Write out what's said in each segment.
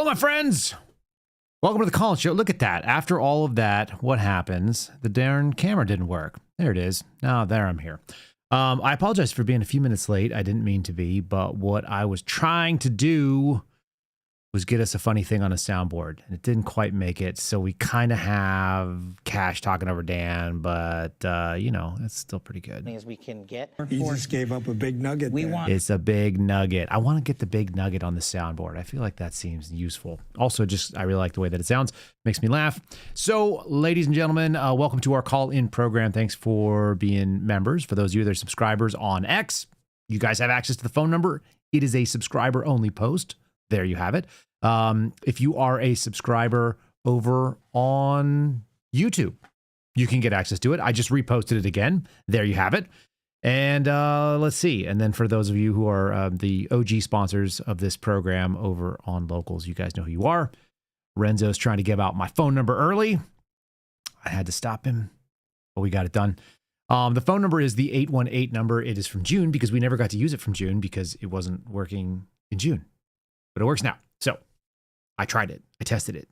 Hello, my friends. Welcome to the Call-In Show. Look at that. After all of that, what happens? The darn camera didn't work. There it is. Now, there I'm here. I apologize for being a few minutes late. I didn't mean to be, but what I was trying to do was get us a funny thing on a soundboard, and it didn't quite make it. So we kind of have Cash talking over Dan, but you know, it's still pretty good. As we can get. He just gave up a big nugget. It's a big nugget. I want to get the big nugget on the soundboard. I feel like that seems useful. Also, I really like the way that it sounds. Makes me laugh. So, ladies and gentlemen, welcome to our call-in program. Thanks for being members. For those of you that are subscribers on X, you guys have access to the phone number. It is a subscriber-only post. There you have it. If you are a subscriber over on YouTube, you can get access to it. I just reposted it again. There you have it. And let's see. And then for those of you who are the OG sponsors of this program over on Locals, you guys know who you are. Renzo's trying to give out my phone number early. I had to stop him, but we got it done. The phone number is the 818 number. It is from June because we never got to use it from June because it wasn't working in June. But it works now. So I tried it. I tested it.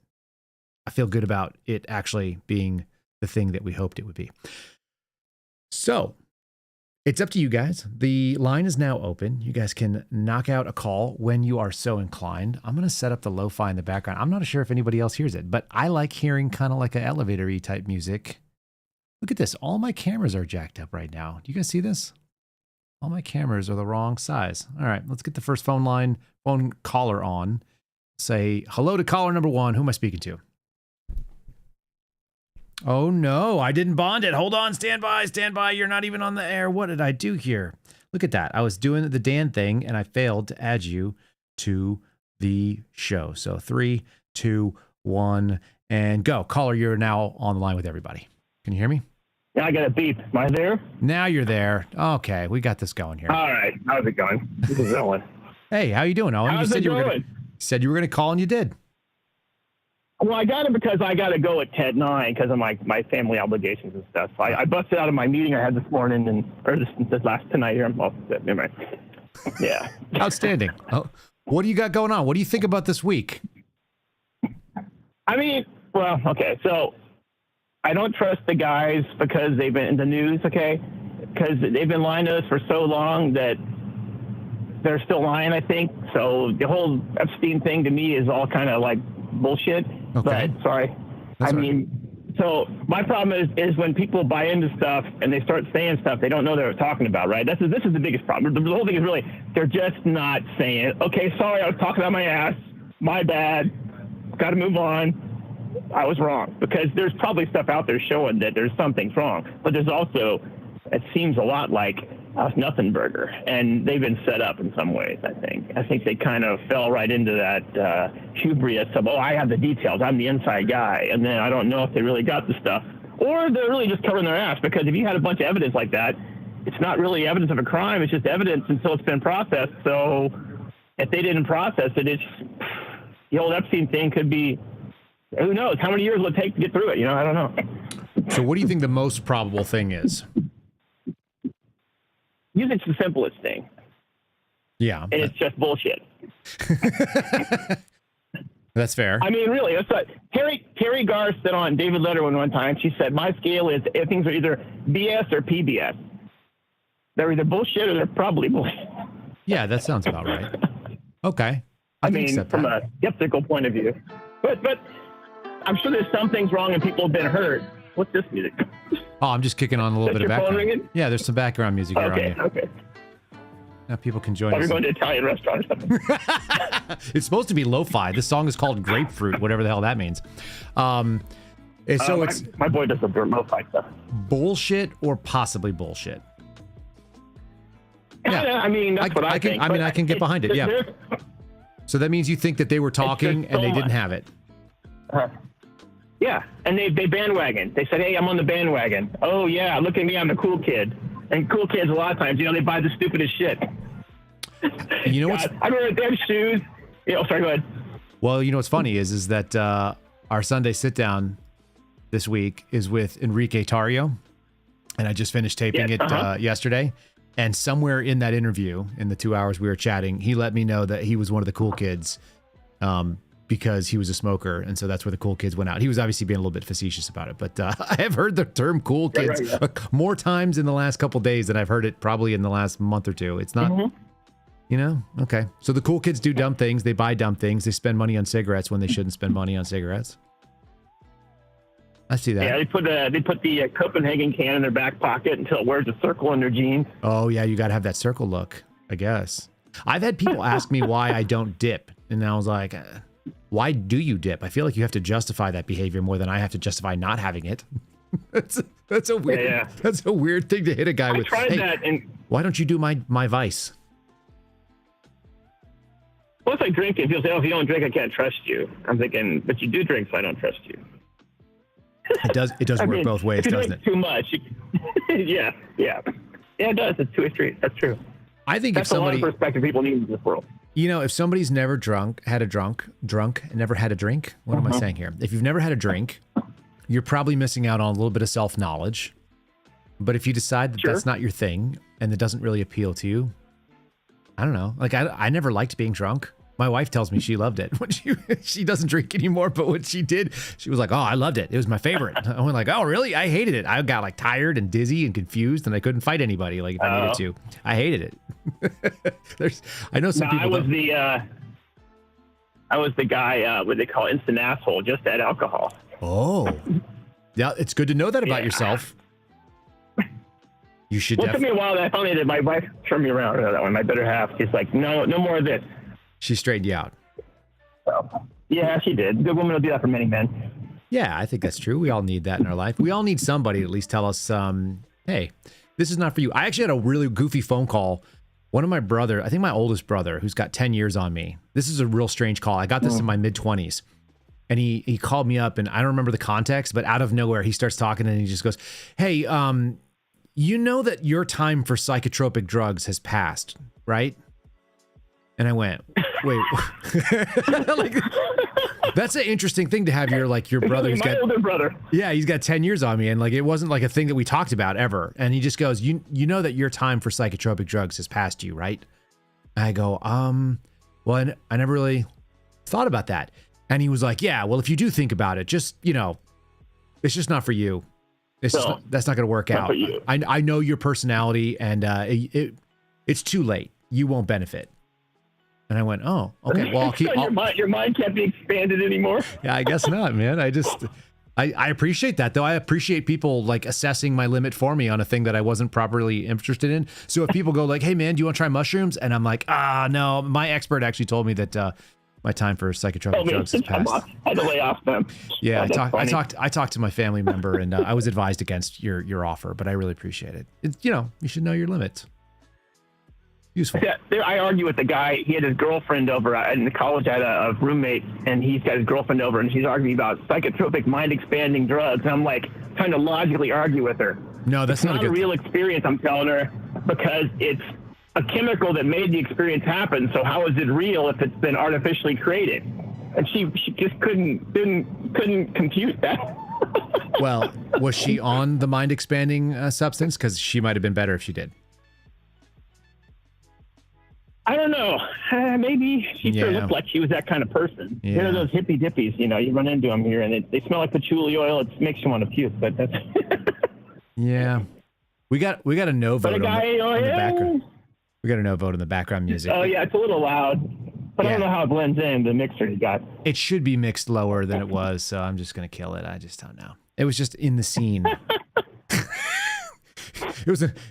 I feel good about it actually being the thing that we hoped it would be. So it's up to you guys. The line is now open. You guys can knock out a call when you are so inclined. I'm going to set up the lo-fi in the background. I'm not sure if anybody else hears it, but I like hearing kind of like an elevator-y type music. Look at this. All my cameras are jacked up right now. Do you guys see this? All my cameras are the wrong size. All right, let's get the first phone caller on. Say hello to caller number one. Who am I speaking to? Oh no, I didn't bond it. Hold on, stand by. You're not even on the air. What did I do here? Look at that. I was doing the Dan thing and I failed to add you to the show. So 3, 2, 1, and go. Caller, you're now on the line with everybody. Can you hear me? Yeah, I got a beep. Am I there? Now you're there. Okay, we got this going here. All right. How's it going? This is Owen. Hey, how you doing, Owen? How's You said it going? you were gonna call and you did. Well, I got it because I got to go at 10:09 because of my family obligations and stuff. So I busted out of my meeting I had this morning or this last tonight here. I'm off. Never mind. Yeah. Outstanding. Oh, what do you got going on? What do you think about this week? I mean, well, okay. So I don't trust the guys because they've been in the news, okay? Because they've been lying to us for so long that they're still lying, I think. So the whole Epstein thing to me is all kind of like bullshit. Okay. But sorry. That's I mean, so my problem is when people buy into stuff and they start saying stuff they don't know they're talking about, right? This is the biggest problem. The whole thing is really they're just not saying, okay, sorry, I was talking out my ass. My bad. Got to move on. I was wrong, because there's probably stuff out there showing that there's something's wrong, but there's also, it seems a lot like Nothing Burger, and they've been set up in some ways. I think they kind of fell right into that hubris of, oh, I have the details, I'm the inside guy, and then I don't know if they really got the stuff, or they're really just covering their ass, because if you had a bunch of evidence like that, it's not really evidence of a crime, it's just evidence until it's been processed. So if they didn't process it, it's the old Epstein thing could be, who knows how many years will it take to get through it? You know, I don't know. So what do you think the most probable thing is? Usually it's the simplest thing. Yeah. And it's just bullshit. That's fair. I mean, really, that's what Terry Garr said on David Letterman one time. She said, my scale is if things are either BS or PBS. They're either bullshit or they're probably bullshit. Yeah, that sounds about right. Okay. I mean, from a skeptical point of view. But I'm sure there's some things wrong and people have been hurt. What's this music? Oh, I'm just kicking on a little bit of background. Ringing? Yeah, there's some background music here on you. Okay. Now people can join us. You're going to an Italian restaurant or something. It's supposed to be lo-fi. This song is called Grapefruit, whatever the hell that means. It's my boy does some lo-fi stuff. Bullshit or possibly bullshit. Yeah, I mean, that's what I think. I can get behind it, yeah. So that means you think that they were talking and they didn't have it. Yeah, and they bandwagon. They said, hey, I'm on the bandwagon. Oh, yeah, look at me, I'm the cool kid. And cool kids, a lot of times, they buy the stupidest shit. And you know what? I remember them shoes. Sorry, go ahead. Well, you know what's funny is that our Sunday sit-down this week is with Enrique Tarrio, and I just finished taping it yesterday. And somewhere in that interview, in the 2 hours we were chatting, he let me know that he was one of the cool kids because he was a smoker, and so that's where the cool kids went out. He was obviously being a little bit facetious about it, but I have heard the term "cool kids" more times in the last couple days than I've heard it probably in the last month or two. It's not, you know, okay. So the cool kids do dumb things. They buy dumb things. They spend money on cigarettes when they shouldn't spend money on cigarettes. I see that. Yeah, they put the Copenhagen can in their back pocket until it wears a circle in their jeans. Oh yeah, you got to have that circle look, I guess. I've had people ask me why I don't dip, and I was like, why do you dip? I feel like you have to justify that behavior more than I have to justify not having it. that's a weird that's a weird thing to hit a guy with. I tried that, and why don't you do my vice? Once I drink it, people say, "Oh, if you don't drink, I can't trust you." I'm thinking, but you do drink, so I don't trust you. It does work both ways, doesn't it? Too much. Yeah, it does. It's two-way street. That's true. I think that's if somebody, a lot of perspective people need in this world. You know, if somebody's never had a drink, and never had a drink, what am I saying here? If you've never had a drink, you're probably missing out on a little bit of self-knowledge. But if you decide that that's not your thing and it doesn't really appeal to you, I don't know. Like I never liked being drunk. My wife tells me she loved it when she doesn't drink anymore, but when she did, she was like, "Oh, I loved it. It was my favorite." I went like, "Oh, really? I hated it. I got like tired and dizzy and confused, and I couldn't fight anybody like if I needed to. I hated it." I know some people. I was the guy. What they call instant asshole, just add alcohol. Oh, yeah. It's good to know that about yourself. You should. Well, it took me a while. I finally did. My wife turned me around on that one. My better half. She's like, "No more of this." She straightened you out. So, yeah, she did. Good woman will do that for many men. Yeah, I think that's true. We all need that in our life. We all need somebody to at least tell us, hey, this is not for you. I actually had a really goofy phone call. One of my brother, I think my oldest brother, who's got 10 years on me. This is a real strange call. I got this in my mid-20s. And he called me up, and I don't remember the context, but out of nowhere, he starts talking, and he just goes, "Hey, you know that your time for psychotropic drugs has passed, right?" And I went, "Wait." Like, that's an interesting thing to have your brother. My older brother. Yeah, he's got 10 years on me, and like it wasn't like a thing that we talked about ever. And he just goes, "You know that your time for psychotropic drugs has passed you, right?" I go, well, I never really thought about that." And he was like, "Yeah, well, if you do think about it, just, you know, it's just not for you. That's not going to work out. I know your personality, and it's too late. You won't benefit." And I went, "Oh, okay. Well, I'll keep." Your mind can't be expanded anymore. Yeah, I guess not, man. I appreciate that, though. I appreciate people like assessing my limit for me on a thing that I wasn't properly interested in. So if people go like, "Hey, man, do you want to try mushrooms?" And I'm like, no. My expert actually told me that my time for psychotropic drugs has passed. I had to lay off them. Yeah, I talked to my family member, and I was advised against your offer, but I really appreciate it. You should know your limits. Useful. Yeah, I argue with the guy. He had his girlfriend over in college. I had a roommate, and he's got his girlfriend over, and she's arguing about psychotropic, mind-expanding drugs. And I'm like trying to logically argue with her. No, that's not a real experience. I'm telling her, because it's a chemical that made the experience happen. So how is it real if it's been artificially created? And she just couldn't compute that. Well, was she on the mind-expanding substance? Because she might have been better if she did. I don't know. Maybe she sure looked like she was that kind of person. Yeah. You know, those hippie dippies, you run into them here, and they smell like patchouli oil. It makes you want to puke, but that's... Yeah. We got a no vote on the background. We got a no vote on the background music. Oh, yeah, it's a little loud. But I don't know how it blends in, the mixer you got. It should be mixed lower than it was, so I'm just going to kill it. I just don't know. It was just in the scene. It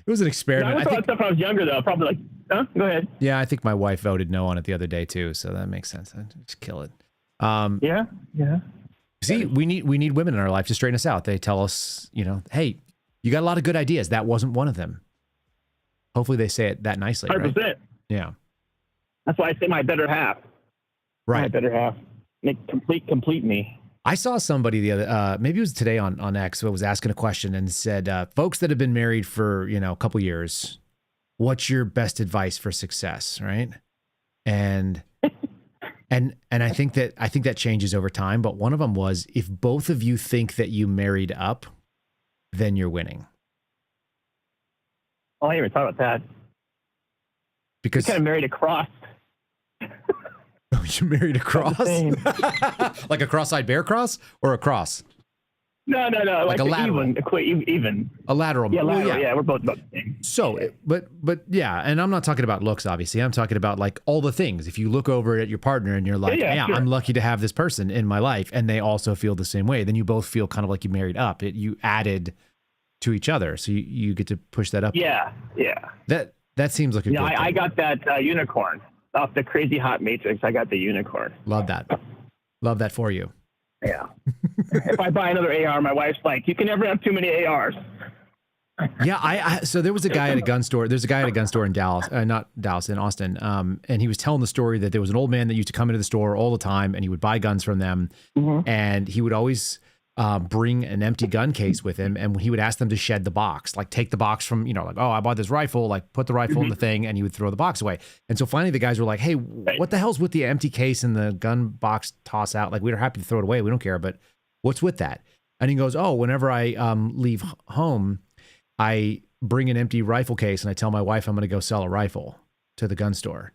was an experiment. I thought stuff when I was younger, though. Probably like, huh? Go ahead. Yeah, I think my wife voted no on it the other day, too, so that makes sense. I just kill it. Yeah. See, we need women in our life to straighten us out. They tell us, hey, you got a lot of good ideas. That wasn't one of them. Hopefully they say it that nicely, 100%. Right? Yeah. That's why I say my better half. Right. My better half. Complete me. I saw somebody the other, maybe it was today on X, who was asking a question and said, folks that have been married for, a couple years, what's your best advice for success? Right. And I think that changes over time. But one of them was, if both of you think that you married up, then you're winning. Oh, I never thought about that. Because you kind of married across. You married a cross? Like a cross-eyed bear cross or a cross? No. Like a lateral. Even. A lateral. Yeah, lateral. Well, Yeah, we're both about the same. So, but yeah, and I'm not talking about looks, obviously. I'm talking about like all the things. If you look over at your partner and you're like, yeah, sure. I'm lucky to have this person in my life, and they also feel the same way, then you both feel kind of like you married up. You added to each other, so you get to push that up. Yeah. That seems like a good thing. I got that unicorn off the Crazy Hot Matrix. I got the unicorn. Love that for you. Yeah. If I buy another AR, my wife's like, you can never have too many ARs. Yeah, so there was a guy at a gun store. There's a guy at a gun store in Dallas, not Dallas, in Austin. And he was telling the story that there was an old man that used to come into the store all the time, and he would buy guns from them. Mm-hmm. And he would always bring an empty gun case with him, and he would ask them to shed the box, like take the box from, like, oh, I bought this rifle, like put the rifle in the thing, and he would throw the box away. And so finally the guys were like, hey, what the hell's with the empty case and the gun box toss out? Like, we're happy to throw it away. We don't care, but what's with that? And he goes, oh, whenever I leave home, I bring an empty rifle case and I tell my wife I'm going to go sell a rifle to the gun store.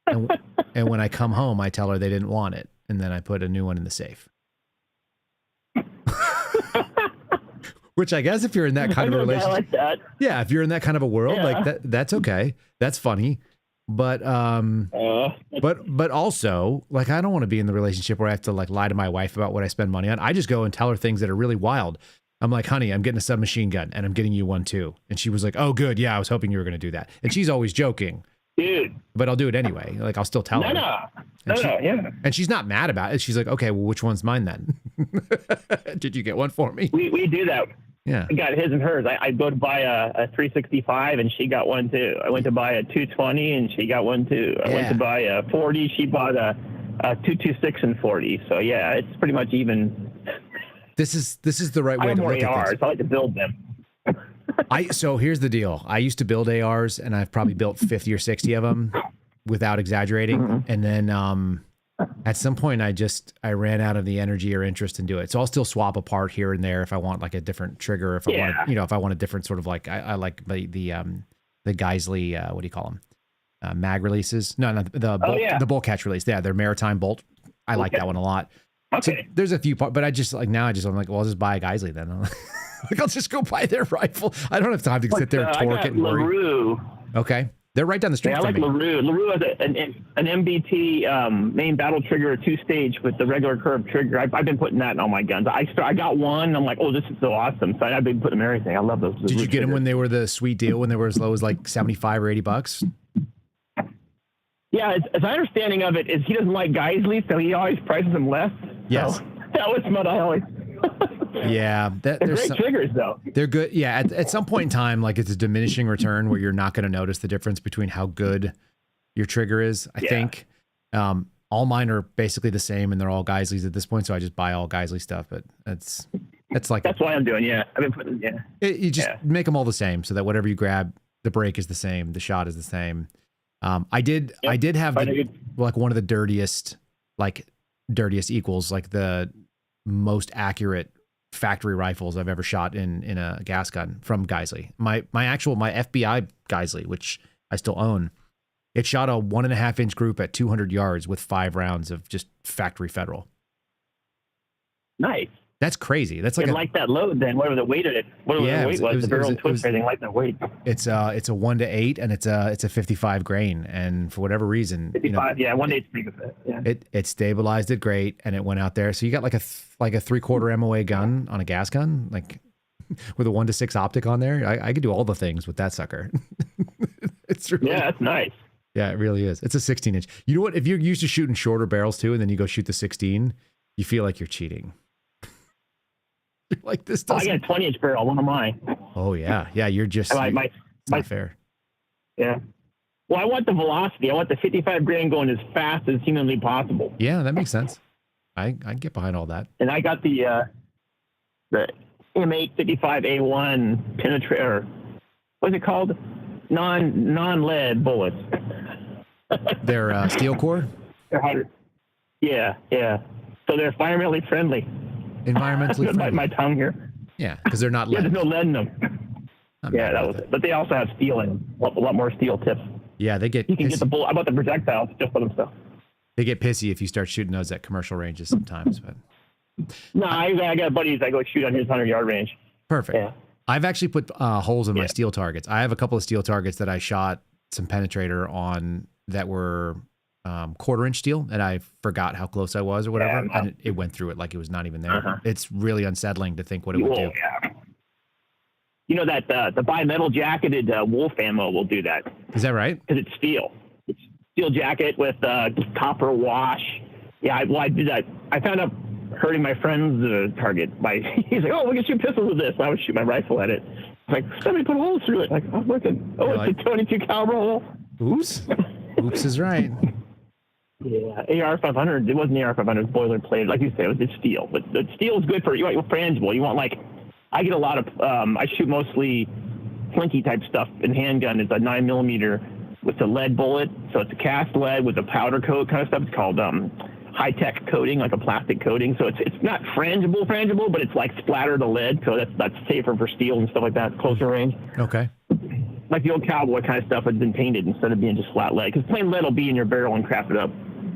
And when I come home, I tell her they didn't want it. And then I put a new one in the safe. Which I guess if you're in that kind of a relationship, like that. Yeah, if you're in that kind of a world, like that's okay. That's funny. But but also, like, I don't want to be in the relationship where I have to like lie to my wife about what I spend money on. I just go and tell her things that are really wild. I'm like, honey, I'm getting a submachine gun and I'm getting you one too. And she was like, oh, good. Yeah, I was hoping you were going to do that. And she's always joking. Dude. But I'll do it anyway. Like, I'll still tell her. Yeah. And she's not mad about it. She's like, okay, well, which one's mine then? Did you get one for me? We do that. Yeah. I got his and hers. I go to buy a 365 and she got one too. I went to buy a 220 and she got one too. I went to buy a 40. She bought a 226 and 40. So yeah, it's pretty much even. This is the right way to look at this. I like to build them. So here's the deal. I used to build ARs and I've probably built 50 or 60 of them without exaggerating. Mm-hmm. And then at some point I ran out of the energy or interest in doing it. So I'll still swap a part here and there if I want like a different trigger, if I want, if I want a different sort of like, I like the Geisley, what do you call them? Mag releases. No, the bolt catch release. Yeah. They're maritime bolt. I like that one a lot. Okay. So there's a few parts, but I just like, now I'm like, well, I'll just buy a Geisley then. Like, I'll just go buy their rifle. I don't have time to sit there and torque it and worry. LaRue. Okay. They're right down the street from me. I like LaRue. LaRue has an MBT main battle trigger, 2-stage with the regular curved trigger. I've been putting that in all my guns. I got one. I'm like, oh, this is so awesome. So I've been putting them in everything. I love those. Did you get them when they were the sweet deal, when they were as low as like $75 or $80? Yeah, as my understanding of it is he doesn't like Geisley, so he always prices them less. Yes. So that was what I always. Yeah, they're great triggers though. They're good. Yeah, at some point in time, like it's a diminishing return where you're not going to notice the difference between how good your trigger is. I think all mine are basically the same, and they're all Geisleys at this point. So I just buy all Geisley stuff. But that's why I'm doing. Yeah, I've been putting. Yeah, you just make them all the same, so that whatever you grab, the break is the same, the shot is the same. I did have like one of the dirtiest equals, like the most accurate factory rifles I've ever shot in a gas gun from Geisley. My FBI Geisley, which I still own, it shot a 1.5-inch group at 200 yards with 5 rounds of just factory Federal. Nice. That's crazy. That's like that load then, whatever the weight of it, the weight was, the barrel twist, everything like that weight. It's a 1-to-8 and it's a 55 grain, and for whatever reason, 55, 1-to-8's pretty good. Yeah. It stabilized it great and it went out there. So you got like a 3/4 MOA gun on a gas gun, like with a 1-to-6 optic on there. I could do all the things with that sucker. It's really, that's nice. Yeah, it really is. It's a 16-inch. You know what? If you're used to shooting shorter barrels too, and then you go shoot the 16, you feel like you're cheating. Like this doesn't. I got a 20-inch barrel, one of mine. Oh yeah, you're just. It's not fair. Yeah. Well, I want the velocity. I want the 55 grain going as fast as humanly possible. Yeah, that makes sense. I get behind all that. And I got the M8 55A1 penetrator. What's it called? Non-lead bullets. They're steel core. They're harder. Yeah. So they're environmentally friendly. Environmentally friendly. My tongue here. Yeah, because they're not lead. Yeah, there's no lead in them. That was it. But they also have steel in them. A lot more steel tips. Yeah, they get. You can get the bullet. I bought the projectiles just for themselves. They get pissy if you start shooting those at commercial ranges sometimes. But No, I got buddies I go shoot on his 100-yard range. perfect. Yeah. I've actually put holes in my Yeah. steel targets. I have a couple of steel targets that I shot some penetrator on that were 1/4-inch steel, and I forgot how close I was or whatever, Yeah. and it went through it like it was not even there. It's really unsettling to think what it would do. Yeah. You know that the bimetal jacketed wolf ammo will do that Is that right? because it's steel. It's steel jacket with copper wash. Yeah, I did that. I found out hurting my friend's target by he's like, oh, we can shoot pistols with this. And I would shoot my rifle at it. Like, somebody put holes through it. Like, I'm looking. Oh, You're it's a 22 caliber hole. Oops. Oops is right. Yeah, AR-500. It wasn't AR-500. It was boilerplate. Like you said, it's steel. But the steel is good for, you want frangible. You want, like, I get a lot of, I shoot mostly plinky type stuff in handgun. It's a 9mm with a lead bullet. So it's a cast lead with a powder coat kind of stuff. It's called high-tech coating, like a plastic coating. So it's not frangible, but it's like splatter the lead. So that's safer for steel and stuff like that, closer range. Okay. Like the old cowboy kind of stuff had been painted instead of being just flat lead. Because plain lead will be in your barrel and craft it up.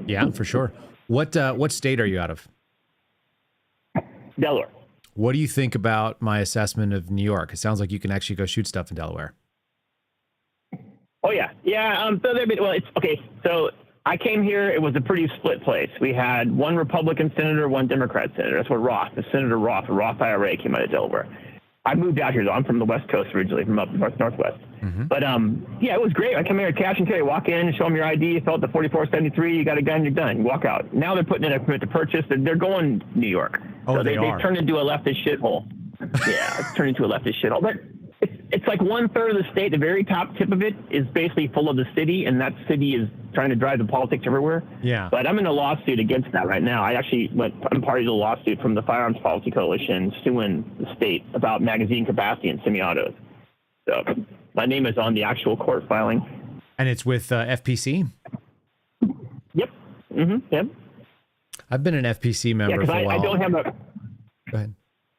Yeah, for sure. What state are you out of? Delaware. What do you think about my assessment of New York? It sounds like you can actually go shoot stuff in Delaware. Oh yeah. So it's okay. So I came here. It was a pretty split place. We had one Republican senator, one Democrat senator. That's what Senator Roth, the Roth IRA, came out of Delaware. I moved out here though. I'm from the West Coast originally, from up northwest. Mm-hmm. But yeah, it was great. I come here, cash and carry, walk in, show them your ID, fill out the 4473. You got a gun, you're done. You walk out. Now they're putting in a permit to purchase. They're going New York. Oh, so they are. turned into a leftist shithole. Yeah, it's turned into a leftist shithole. But it's like 1/3 of the state. The very top tip of it is basically full of the city, and that city is trying to drive the politics everywhere. Yeah. But I'm in a lawsuit against that right now. I'm party to a lawsuit from the Firearms Policy Coalition suing the state about magazine capacity in semi-autos. So my name is on the actual court filing. And it's with FPC? Yep. Mm-hmm. Yep. I've been an FPC member Yeah, for a because while. I don't have a... Go ahead.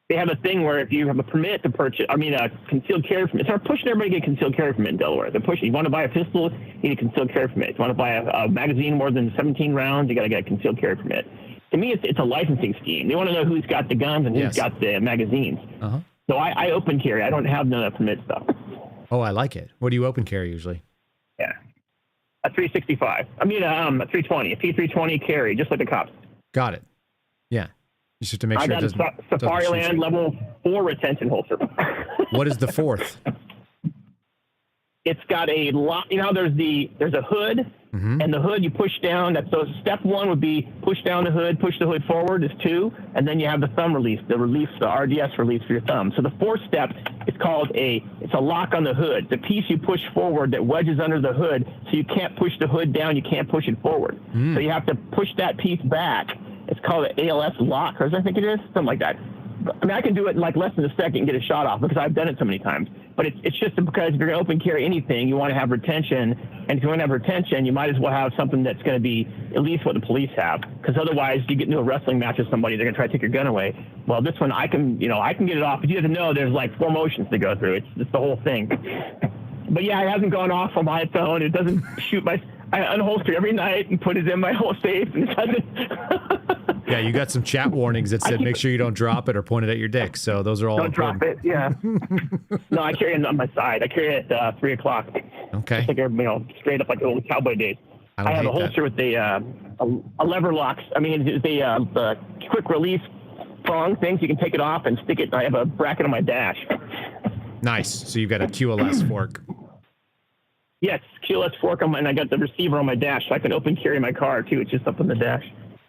They have a thing where if you have a permit to purchase, a concealed carry permit. They're pushing everybody to get a concealed carry permit in Delaware. They're pushing. You want to buy a pistol, you need a concealed carry permit. You want to buy a magazine more than 17 rounds, you got to get a concealed carry permit. To me, it's a licensing scheme. They want to know who's got the guns and who's got the magazines. Uh-huh. So I open carry. I don't have none of the permit stuff. Oh, I like it. What do you open carry usually? Yeah. A 365. A 320. A P320 carry, just like the cops. Got it. Yeah. You just have to make I sure it got doesn't... a Safariland level 4 retention holster. What is the fourth? It's got a lock. You know, there's a hood, and the hood you push down. So step 1 would be push down the hood, push the hood forward is 2, and then you have the thumb release, the RDS release for your thumb. So the 4th step is called it's a lock on the hood. The piece you push forward that wedges under the hood, so you can't push the hood down, you can't push it forward. So you have to push that piece back. It's called an ALS lock, or I think it is, something like that. I mean, I can do it in like less than a second and get a shot off because I've done it so many times. But it's just because if you're going to open carry anything, you want to have retention. And if you want to have retention, you might as well have something that's going to be at least what the police have. Because otherwise, you get into a wrestling match with somebody, they're going to try to take your gun away. Well, this one, I can get it off. But you have to know there's like 4 motions to go through. It's the whole thing. But yeah, it hasn't gone off on my phone. It doesn't shoot I unholster every night and put it in my whole safe. And it doesn't. Yeah, you got some chat warnings that said make sure you don't drop it or point it at your dick. So those are all Don't important. drop it, yeah. No, I carry it on my side. I carry it at 3 o'clock. Okay. It's like, straight up like the old cowboy days. I have a holster with a lever lock. I mean, it's the quick release prong thing, so you can take it off and stick it. I have a bracket on my dash. Nice. So you've got a QLS fork. Yes, QLS fork and I got the receiver on my dash, so I can open carry my car too. It's just up on the dash.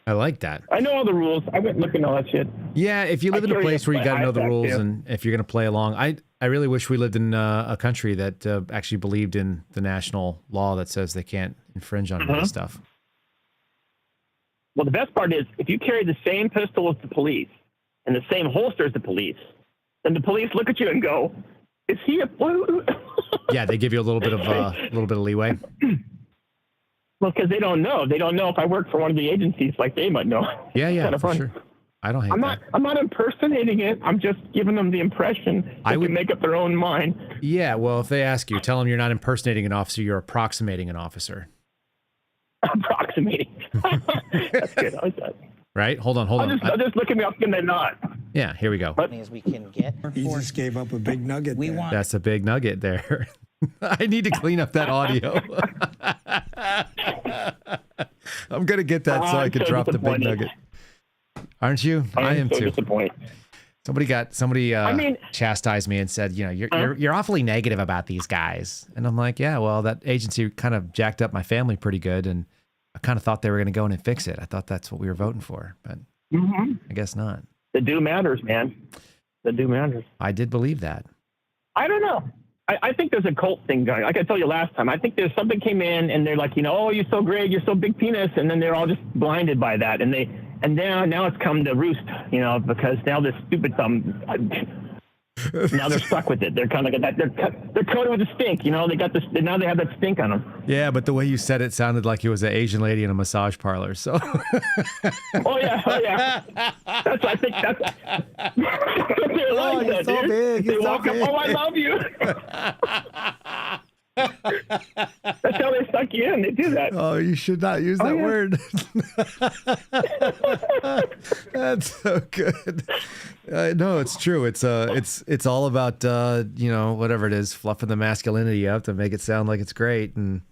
I like that. I know all the rules. I went looking at all that shit. Yeah, if you live in a place where you got to know the rules and if you're going to play along, I really wish we lived in a country that actually believed in the national law that says they can't infringe on any stuff. Well, the best part is if you carry the same pistol as the police and the same holster as the police, then the police look at you and go, "Is he a?" Yeah, they give you a little bit of leeway. Well, because they don't know. They don't know if I work for one of the agencies, like they might know. Yeah, for sure. I don't hate that. I'm not impersonating it. I'm just giving them the impression they can make up their own mind. Yeah, well, if they ask you, tell them you're not impersonating an officer, you're approximating an officer. approximating. That's good. I like that. Right? Hold on. I'll just look at me up and they're not. Yeah, here we go. As we can get. He just gave up a big nugget. We there. want. That's a big nugget there. I need to clean up that audio. I'm going to get that so I can so drop the big nugget. Aren't you? I am so too. disappointed. Somebody I mean, chastised me and said, you're awfully negative about these guys. And I'm like, yeah, well, that agency kind of jacked up my family pretty good. And I kind of thought they were going to go in and fix it. I thought that's what we were voting for, but I guess not. The do matters, man. The do matters. I did believe that. I don't know. I think there's a cult thing going. Like I told you last time, I think there's something came in and they're like, oh, you're so great, you're so big penis, and then they're all just blinded by that, and now it's come to roost, because now this stupid now they're stuck with it. They're kind of like that. They're coated with the stink. They got this. Now they have that stink on them. Yeah, but the way you said it sounded like it was an Asian lady in a massage parlor. So. Oh yeah. I think that's. Oh, you're so big. They walk up. Oh, I love you. That's how they suck you in. They do that. Oh, you should not use that word. That's so good. No, it's true. It's all about whatever it is, fluffing the masculinity up to make it sound like it's great, and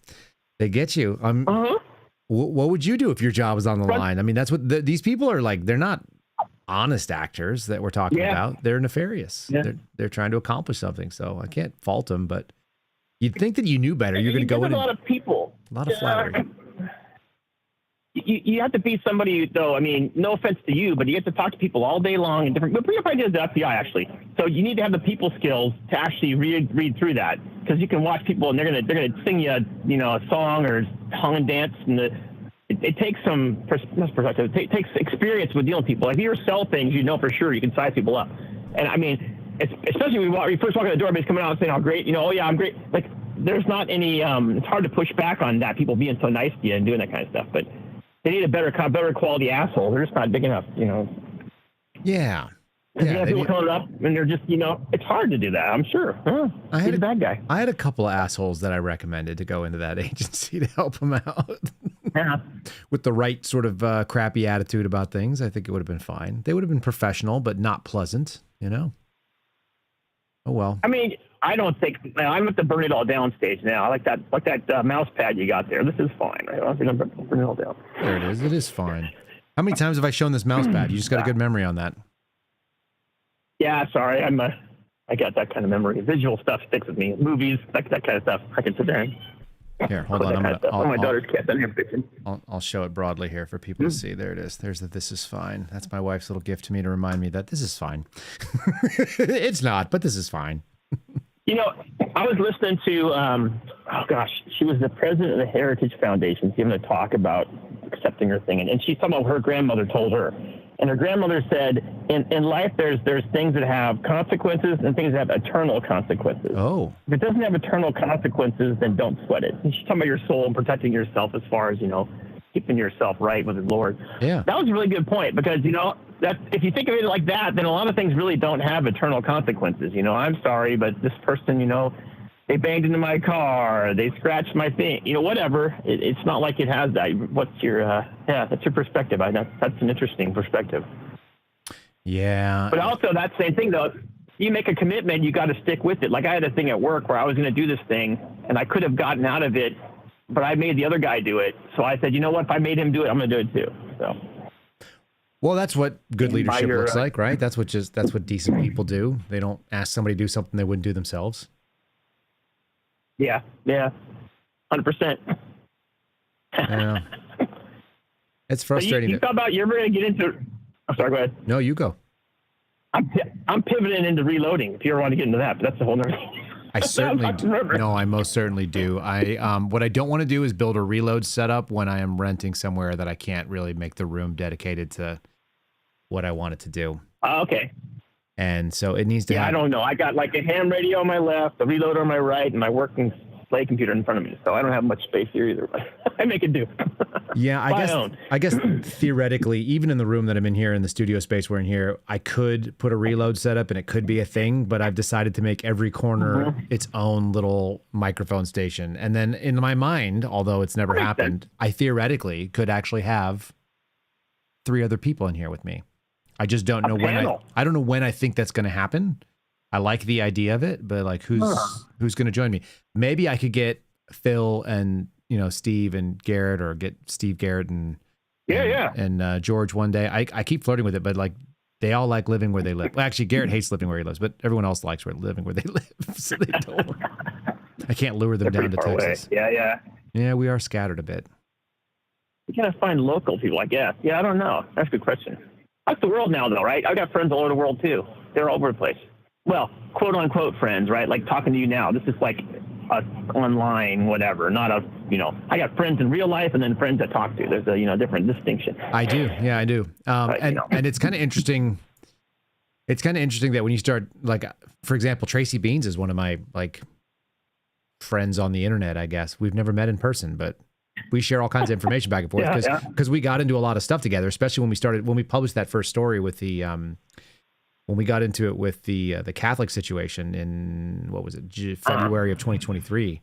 they get you. What would you do if your job was on the line? I mean, that's what these people are like. They're not honest actors that we're talking about. They're nefarious. Yeah. They're trying to accomplish something. So I can't fault them, but. You'd think that you knew better. You're going to go in. A lot of people. A lot of flattery. You have to be somebody, though. I mean, no offense to you, but you have to talk to people all day long and different. But pretty much the FBI actually. So you need to have the people skills to actually read through that, because you can watch people and they're gonna sing you a song or song and dance, and it takes some perspective. It takes experience with dealing with people. Like, if you sell things, for sure you can size people up. And I mean. Especially when you first walk in the door, everybody's coming out and saying how great, oh yeah, I'm great. Like, there's not any, it's hard to push back on that, people being so nice to you and doing that kind of stuff. But they need a better quality asshole. They're just not big enough, Yeah. People coming up and they're just, it's hard to do that, I'm sure. He's a bad guy. I had a couple of assholes that I recommended to go into that agency to help them out. Yeah. With the right sort of crappy attitude about things, I think it would have been fine. They would have been professional, but not pleasant, Oh, well. I mean, I don't think I'm at the burn it all down stage now. I like that mouse pad you got there. This is fine. Right? I don't think I'm burn it all down. There it is. It is fine. How many times have I shown this mouse pad? You just got a good memory on that. Yeah, sorry. I got that kind of memory. Visual stuff sticks with me. Movies, that kind of stuff. I can sit there and. Here, hold on. My daughter's cat. I'll show it broadly here for people to see. There it is. There's the "This is fine." That's my wife's little gift to me to remind me that this is fine. It's not, but this is fine. I was listening to, she was the president of the Heritage Foundation giving a talk about accepting her thing, and she's talking about what her grandmother told her. And her grandmother said, in life, there's things that have consequences and things that have eternal consequences. Oh. If it doesn't have eternal consequences, then don't sweat it. And she's talking about your soul and protecting yourself as far as, keeping yourself right with the Lord. Yeah. That was a really good point, because, that if you think of it like that, then a lot of things really don't have eternal consequences. I'm sorry, but this person, they banged into my car, they scratched my thing, whatever. It's not like it has that. What's your, that's your perspective. That's an interesting perspective. Yeah. But also that same thing, though, you make a commitment, you got to stick with it. Like, I had a thing at work where I was going to do this thing, and I could have gotten out of it, but I made the other guy do it. So I said, you know what, if I made him do it, I'm going to do it too. So. Well, that's what good leadership looks like, right? That's what decent people do. They don't ask somebody to do something they wouldn't do themselves. Yeah, 100%. Yeah. It's frustrating. You thought about, you're ever going to get into, I'm sorry, go ahead. No, you go. I'm pivoting into reloading, if you ever want to get into that, but that's a whole nother thing. I certainly do. No, I most certainly do. What I don't want to do is build a reload setup when I am renting somewhere that I can't really make the room dedicated to what I want it to do. Okay. And so it needs to have, I don't know. I got like a ham radio on my left, a reloader on my right, and my working display computer in front of me, so I don't have much space here either. But I make it do. Yeah, I guess theoretically, even in the room that I'm in here, in the studio space we're in here, I could put a reload setup and it could be a thing, but I've decided to make every corner its own little microphone station. And then in my mind, although it's never happened, I theoretically could actually have 3 other people in here with me. I just don't know when I don't know when I think that's going to happen. I like the idea of it, but like who's going to join me? Maybe I could get Phil and Steve and Garrett, or get Steve, Garrett, and George one day. I keep flirting with it, but like they all like living where they live. Well, actually, Garrett hates living where he lives, but everyone else likes living where they live. So they don't. I can't lure them down to Texas. Away. Yeah, we are scattered a bit. You gotta find local people, I guess. Yeah, I don't know. That's a good question. That's the world now, though, right? I've got friends all over the world too. They're all over the place. Well, quote unquote friends, right? Like talking to you now. This is like online, whatever. Not I got friends in real life and then friends that talk to. There's a different distinction. I do. Yeah, I do. And it's kind of interesting. It's kind of interesting that when you start, like, for example, Tracy Beans is one of my like friends on the internet. I guess we've never met in person, but we share all kinds of information back and forth because we got into a lot of stuff together, especially when we published that first story with the when we got into it with the Catholic situation in, what was it, February of 2023.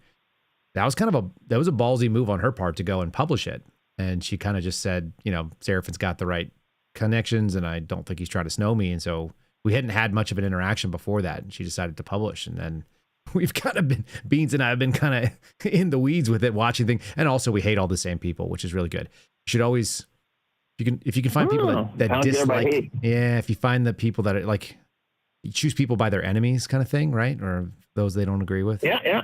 That was a ballsy move on her part to go and publish it. And she kind of just said, Seraphin's got the right connections and I don't think he's trying to snow me. And so we hadn't had much of an interaction before that. And she decided to publish. And then we've kind of been, Beans and I have been kind of in the weeds with it, watching things. And also we hate all the same people, which is really good. You should always, if you can find people that dislike, if you find the people that are like, you choose people by their enemies kind of thing, right? Or those they don't agree with. Yeah.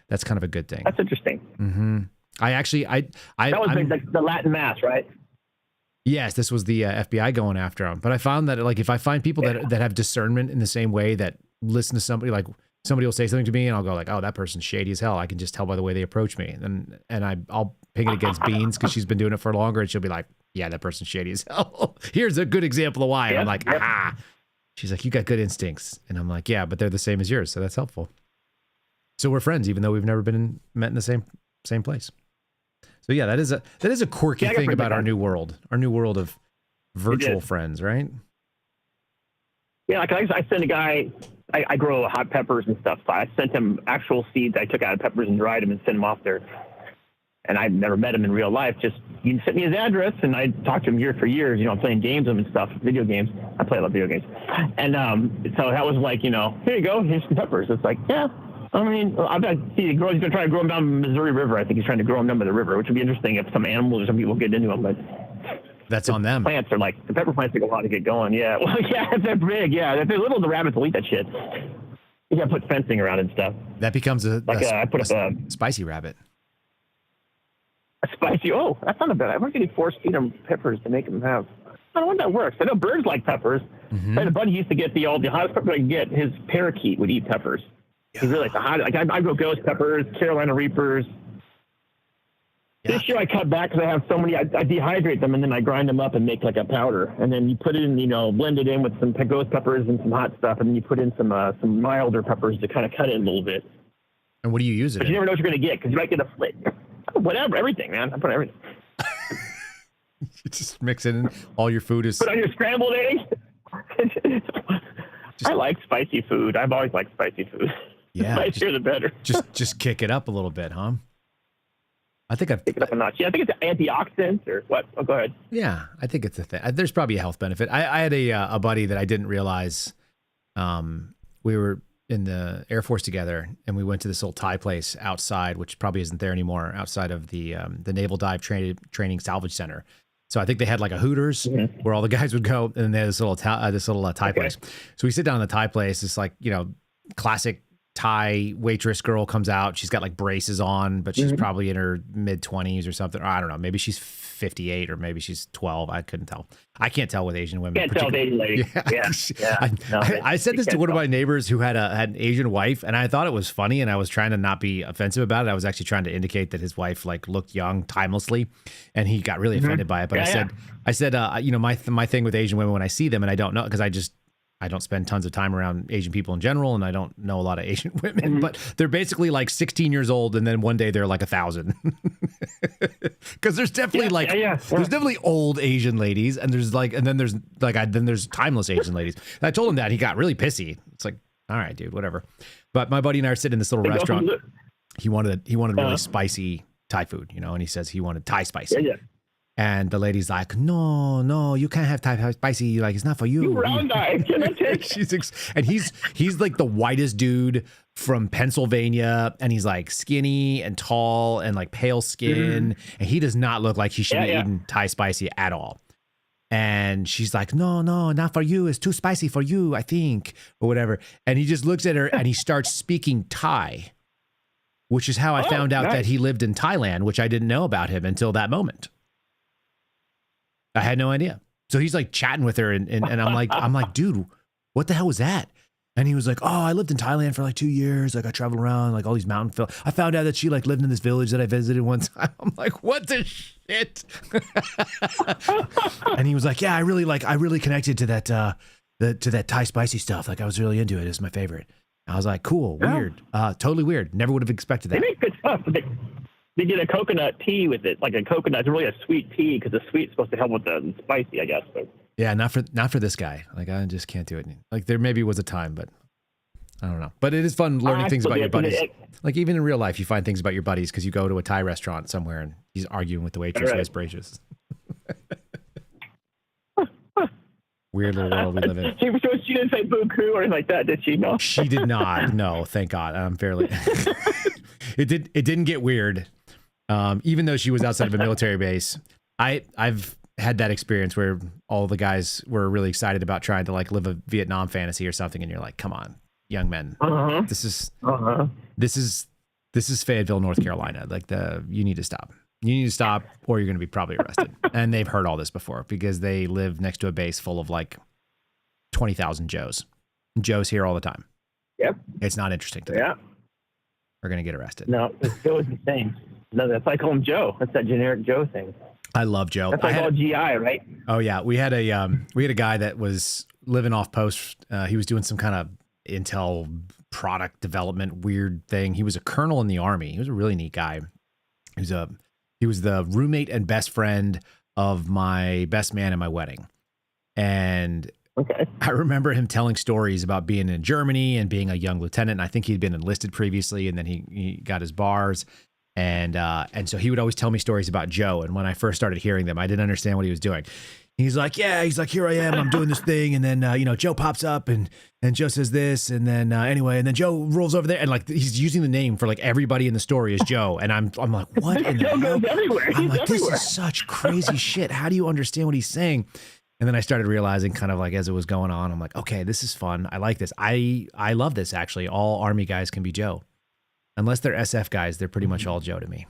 That's kind of a good thing. That's interesting. Mm-hmm. That was the Latin Mass, right? Yes, this was the FBI going after him. But I found that like if I find people that have discernment in the same way, that listen to somebody, like somebody will say something to me and I'll go like, oh, that person's shady as hell. I can just tell by the way they approach me. And I'll ping it against Beans because she's been doing it for longer, and she'll be like, yeah, that person's shady as hell. Here's a good example of why. And I'm like, She's like, you got good instincts. And I'm like, yeah, but they're the same as yours. So that's helpful. So we're friends, even though we've never met in the same place. So yeah, that is a quirky thing about our new world of virtual friends, right? Yeah, like I sent a guy, I grow hot peppers and stuff. So I sent him actual seeds I took out of peppers and dried them and sent them off there. And I've never met him in real life. Just he sent me his address, and I talked to him for years. Playing games with him and stuff, video games. I play a lot of video games, and so that was like, here you go, here's some peppers. It's like, yeah. I mean, I've got he's going to try to grow them down the Missouri River. I think he's trying to grow them down by the river, which would be interesting if some animals or some people get into them. But that's on them. Plants are like the pepper plants take a while to get going. Yeah, well, yeah, if they're big, if they're little, the rabbits will eat that shit. You got to put fencing around and stuff. That becomes I put up a spicy rabbit. A spicy. Oh, that's not a bad. I wonder if you force feed them peppers to make them have. I don't know when that works. I know birds like peppers. Mm-hmm. I had a buddy used to get the hottest pepper I could get. His parakeet would eat peppers. Yeah. He really liked the hottest. Like I grow ghost peppers, Carolina Reapers. Yeah. This year I cut back because I have so many. I dehydrate them and then I grind them up and make like a powder. And then you put it in, blend it in with some ghost peppers and some hot stuff, and then you put in some milder peppers to kind of cut it a little bit. And what do you use it? But you never know what you're going to get because you might get a flake. Whatever, everything, man. I put everything. You just mix it in. All your food is. Put on your scrambled eggs. I like spicy food. I've always liked spicy food. Yeah, the spicier the better. just kick it up a little bit, huh? I think I've kick it up a notch. Yeah, I think it's antioxidants or what? Oh, go ahead. Yeah, I think it's a thing. There's probably a health benefit. I had a buddy that I didn't realize. We were in the Air Force together, and we went to this old Thai place outside, which probably isn't there anymore, outside of the Naval Dive Training Salvage Center. So I think they had like a Hooters where all the guys would go, and then they had this little Thai place. So we sit down in the Thai place. It's like, classic Thai waitress girl comes out. She's got like braces on, but she's probably in her mid-20s or something. Or I don't know. Maybe she's 58 or maybe she's 12. I couldn't tell. I can't tell with Asian women. Can't tell with Asian ladies. I said this to one of my neighbors who had an Asian wife, and I thought it was funny, and I was trying to not be offensive about it. I was actually trying to indicate that his wife like looked young timelessly, and he got really offended by it. But I said, my thing with Asian women when I see them, and I don't know, because I just I don't spend tons of time around Asian people in general, and I don't know a lot of Asian women, but they're basically like 16 years old, and then one day they're like 1,000. Because there's definitely there's definitely old Asian ladies, and then there's timeless Asian ladies. And I told him that, he got really pissy. It's like, all right, dude, whatever. But my buddy and I are sitting in this little restaurant. He wanted really spicy Thai food, and he says he wanted Thai spicy. Yeah. And the lady's like, no, you can't have Thai spicy. Like, it's not for you. You brown guy, can I take? And he's like the whitest dude from Pennsylvania, and he's like skinny and tall and like pale skin, and he does not look like he should be eating Thai spicy at all. And she's like, no, not for you. It's too spicy for you, I think, or whatever. And he just looks at her and he starts speaking Thai, which is how I found out that he lived in Thailand, which I didn't know about him until that moment. I had no idea. So he's like chatting with her, and I'm like, dude, what the hell was that? And he was like, oh, I lived in Thailand for like 2 years. Like I traveled around like all these mountain. I found out that she like lived in this village that I visited one time. I'm like, what the shit? And he was like, yeah, I really connected to that to that Thai spicy stuff. Like I was really into it. It's my favorite. I was like, cool, weird, totally weird. Never would have expected that. They make good stuff. They did a coconut tea with it, like a coconut. It's really a sweet tea because the sweet's supposed to help with the spicy, I guess. But yeah, not for this guy. Like I just can't do it. Like there maybe was a time, but I don't know. But it is fun learning things about your buddies. Like even in real life, you find things about your buddies because you go to a Thai restaurant somewhere and he's arguing with the waitress who has braces. Weird little world we live in. She didn't say buku or anything like that, did she? No, she did not. No, thank God. I'm fairly. It didn't get weird. Even though she was outside of a military base, I've had that experience where all the guys were really excited about trying to like live a Vietnam fantasy or something, and you're like, come on, young men, this is Fayetteville, North Carolina. Like you need to stop. You need to stop, or you're going to be probably arrested. And they've heard all this before because they live next to a base full of like 20,000 Joes. Joe's here all the time. Yep, it's not interesting to them. Yeah, we're going to get arrested. No, Joe is the same. No, that's like call him Joe. That's that generic Joe thing. I love Joe. That's like all GI, right? Oh yeah, we had a guy that was living off post. He was doing some kind of intel product development weird thing. He was a colonel in the Army. He was a really neat guy. He was the roommate and best friend of my best man at my wedding. And I remember him telling stories about being in Germany and being a young lieutenant. And I think he'd been enlisted previously, and then he got his bars. And so he would always tell me stories about Joe. And when I first started hearing them, I didn't understand what he was doing. He's like, here I am, I'm doing this thing. And then, Joe pops up and Joe says this. And then anyway, and then Joe rolls over there, and like, he's using the name for like everybody in the story is Joe. And I'm like, what in the hell? Joe goes everywhere. I'm like, this is such crazy shit. How do you understand what he's saying? And then I started realizing kind of like as it was going on, I'm like, okay, this is fun. I like this. I love this actually. All Army guys can be Joe. Unless they're SF guys, they're pretty much all Joe to me.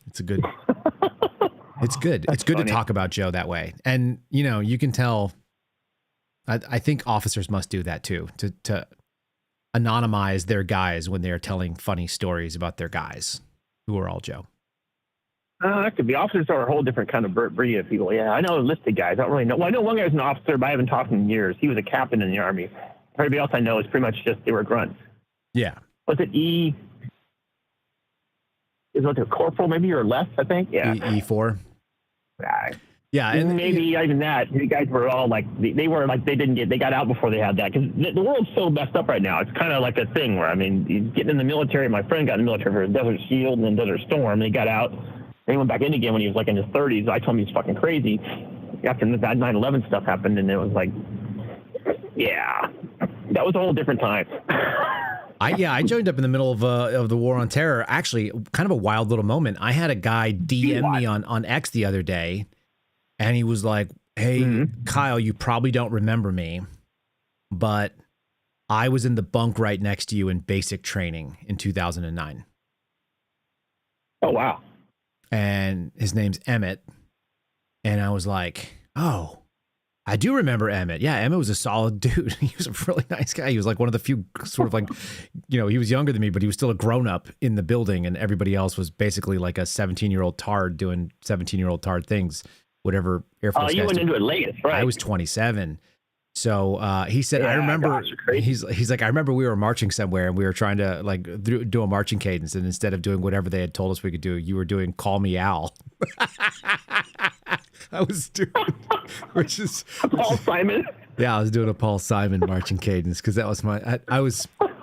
It's good. It's good funny to talk about Joe that way. And, you can tell, I think officers must do that too, to anonymize their guys when they're telling funny stories about their guys who are all Joe. That could be. Officers are a whole different kind of breed of people. Yeah, I know enlisted guys. I don't really know. Well, I know one guy was an officer, but I haven't talked in years. He was a captain in the Army. Everybody else I know is pretty much just, they were grunts. Yeah. Was it is it a corporal maybe or less, I think? Yeah. E4. Yeah. And maybe even that, the guys were all like, they got out before they had that. Because the world's so messed up right now. It's kind of like a thing where, getting in the military, my friend got in the military for Desert Shield and then Desert Storm. They got out. They went back in again when he was like in his 30s. I told him he's fucking crazy after that 9/11 stuff happened. And it was like, yeah, that was a whole different time. I joined up in the middle of the war on terror. Actually, kind of a wild little moment. I had a guy DM me on X the other day, and he was like, hey, Kyle, you probably don't remember me, but I was in the bunk right next to you in basic training in 2009. Oh, wow. And his name's Emmett. And I was like, oh, I do remember Emmett. Yeah, Emmett was a solid dude. He was a really nice guy. He was like one of the few sort of like, he was younger than me, but he was still a grown-up in the building, and everybody else was basically like a 17-year-old tard doing 17-year-old tard things, whatever Air Force guys you went into it late, right? I was 27. So he said, I Yeah, remember, gosh, you're crazy. he's like, I remember we were marching somewhere and we were trying to like do a marching cadence. And instead of doing whatever they had told us we could do, you were doing Call Me Al. I was doing, Paul Simon. yeah, I was doing a Paul Simon marching cadence because that was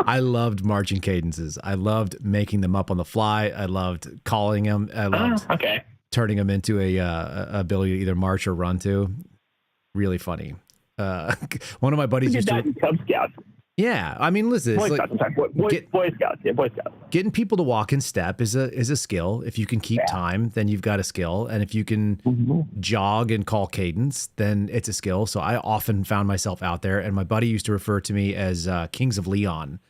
I loved marching cadences. I loved making them up on the fly. I loved calling them. I loved turning them into a ability to either march or run to. Really funny. One of my buddies used to Cub Scouts. Yeah, I mean, listen, Boy it's Scouts, like Boy Scouts. Yeah, Boy Scouts. getting people to walk in step is a skill. If you can keep time, then you've got a skill, and if you can jog and call cadence, then it's a skill. So I often found myself out there, and my buddy used to refer to me as Kings of Leon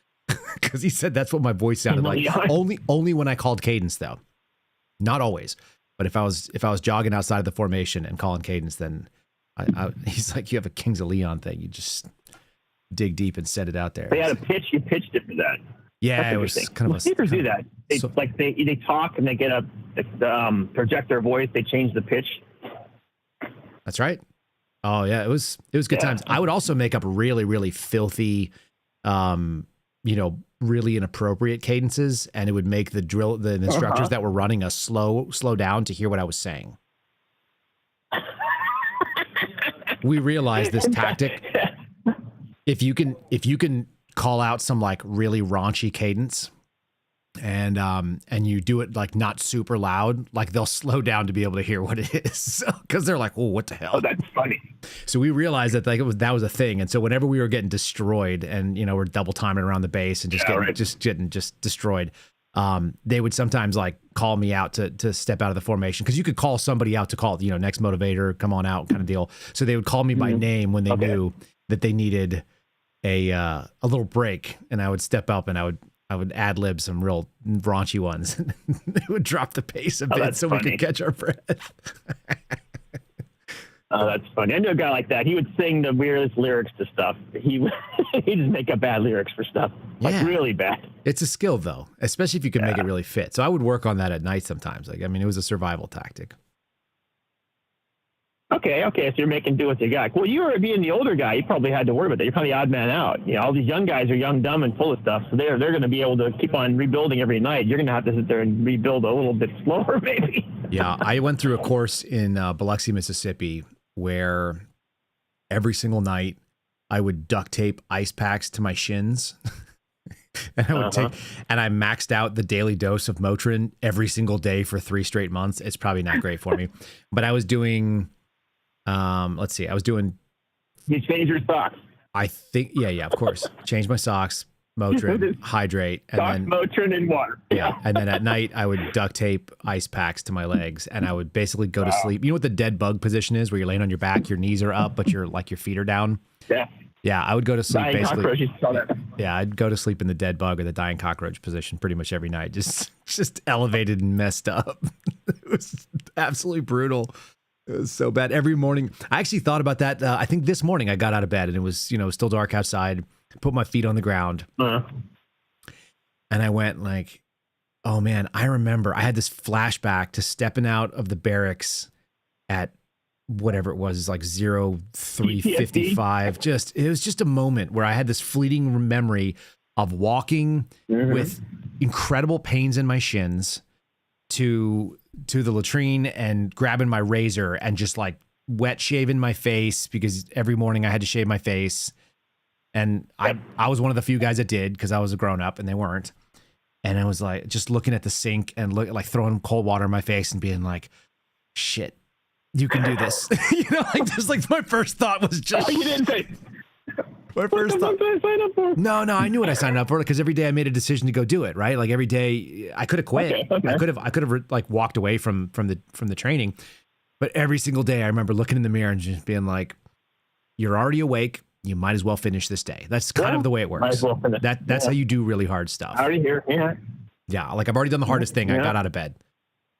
because he said that's what my voice sounded like. Only when I called cadence, though, not always. But if I was jogging outside of the formation and calling cadence, then he's like, you have a Kings of Leon thing. You just dig deep and set it out there. They had a pitch. You pitched it for that. Yeah, it was kind of a. Speakers do that. They talk and they get project their voice. They change the pitch. That's right. Oh yeah, it was good times. I would also make up really, really filthy, really inappropriate cadences, and it would make the instructors that were running us slow down to hear what I was saying. We realized this tactic. If you can call out some like really raunchy cadence and you do it like not super loud, like they'll slow down to be able to hear what it is because they're like, oh, what the hell? Oh, that's funny. So we realized that that was a thing. And so whenever we were getting destroyed and, we're double timing around the base and getting destroyed, they would sometimes like call me out to step out of the formation because you could call somebody out to call, next motivator, come on out kind of deal. So they would call me by name when they knew that they needed a little break, and I would step up and I would ad lib some real raunchy ones. And they would drop the pace a bit so we could catch our breath. Oh, that's funny. I knew a guy like that. He would sing the weirdest lyrics to stuff. He'd just make up bad lyrics for stuff. Like really bad. It's a skill though, especially if you can make it really fit. So I would work on that at night sometimes. Like, I mean, it was a survival tactic. Okay. So you're making do what you got. Well, you were being the older guy. You probably had to worry about that. You're probably the odd man out. All these young guys are young, dumb, and full of stuff. So they're going to be able to keep on rebuilding every night. You're going to have to sit there and rebuild a little bit slower, maybe. Yeah, I went through a course in Biloxi, Mississippi, where every single night I would duct tape ice packs to my shins. And I would and I maxed out the daily dose of Motrin every single day for 3 straight months. It's probably not great for me, but I was doing. Let's see. I was doing. You change your socks. I think, yeah, of course. Change my socks, Motrin, hydrate, and socks, then Motrin and water. Yeah, and then at night I would duct tape ice packs to my legs, and I would basically go to sleep. You know what the dead bug position is, where you're laying on your back, your knees are up, but your feet are down. Yeah, I would go to sleep dying basically. Cockroaches saw that. Yeah, I'd go to sleep in the dead bug or the dying cockroach position pretty much every night, just elevated and messed up. It was absolutely brutal. It was so bad. Every morning, I actually thought about that. I think this morning I got out of bed and it was, still dark outside, put my feet on the ground. And I went like, oh man, I remember I had this flashback to stepping out of the barracks at whatever it was, like 03:55. It was just a moment where I had this fleeting memory of walking with incredible pains in my shins to the latrine and grabbing my razor and just like wet shaving my face because every morning I had to shave my face. And I was one of the few guys that did because I was a grown up and they weren't. And I was like, just looking at the sink and like throwing cold water in my face and being like, shit, you can do this. Just like my first thought was just, you didn't say, my first thought. What did I sign up for? No, I knew what I signed up for because every day I made a decision to go do it. Right, like every day I could have quit. Okay. I could have like walked away from the training, but every single day I remember looking in the mirror and just being like, "You're already awake. You might as well finish this day." That's kind of the way it works. Might as well finish. That's how you do really hard stuff. Already here, yeah. Like I've already done the hardest thing. I got out of bed,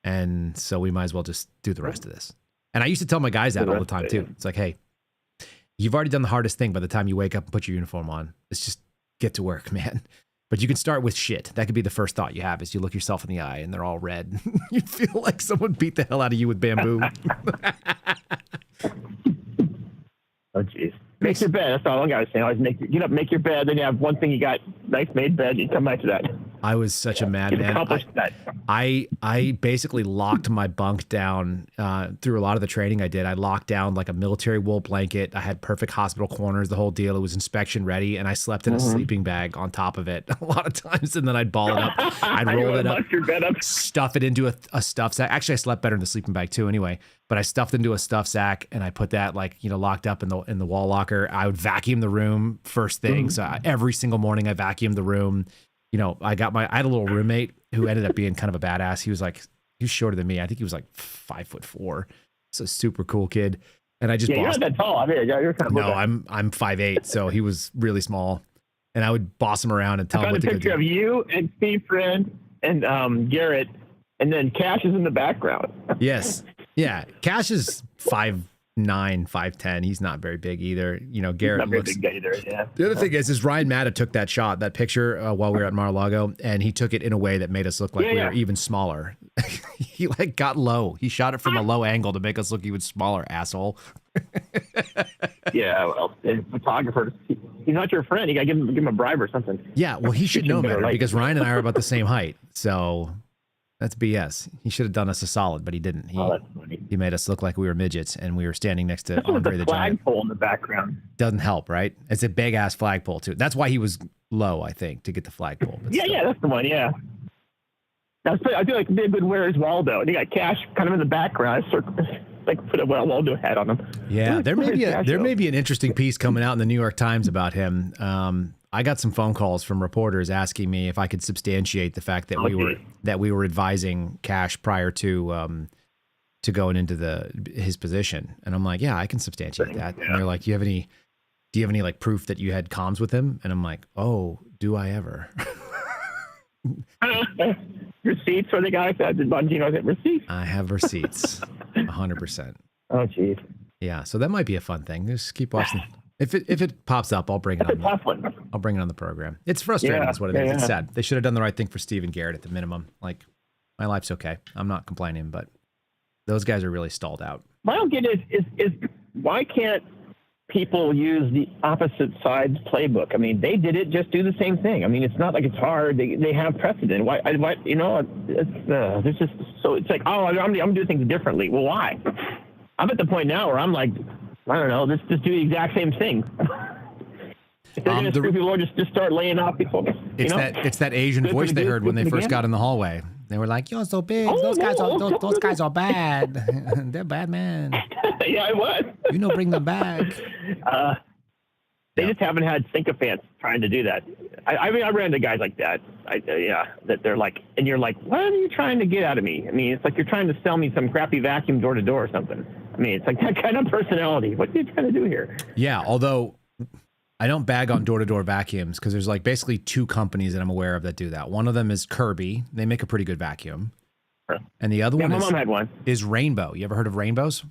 and so we might as well just do the rest of this. And I used to tell my guys that all the time too. It's like, hey, you've already done the hardest thing by the time you wake up and put your uniform on. Let's just get to work, man. But you can start with shit. That could be the first thought you have is you look yourself in the eye and they're all red. You feel like someone beat the hell out of you with bamboo. Oh, jeez. Make your bed. That's all I got to say. Always get up, make your bed. Then you have one thing you got, nice made bed. You come back to that. I was such a madman. I basically locked my bunk down through a lot of the training I did. I locked down like a military wool blanket. I had perfect hospital corners, the whole deal. It was inspection ready, and I slept in a sleeping bag on top of it a lot of times. And then I'd ball it up, I'd roll it up, your bed up, stuff it into a stuff sack. Actually, I slept better in the sleeping bag too, anyway. But I stuffed into a stuff sack, and I put that locked up in the wall locker. I would vacuum the room first thing. So every single morning, I vacuumed the room. I had a little roommate who ended up being kind of a badass. He was shorter than me. I think he was like 5'4". So super cool kid. And I just you're not that tall. I mean, you're kind of no, I'm 5'8", so he was really small. And I would boss him around and tell him what to do. I found a picture of you and Steve Friend and Garrett, and then Cash is in the background. Yes. Yeah. Cash is 5'9", 5'10". He's not very big either. Garrett not looks. Big either, yeah. The other thing is Ryan Matta took that picture while we were at Mar-a-Lago, and he took it in a way that made us look like we were even smaller. He got low. He shot it from a low angle to make us look even smaller, asshole. Yeah, well, the photographer, he's not your friend. You got to give him a bribe or something. Yeah, well, he should know better because Ryan and I are about the same height. So that's BS. He should have done us a solid, but he didn't. That's funny. He made us look like we were midgets, and we were standing next to Andre the Giant. Flagpole in the background doesn't help, right? It's a big ass flagpole too. That's why he was low, I think, to get the flagpole. Yeah, that's the one. Yeah, I feel like it'd be a good Where's Waldo. And you got Cash kind of in the background. Put a Waldo hat on him. Yeah, there may be an interesting piece coming out in the New York Times about him. I got some phone calls from reporters asking me if I could substantiate the fact that we were advising Cash prior to going into his position, and I'm like, yeah, I can substantiate that. Yeah. And they're like, do you have any like proof that you had comms with him? And I'm like, oh, do I ever? Receipts for the guys that did Bongino get receipts. I have receipts, 100%. Oh, geez. Yeah, so that might be a fun thing. Just keep watching. If it pops up, I'll bring it on. I'll bring it on the program. It's frustrating. That's what it is. It's sad. They should have done the right thing for Steve and Garrett at the minimum. Like, my life's okay. I'm not complaining, but those guys are really stalled out. What I don't get is why can't people use the opposite side's playbook? I mean, they did it. Just do the same thing. I mean, it's not like it's hard. They have precedent. Why? There's just so it's like, oh, I'm doing things differently. Well, why? I'm at the point now where I'm like, I don't know. Let's just do the exact same thing. If they're going to screw people, just start laying off people. It's that Asian voice they heard when they first got in the hallway. They were like, "You're so big. Those guys are bad. They're bad men." Yeah, I was. Bring them back. They just haven't had sycophants trying to do that. I mean, I ran into guys like that. That they're like, and you're like, what are you trying to get out of me? I mean, it's like you're trying to sell me some crappy vacuum door to door or something. I mean, it's like that kind of personality. What are you trying to do here? Yeah, although I don't bag on door-to-door vacuums because there's like basically two companies that I'm aware of that do that. One of them is Kirby. They make a pretty good vacuum. And the other one, my mom had one. Is Rainbow. You ever heard of Rainbows?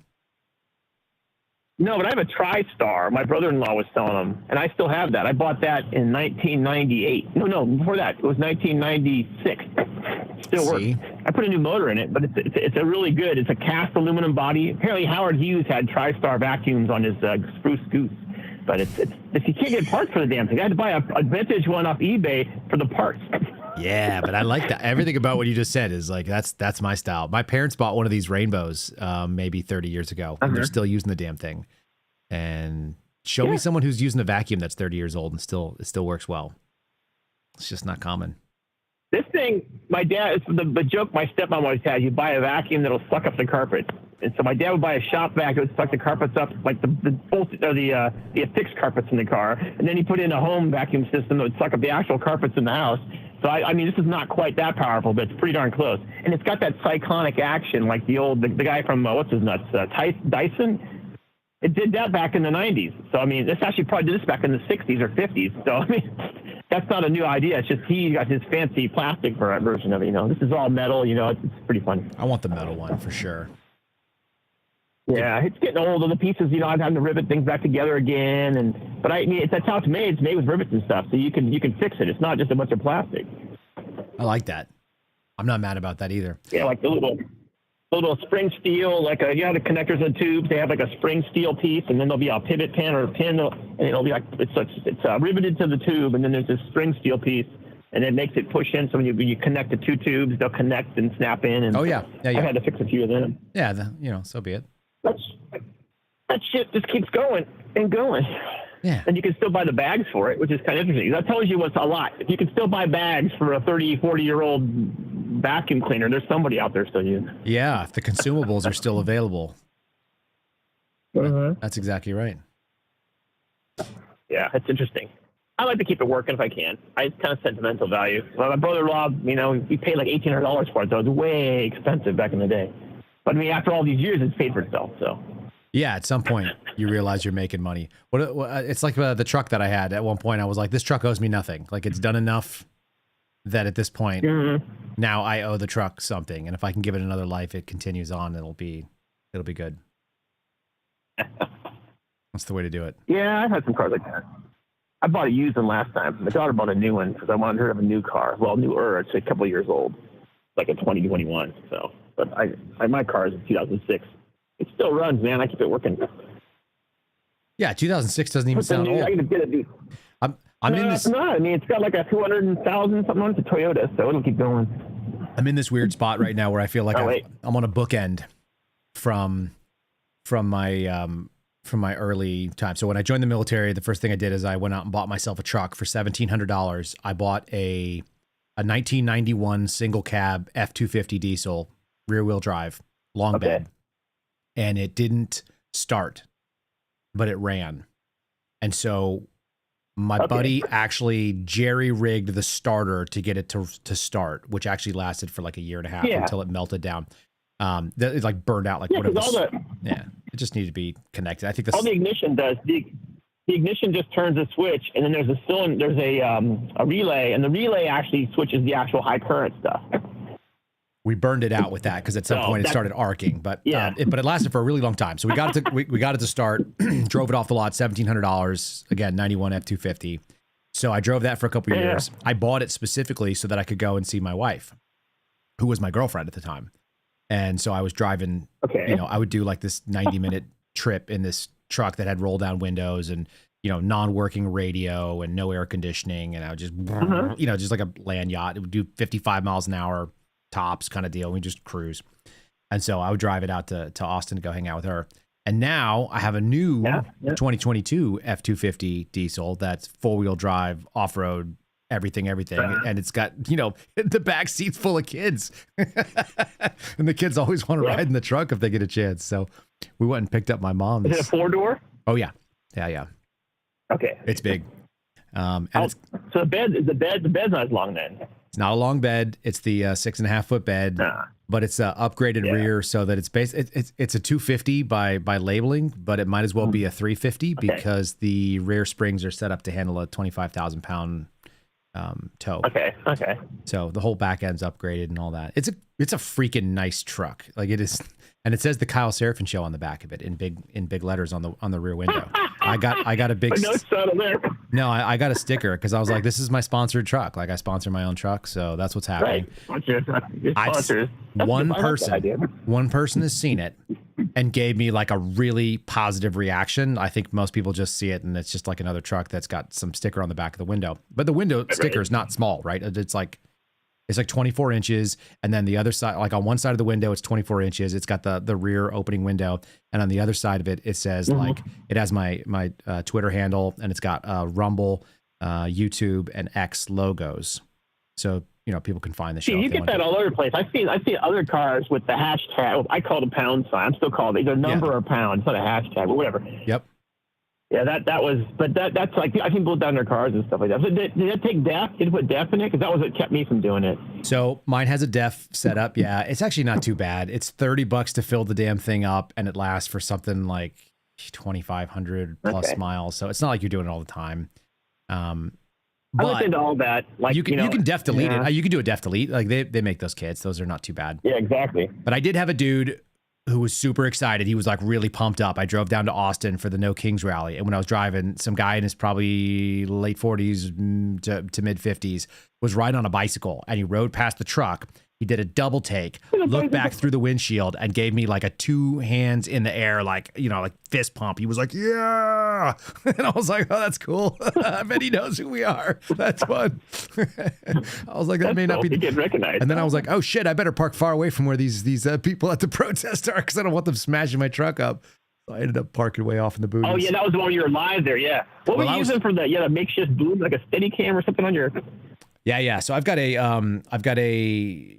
No, but I have a TriStar. My brother-in-law was selling them, and I still have that. I bought that in 1998. No, before that. It was 1996. Still works. I put a new motor in it, but it's a really good. It's a cast aluminum body. Apparently, Howard Hughes had TriStar vacuums on his Spruce Goose. But if you can't get parts for the damn thing, I had to buy a vintage one off eBay for the parts. Yeah, but I like that. Everything about what you just said is like that's my style. My parents bought one of these Rainbows maybe 30 years ago, and they're still using the damn thing. And show me someone who's using a vacuum that's 30 years old and it still works well. It's just not common. This thing, my dad, it's the joke my stepmom always had, you buy a vacuum that'll suck up the carpet. And so my dad would buy a shop vac that would suck the carpets up, like the affixed carpets in the car. And then he put in a home vacuum system that would suck up the actual carpets in the house. So, I mean, this is not quite that powerful, but it's pretty darn close. And it's got that cyclonic action like the guy from, what's his nuts, Dyson? It did that back in the 90s. So, I mean, this actually probably did this back in the 60s or 50s. So, I mean, that's not a new idea. It's just he got his fancy plastic version of it, This is all metal, it's pretty fun. I want the metal one for sure. Yeah, it's getting old. And the pieces, I'm having to rivet things back together again. But I mean, that's how it's made. It's made with rivets and stuff, so you can fix it. It's not just a bunch of plastic. I like that. I'm not mad about that either. Yeah, like the little little spring steel, like you know the connectors and tubes. They have like a spring steel piece, and then there'll be a pivot pin or a pin, and it'll be like it's riveted to the tube, and then there's this spring steel piece, and it makes it push in. So when you connect the two tubes, they'll connect and snap in. And yeah. I had to fix a few of them. Yeah, so be it. That shit just keeps going and going. Yeah. And you can still buy the bags for it, which is kind of interesting. That tells you what's a lot. If you can still buy bags for a 30, 40-year-old vacuum cleaner, there's somebody out there still using it. Yeah, if the consumables are still available. That's exactly right. Yeah, it's interesting. I like to keep it working if I can. It's kind of sentimental value. Well, my brother-in-law, we paid like $1,800 for it, so it was way expensive back in the day. But I mean, after all these years, it's paid for itself, so. Yeah, at some point you realize you're making money. It's like the truck that I had. At one point, I was like, "This truck owes me nothing. Like it's done enough that at this point, now I owe the truck something. And if I can give it another life, it continues on. It'll be good." That's the way to do it. Yeah, I've had some cars like that. I bought a used one last time. My daughter bought a new one because I wanted her to have a new car. Well, newer. It's a couple of years old, like a 2021. So, but my car is a 2006. It still runs, man. I keep it working. Yeah, 2006 doesn't even sound old. I'm in this. It's not. I mean, it's got like a 200,000 something on it. It's a Toyota, so it'll keep going. I'm in this weird spot right now where I feel like I'm on a bookend from my early time. So when I joined the military, the first thing I did is I went out and bought myself a truck for $1,700. I bought a 1991 single cab F-250 diesel, rear wheel drive, long bed. And it didn't start, but it ran. And so my buddy actually jerry-rigged the starter to get it to start, which actually lasted for like a year and a half until it melted down. It like burned out like whatever. It just needed to be connected. I think all the ignition does. The ignition just turns a switch, and then there's a relay, and the relay actually switches the actual high current stuff. We burned it out with that because at some point it started arcing, but it lasted for a really long time. So we got it to we got it to start, drove it off the lot, $1,700 again, 91 F-250. So I drove that for a couple of years. I bought it specifically so that I could go and see my wife, who was my girlfriend at the time. And so I was driving. I would do like this 90-minute trip in this truck that had roll down windows and non-working radio and no air conditioning, and I would just just like a land yacht. It would do 55 miles an hour. Tops kind of deal. We just cruise. And so I would drive it out to Austin to go hang out with her. And now I have a new 2022 F-250 diesel that's 4-wheel drive, off-road, everything. And it's got, the back seat's full of kids. And the kids always want to ride in the truck if they get a chance. So we went and picked up my mom's. Is it a 4-door? Oh, yeah. Yeah. Okay. It's big. So the bed's not as long then. It's not a long bed. It's the 6.5 foot bed, but it's a upgraded rear so that it's it's a 250 by labeling, but it might as well be a 350 because the rear springs are set up to handle a 25,000 pound tow. Okay. So the whole back end's upgraded and all that. It's a freaking nice truck. Like it is, and it says the Kyle Seraphin Show on the back of it in big letters on the rear window. I got a big. No subtle there. No, I got a sticker because I was like, this is my sponsored truck. Like I sponsor my own truck, so that's what's happening. Right. One person has seen it and gave me like a really positive reaction. I think most people just see it and it's just like another truck that's got some sticker on the back of the window. But the window sticker is not small, right? It's like 24 inches, and then the other side, like on one side of the window, it's 24 inches. It's got the rear opening window, and on the other side of it, it says like it has my Twitter handle, and it's got Rumble, YouTube, and X logos, so people can find the show. You get that all over the place. I see other cars with the hashtag. I call it a pound sign. I'm still calling it either number or pound. It's not a hashtag, but whatever. Yep. Yeah, that's like, I can blow down their cars and stuff like that. So did that take DEF? Did it put DEF in it? Because that was what kept me from doing it. So mine has a DEF set up. Yeah, it's actually not too bad. It's $30 to fill the damn thing up, and it lasts for something like 2,500 plus miles. So it's not like you're doing it all the time. But I looked into all that. Like you can DEF delete it. You can do a DEF delete. Like they make those kits. Those are not too bad. Yeah, exactly. But I did have a dude who was super excited. He was like really pumped up. I drove down to Austin for the No Kings rally. And when I was driving, some guy in his probably late 40s to mid 50s was riding on a bicycle, and he rode past the truck He did a double take, looked back through the windshield, and gave me like a 2 hands in the air, like, you know, like fist pump. He was like, yeah. And I was like, oh, that's cool. I bet he knows who we are. That's fun. I was like, that may not be. He get recognized. And then I was like, oh shit, I better park far away from where these people at the protest are, because I don't want them smashing my truck up. So I ended up parking way off in the boonies. Oh yeah, that was the one you were live there. Yeah. What were you using for the makeshift boom, like a steady cam or something on your? Yeah. So I've got a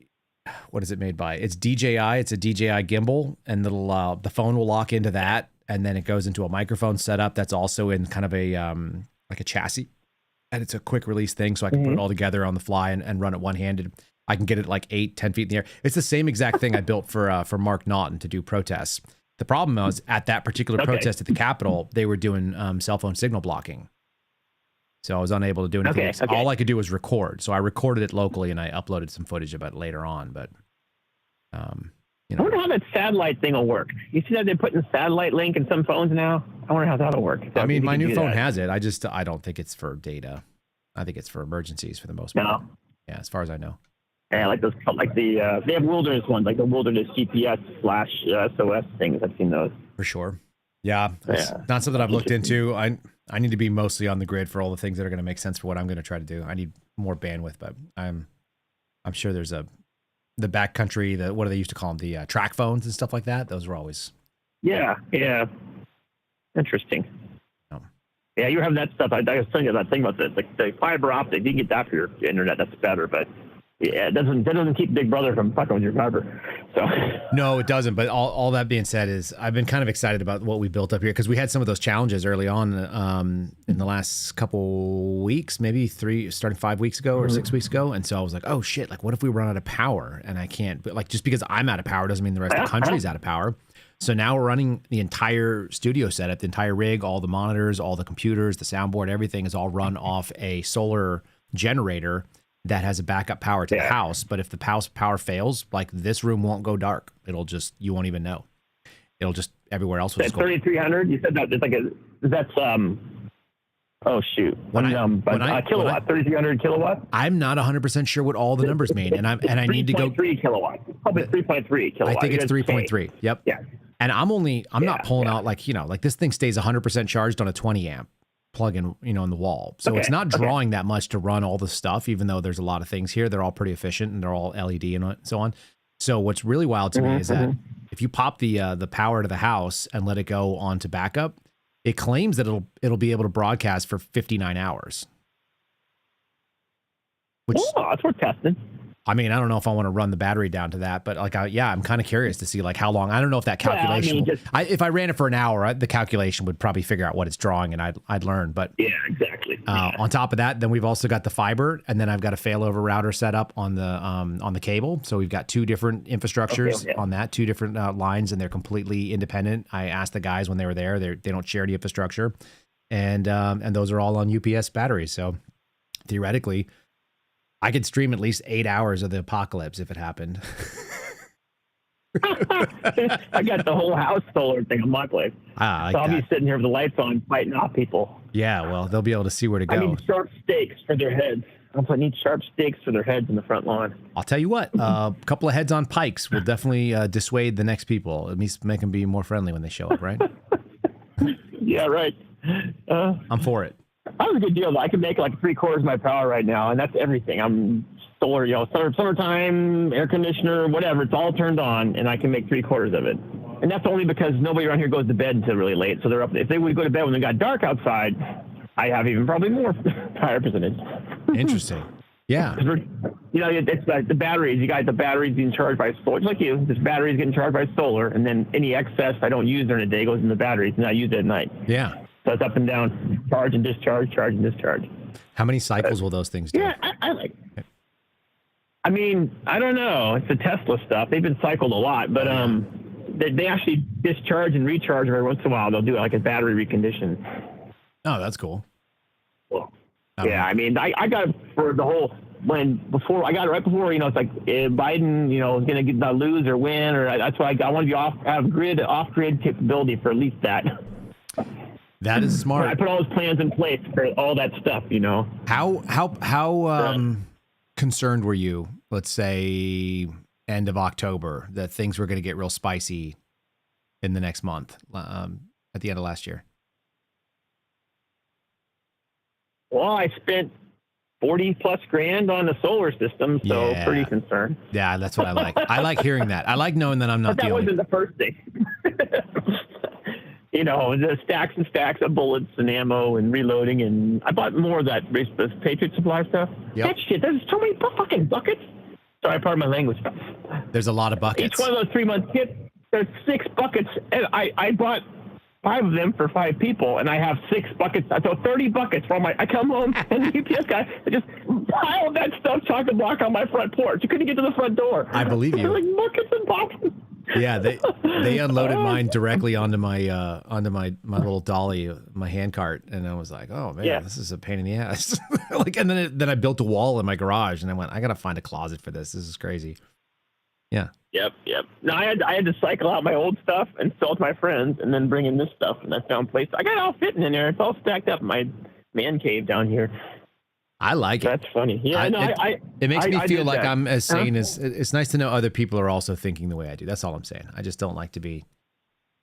what is it made by? It's DJI. It's a DJI gimbal, and the phone will lock into that, and then it goes into a microphone setup that's also in kind of a like a chassis, and it's a quick release thing, so I can put it all together on the fly and run it one-handed. I can get it like 8-10 feet in the air. It's the same exact thing I built for Mark Naughton to do protests. The problem was at that particular protest at the Capitol, they were doing cell phone signal blocking. So I was unable to do anything. Okay. All I could do was record. So I recorded it locally and I uploaded some footage of it later on. But, you I know. wonder how that satellite thing will work. You see that they're putting satellite link in some phones now? I wonder how that'll work. I mean, my new phone has it. I don't think it's for data. I think it's for emergencies for the most part. Yeah, as far as I know. Yeah, like those, they have wilderness ones, like the wilderness GPS/SOS things. I've seen those. For sure. Yeah, it's not something I've looked into. I need to be mostly on the grid for all the things that are going to make sense for what I'm going to try to do. I need more bandwidth, but I'm sure there's the backcountry, what do they used to call them? The track phones and stuff like that. Those were always. Yeah. Interesting. Oh. Yeah, you have that stuff. I was telling you that thing about the fiber optic. You can get that for your internet. That's better, but yeah, that doesn't keep Big Brother from fucking with your fiber. So no, it doesn't. But all that being said is I've been kind of excited about what we built up here, because we had some of those challenges early on in the last couple weeks, maybe starting 5 weeks ago or 6 weeks ago. And so I was like, oh shit, like what if we run out of power and I can't, but like just because I'm out of power doesn't mean the rest of the country's out of power. So now we're running the entire studio setup, the entire rig, all the monitors, all the computers, the soundboard, everything is all run off a solar generator that has a backup power to the house. But if the power fails, like this room won't go dark. It'll just, you won't even know. It'll just, everywhere else will just go. 3,300, you said that it's like that's oh shoot. Kilowatt, 3,300 kilowatts? I'm not 100% sure what all the numbers mean. And I need to go 3 kilowatts. Probably 3.3 kilowatts. I think it's 3.3. Yep. Yeah. And I'm not pulling out like, like this thing stays 100% charged on a 20 amp plug in, in the wall. So it's not drawing that much to run all the stuff, even though there's a lot of things here. They're all pretty efficient and they're all LED and so on. So what's really wild to me is that if you pop the power to the house and let it go onto backup, it claims that it'll be able to broadcast for 59 hours. Which, that's worth testing. I mean, I don't know if I want to run the battery down to that, but like, I'm kind of curious to see like how long. I don't know if that calculation. If I ran it for an hour, the calculation would probably figure out what it's drawing, and I'd learn. But yeah, exactly. On top of that, then we've also got the fiber, and then I've got a failover router set up on the cable. So we've got two different infrastructures on that, two different lines, and they're completely independent. I asked the guys when they were there; they don't share the infrastructure, and those are all on UPS batteries. So theoretically, I could stream at least 8 hours of the apocalypse if it happened. I got the whole house solar thing on my place. So I'll be sitting here with the lights on, fighting off people. Yeah, well, they'll be able to see where to go. I need sharp stakes for their heads. I need sharp stakes for their heads in the front lawn. I'll tell you what, a couple of heads on pikes will definitely dissuade the next people. It means make them be more friendly when they show up, right? Yeah, right. I'm for it. That was a good deal. I can make like 3/4 of my power right now, and that's everything. I'm solar, summertime, air conditioner, whatever. It's all turned on, and I can make 3/4 of it. And that's only because nobody around here goes to bed until really late. So they're up. If they would go to bed when it got dark outside, I have even probably more power percentage. Interesting. Yeah. It's like the batteries. You got the batteries being charged by solar, just like you. This battery is getting charged by solar, and then any excess I don't use during the day goes in the batteries, and I use it at night. Yeah. So it's up and down, charge and discharge, charge and discharge. How many cycles will those things do? Yeah, I like it. I mean, I don't know. It's the Tesla stuff. They've been cycled a lot, but they actually discharge and recharge every once in a while. They'll do it like a battery recondition. Oh, that's cool. Well, yeah, I mean, I got it for the whole I got it right before, it's like Biden, is going to lose or win, or that's why I want to be off-grid capability for at least that. That is smart. I put all those plans in place for all that stuff, How concerned were you, let's say end of October, that things were going to get real spicy in the next month, at the end of last year? Well, I spent 40 plus grand on the solar system, so pretty concerned. Yeah, that's what I like. I like hearing that. I like knowing that I'm not But that wasn't the first thing. You know, the stacks and stacks of bullets and ammo and reloading, and I bought more of that Patriot Supply stuff. Yep. That shit, there's so many fucking buckets. Sorry, pardon my language. There's a lot of buckets. Each one of those 3-month kits, there's 6 buckets, and I bought 5 of them for 5 people, and I have 6 buckets. So 30 buckets for I come home, and the UPS guy just piled that stuff chock-a block on my front porch. You couldn't get to the front door. I believe you. Like buckets and boxes. Yeah, they unloaded mine directly onto my little dolly, my hand cart, and I was like, oh man, this is a pain in the ass. Like, and then I built a wall in my garage, and I went, I gotta find a closet for this. This is crazy. Yeah. Yep. No, I had to cycle out my old stuff and sell it to my friends, and then bring in this stuff, and I found places. I got it all fitting in there. It's all stacked up in my man cave down here. I like it. That's funny. Yeah, it makes me feel like that. I'm as sane as. It's nice to know other people are also thinking the way I do. That's all I'm saying. I just don't like to be.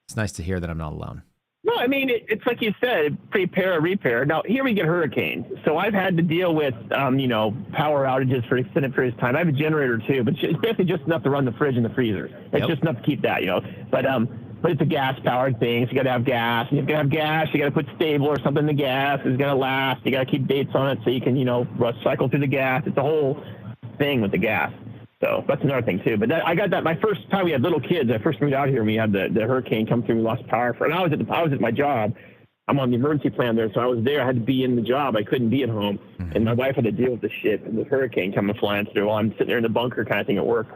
It's nice to hear that I'm not alone. No, I mean, it's like you said, prepare or repair. Now, here we get hurricanes. So I've had to deal with, power outages for extended periods of time. I have a generator too, but it's basically just enough to run the fridge and the freezer. It's just enough to keep that, But it's a gas-powered thing, so you got to have gas. And you've got to have gas. You got to put stable or something in the gas. It's going to last. You got to keep dates on it so you can, cycle through the gas. It's a whole thing with the gas. So that's another thing too. But I got that my first time we had little kids. I first moved out here, and we had the hurricane come through. We lost power and I was at my job. I'm on the emergency plan there, so I was there. I had to be in the job. I couldn't be at home, and my wife had to deal with the shit and the hurricane coming flying through while I'm sitting there in the bunker kind of thing at work.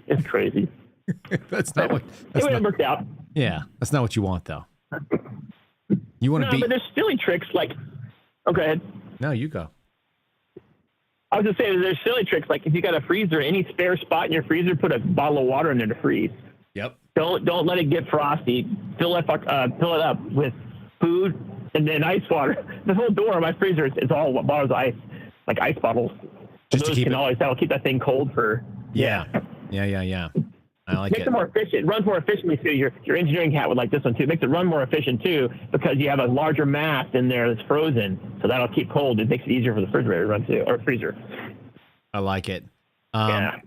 It's crazy. That's not what. It worked out. Yeah, that's not what you want though. You want to be. But there's silly tricks like. Oh, go ahead. No, you go. I was just saying, there's silly tricks like if you got a freezer, any spare spot in your freezer, put a bottle of water in there to freeze. Yep. Don't let it get frosty. Fill it up with food and then ice water. The whole door of my freezer is all bottles of ice, like ice bottles. Just to keep that'll keep that thing cold for. Yeah. I like Makes it more efficient. It runs more efficiently too. Your engineering hat would like this one too. It makes it run more efficient too because you have a larger mass in there that's frozen, so that'll keep cold. It makes it easier for the refrigerator to run too, or freezer. I like it. Yeah.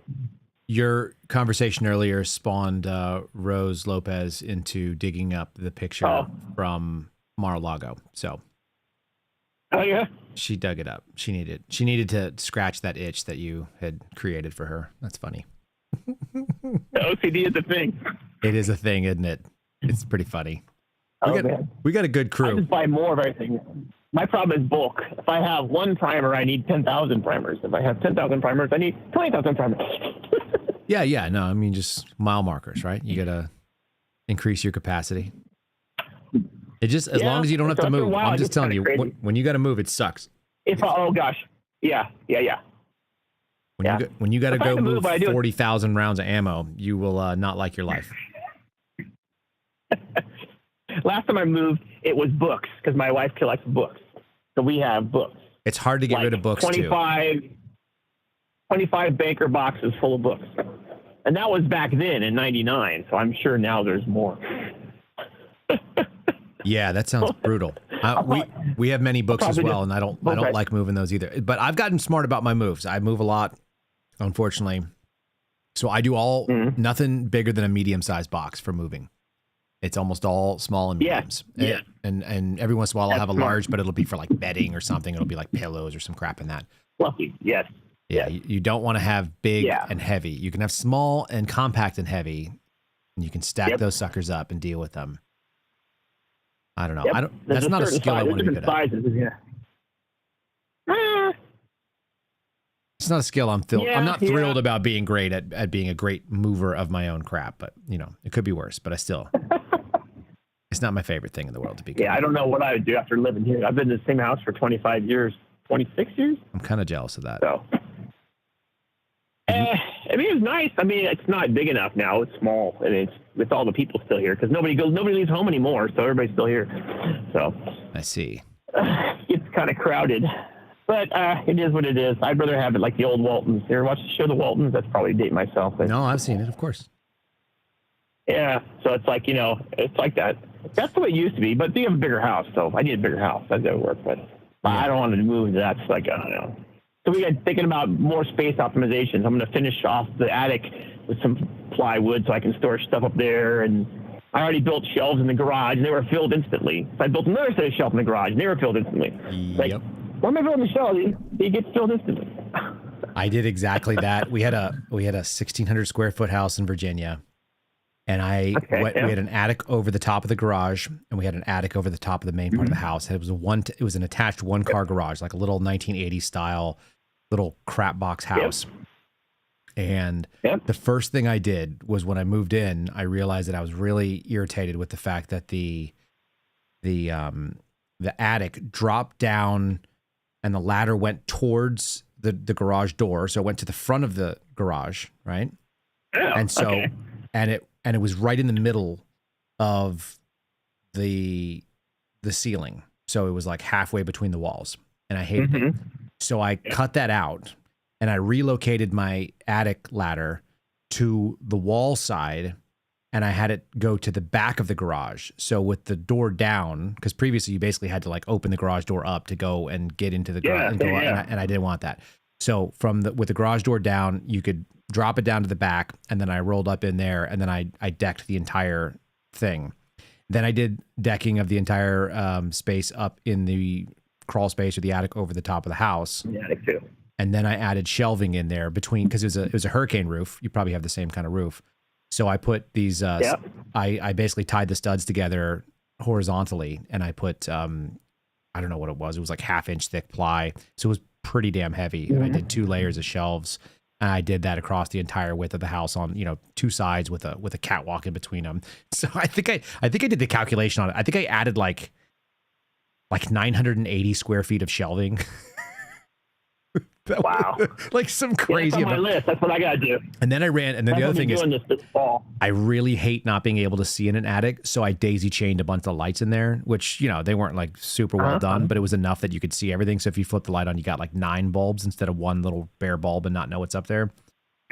Your conversation earlier spawned Rose Lopez into digging up the picture from Mar-a-Lago. So. Oh yeah. She dug it up. She needed to scratch that itch that you had created for her. That's funny. The OCD is a thing. It is a thing, isn't it? It's pretty funny. Man. We got a good crew. I just buy more of everything. My problem is bulk. If I have one primer, I need 10,000 primers. If I have 10,000 primers, I need 20,000 primers. Yeah. No, I mean, just mile markers, right? You got to increase your capacity. It just, as long as you don't have to move. I'm just telling you, when you got to move, it sucks. Oh gosh. Yeah. When you got to go move 40,000 rounds of ammo, you will not like your life. Last time I moved, it was books because my wife collects books. So we have books. It's hard to get rid of books 25 Baker boxes full of books. And that was back then in 99. So I'm sure now there's more. Yeah, that sounds brutal. We have many books as well, and I don't like moving those either. But I've gotten smart about my moves. I move a lot, unfortunately. So I do nothing bigger than a medium-sized box for moving. It's almost all small and mediums. Yeah. And every once in a while I'll have a large, but it'll be for like bedding or something. It'll be like pillows or some crap in that. Fluffy, yes. Yeah, you don't want to have big and heavy. You can have small and compact and heavy, and you can stack those suckers up and deal with them. I don't know. Yep. That's not a skill I want to be good at. It's not a skill I'm not thrilled about being great at being a great mover of my own crap, but it could be worse, but it's not my favorite thing in the world to be good. Yeah, I don't know what I would do after living here. I've been in the same house for 25 years, 26 years. I'm kind of jealous of that. So, I mean, it's nice. I mean, it's not big enough now. It's small, and it's with all the people still here because nobody leaves home anymore, so everybody's still here. So I see. It's kind of crowded. But it is what it is. I'd rather have it like the old Waltons. You ever watch the show The Waltons? That's probably dating myself. But, No, I've seen it, of course. yeah, so it's like, it's like that. That's the way it used to be. But you have a bigger house, so I need a bigger house. That's going to work. But I don't want to move. That's like, I don't know. So we got thinking about more space optimizations. I'm going to finish off the attic with some plywood so I can store stuff up there. And I already built shelves in the garage, and they were filled instantly. So I built another set of shelves in the garage, and they were filled instantly. Like, why am I building the shelves? They get filled instantly. I did exactly that. We had a 1,600 square foot house in Virginia, and we had an attic over the top of the garage, and we had an attic over the top of the main part of the house. It was an attached one car garage, like a little 1980s style little crap box house. And the first thing I did was when I moved in, I realized that I was really irritated with the fact that the attic dropped down and the ladder went towards the garage door. So it went to the front of the garage, right? Yeah, and so, and it was right in the middle of the ceiling. So it was like halfway between the walls, and I hated it. So I cut that out, and I relocated my attic ladder to the wall side, and I had it go to the back of the garage. So with the door down, because previously you basically had to like open the garage door up to go and get into the garage, and I didn't want that. So with the garage door down, you could drop it down to the back, and then I rolled up in there, and then I decked the entire thing. Then I did decking of the entire space up in the crawl space or the attic over the top of the house. The attic too. And then I added shelving in there between, because it was a hurricane roof. You probably have the same kind of roof. So I put these, I basically tied the studs together horizontally, and I put, I don't know what it was. It was like 1/2 inch thick ply. So it was pretty damn heavy. And I did 2 layers of shelves, and I did that across the entire width of the house on, 2 sides with a catwalk in between them. So I think I did the calculation on it. I think I added like 980 square feet of shelving. Wow. Like some crazy. That's on my list. That's what I got to do. And then the other thing is, this fall. I really hate not being able to see in an attic. So I daisy chained a bunch of lights in there, which, they weren't like super well done, but it was enough that you could see everything. So if you flip the light on, you got like 9 bulbs instead of 1 little bare bulb and not know what's up there.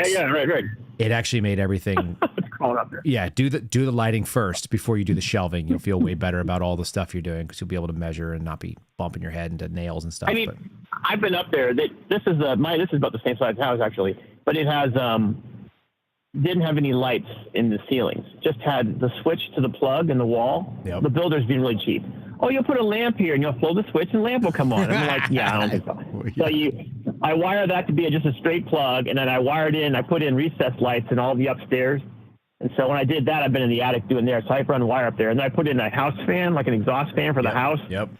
Yeah, right. It actually made everything. It's crawling up there. Yeah, do the lighting first before you do the shelving. You'll feel way better about all the stuff you're doing, because you'll be able to measure and not be bumping your head into nails and stuff. I mean, I've been up there. This is about the same size house actually, but it has didn't have any lights in the ceilings. Just had the switch to the plug in the wall. Yep. The builder's being really cheap. Oh, you'll put a lamp here and you'll flow the switch and the lamp will come on. I'm like, yeah, I don't think so. So I wire that to be just a straight plug, and then I put in recessed lights in all the upstairs. And so when I did that, I've been in the attic doing there. So I run wire up there, and then I put in a house fan, like an exhaust fan for the house. Yep.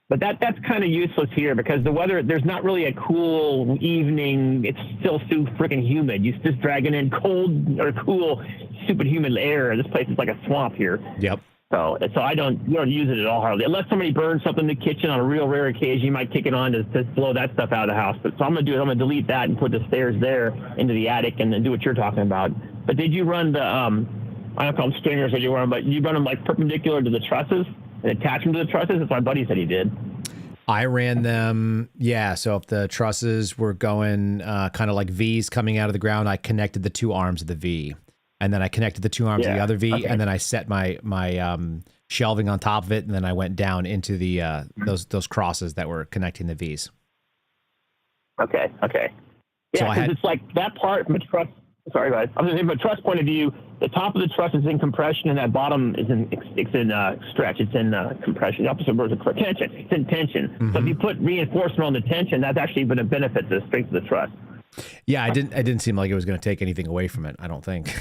But that's kind of useless here because the weather, there's not really a cool evening. It's still so freaking humid. You're just dragging in cold or cool, stupid humid air. This place is like a swamp here. Yep. So we don't use it at all hardly. Unless somebody burns something in the kitchen on a real rare occasion, you might kick it on to blow that stuff out of the house. But so I'm gonna delete that and put the stairs there into the attic and then do what you're talking about. But did you run the I don't call them stringers that you run, but you run them like perpendicular to the trusses and attach them to the trusses? That's what my buddy said he did. I ran them, yeah. So if the trusses were going kind of like V's coming out of the ground, I connected the 2 arms of the V. And then I connected the 2 arms of the other V, and then I set my shelving on top of it, and then I went down into the those crosses that were connecting the V's. Okay. Yeah, because it's like that part from a truss. Sorry, guys. I was going to say, from a truss point of view, the top of the truss is in compression, and that bottom is in stretch. It's in compression. The opposite word is tension. It's in tension. So if you put reinforcement on the tension, that's actually going to benefit the strength of the truss. Yeah, it didn't seem like it was going to take anything away from it. I don't think.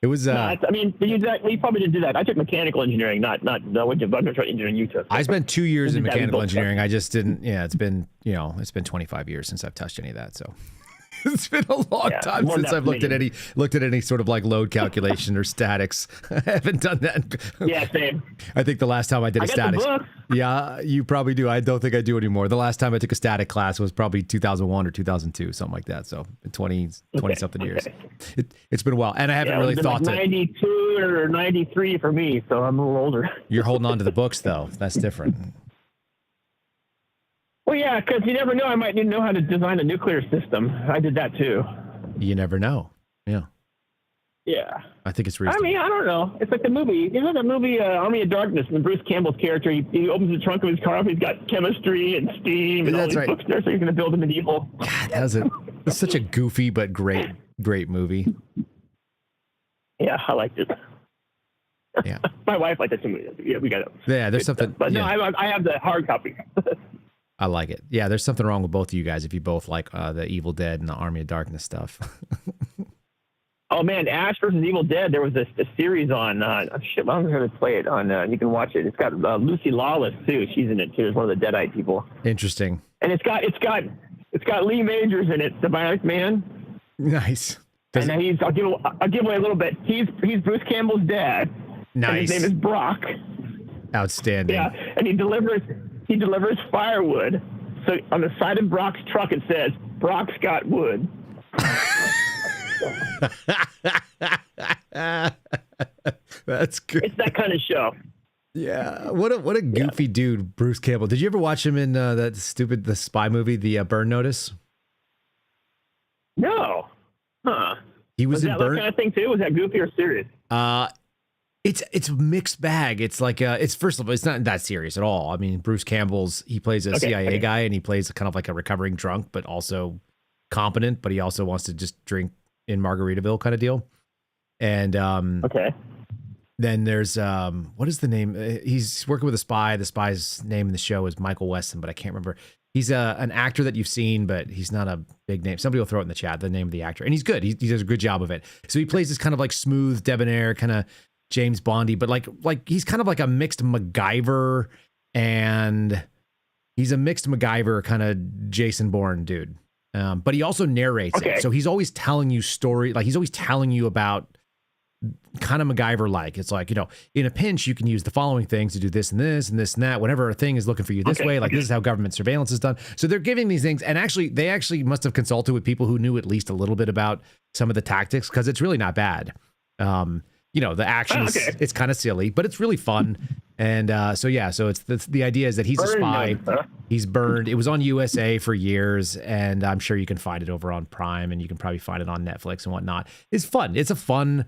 It was. I mean, you probably didn't do that. I took mechanical engineering, not what engineering you took. I spent 2 years in mechanical engineering. I just didn't. Yeah, it's been 25 years since I've touched any of that. So. It's been a long time since I've looked at any sort of like load calculation or statics. I haven't done that. Yeah, same. I think the last time I did a statics. Yeah, you probably do. I don't think I do anymore. The last time I took a static class was probably 2001 or 2002, something like that. So 20 something years. It's been a while, and I haven't really thought like 92 or 93 for me. So I'm a little older. You're holding on to the books though. That's different. Well, yeah, because you never know. I might need to know how to design a nuclear system. I did that too. You never know. Yeah. Yeah. I think it's reasonable. I mean, I don't know. It's like the movie. You know that movie, Army of Darkness, when Bruce Campbell's character, he opens the trunk of his car up, he's got chemistry and steam and all these books there, so he's going to build a medieval. God, that's such a goofy but great movie. Yeah, I liked it. Yeah. My wife liked it too. Yeah, we got it. Yeah, there's something. But yeah. no, I have the hard copy. I like it. Yeah, there's something wrong with both of you guys if you both like the Evil Dead and the Army of Darkness stuff. Oh man, Ash versus Evil Dead. There was a series on. Shit, I'm going to play it on. You can watch it. It's got Lucy Lawless too. She's in it too. It's one of the Deadite people. Interesting. And it's got Lee Majors in it, the Bionic Man. Nice. And I'll give away a little bit. He's Bruce Campbell's dad. Nice. And his name is Brock. Outstanding. Yeah, and he delivers firewood. So on the side of Brock's truck it says Brock's got wood. That's good. It's that kind of show. Yeah. What a goofy dude, Bruce Campbell. Did you ever watch him in the spy movie, the Burn Notice? No. Huh. He was in that Burn. That kind of thing too? Was that goofy or serious? It's a mixed bag. It's like it's first of all, it's not that serious at all. I mean, Bruce Campbell's he plays a CIA guy and he plays kind of like a recovering drunk, but also competent, but he also wants to just drink in Margaritaville kind of deal. And then there's what is the name? He's working with a spy. The spy's name in the show is Michael Weston, but I can't remember. He's an actor that you've seen, but he's not a big name. Somebody will throw it in the chat, the name of the actor. And he's good. He does a good job of it. So he plays this kind of like smooth, debonair, kind of James Bondy, but like he's kind of like a mixed MacGyver, and he's a mixed MacGyver kind of Jason Bourne dude. But he also narrates it. So he's always telling you story. Like he's always telling you about kind of MacGyver-like. It's like, in a pinch, you can use the following things to do this and this and this and that. Whenever a thing is looking for you this way, like this is how government surveillance is done. So they're giving these things. And actually, they actually must have consulted with people who knew at least a little bit about some of the tactics, because it's really not bad. The action is, it's kind of silly, but it's really fun. And so it's the idea is that he's a spy. He's burned. It was on USA for years, and I'm sure you can find it over on Prime, and you can probably find it on Netflix and whatnot. It's fun. It's a fun,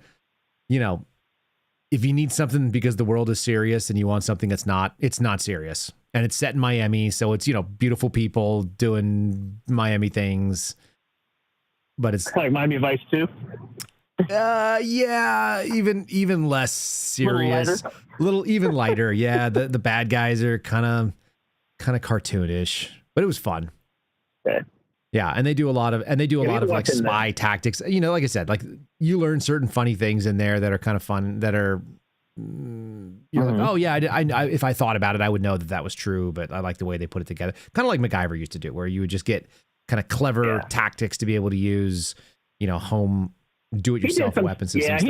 if you need something because the world is serious and you want something it's not serious. And it's set in Miami, so it's, beautiful people doing Miami things. But it's like Miami Vice too. Yeah, even less serious. Even lighter. Yeah, the bad guys are kind of cartoonish, but it was fun. Okay. Yeah, and they do a lot of like spy tactics. Like I said, like you learn certain funny things in there that are kind of fun. That are you're like, oh yeah, I if I thought about it, I would know that was true. But I like the way they put it together, kind of like MacGyver used to do, where you would just get kind of clever tactics to be able to use, home do-it-yourself weapons and stuff.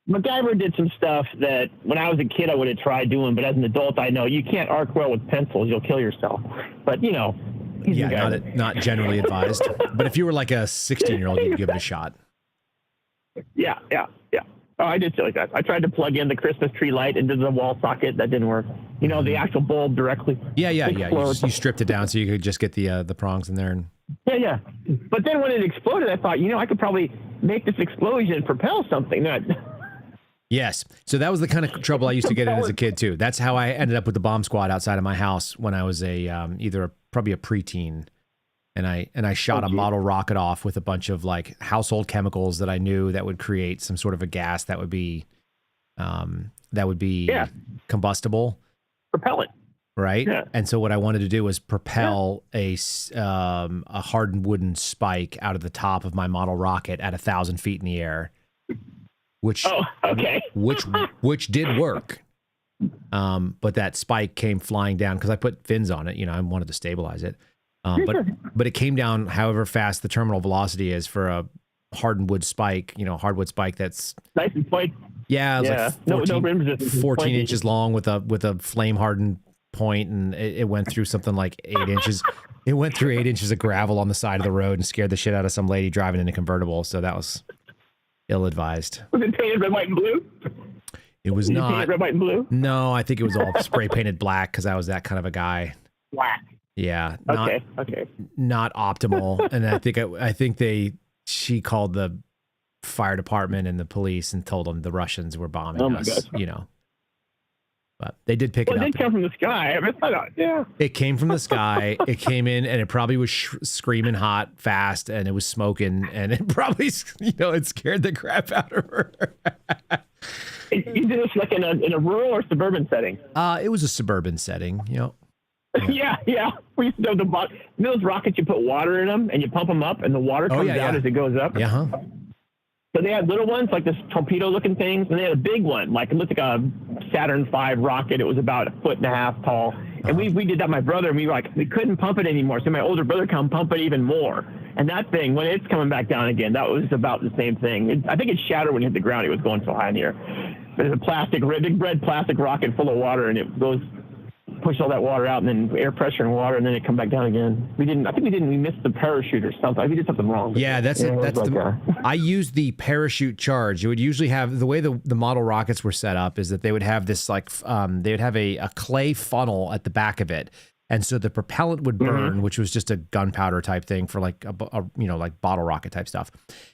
MacGyver did some stuff that when I was a kid I would have tried doing, but as an adult I know you can't arc well with pencils, you'll kill yourself. But not generally advised. But if you were like a 16-year-old, you'd give it a shot. Yeah. Oh, I did like that. I tried to plug in the Christmas tree light into the wall socket. That didn't work. The actual bulb directly. Yeah. You stripped it down so you could just get the prongs in there. And yeah. But then when it exploded, I thought, I could probably make this explosion and propel something. Yes. So that was the kind of trouble I used to get in as a kid too. That's how I ended up with the bomb squad outside of my house when I was probably a preteen. And I shot a model rocket off with a bunch of like household chemicals that I knew that would create some sort of a gas that would be combustible. Propellant. Right. Yeah. And so what I wanted to do was propel a hardened wooden spike out of the top of my model rocket at 1,000 feet in the air, which did work. But that spike came flying down because I put fins on it. I wanted to stabilize it. But it came down however fast the terminal velocity is for a hardened wood spike, hardwood spike that's nice and point. Yeah, it was like 14 inches long with a flame hardened point, and it went through something like 8 inches. It went through 8 inches of gravel on the side of the road and scared the shit out of some lady driving in a convertible. So that was ill-advised. Was it painted red, white, and blue? It was not. Red, white, and blue? No, I think it was all spray painted black because I was that kind of a guy. Black. Yeah. Okay. Not optimal. And I think she called the fire department and the police and told them the Russians were bombing us, you know. But they did pick it up. It did come from the sky. I mean, yeah. It came from the sky. It came in, and it probably was screaming hot, fast, and it was smoking, and it probably, it scared the crap out of her. You did this like in a rural or suburban setting? It was a suburban setting, Yeah. We used to have those rockets. You put water in them, and you pump them up, and the water comes out as it goes up. Yeah. Huh? So they had little ones like this torpedo-looking things, and they had a big one, like it looked like a Saturn V rocket. It was about 1.5 feet tall, and we did that. My brother and we were like, we couldn't pump it anymore. So my older brother come pump it even more, and that thing when it's coming back down again, that was about the same thing. I think it shattered when it hit the ground. It was going so high in the air. But it's a big red plastic rocket full of water, and it goes. Push all that water out, and then air pressure and water, and then it come back down again. We missed the parachute or something. We did something wrong. Yeah, I used the parachute charge. It would usually have the way the model rockets were set up is that they would have this they would have a clay funnel at the back of it. And so the propellant would burn, which was just a gunpowder type thing for like a like bottle rocket type stuff.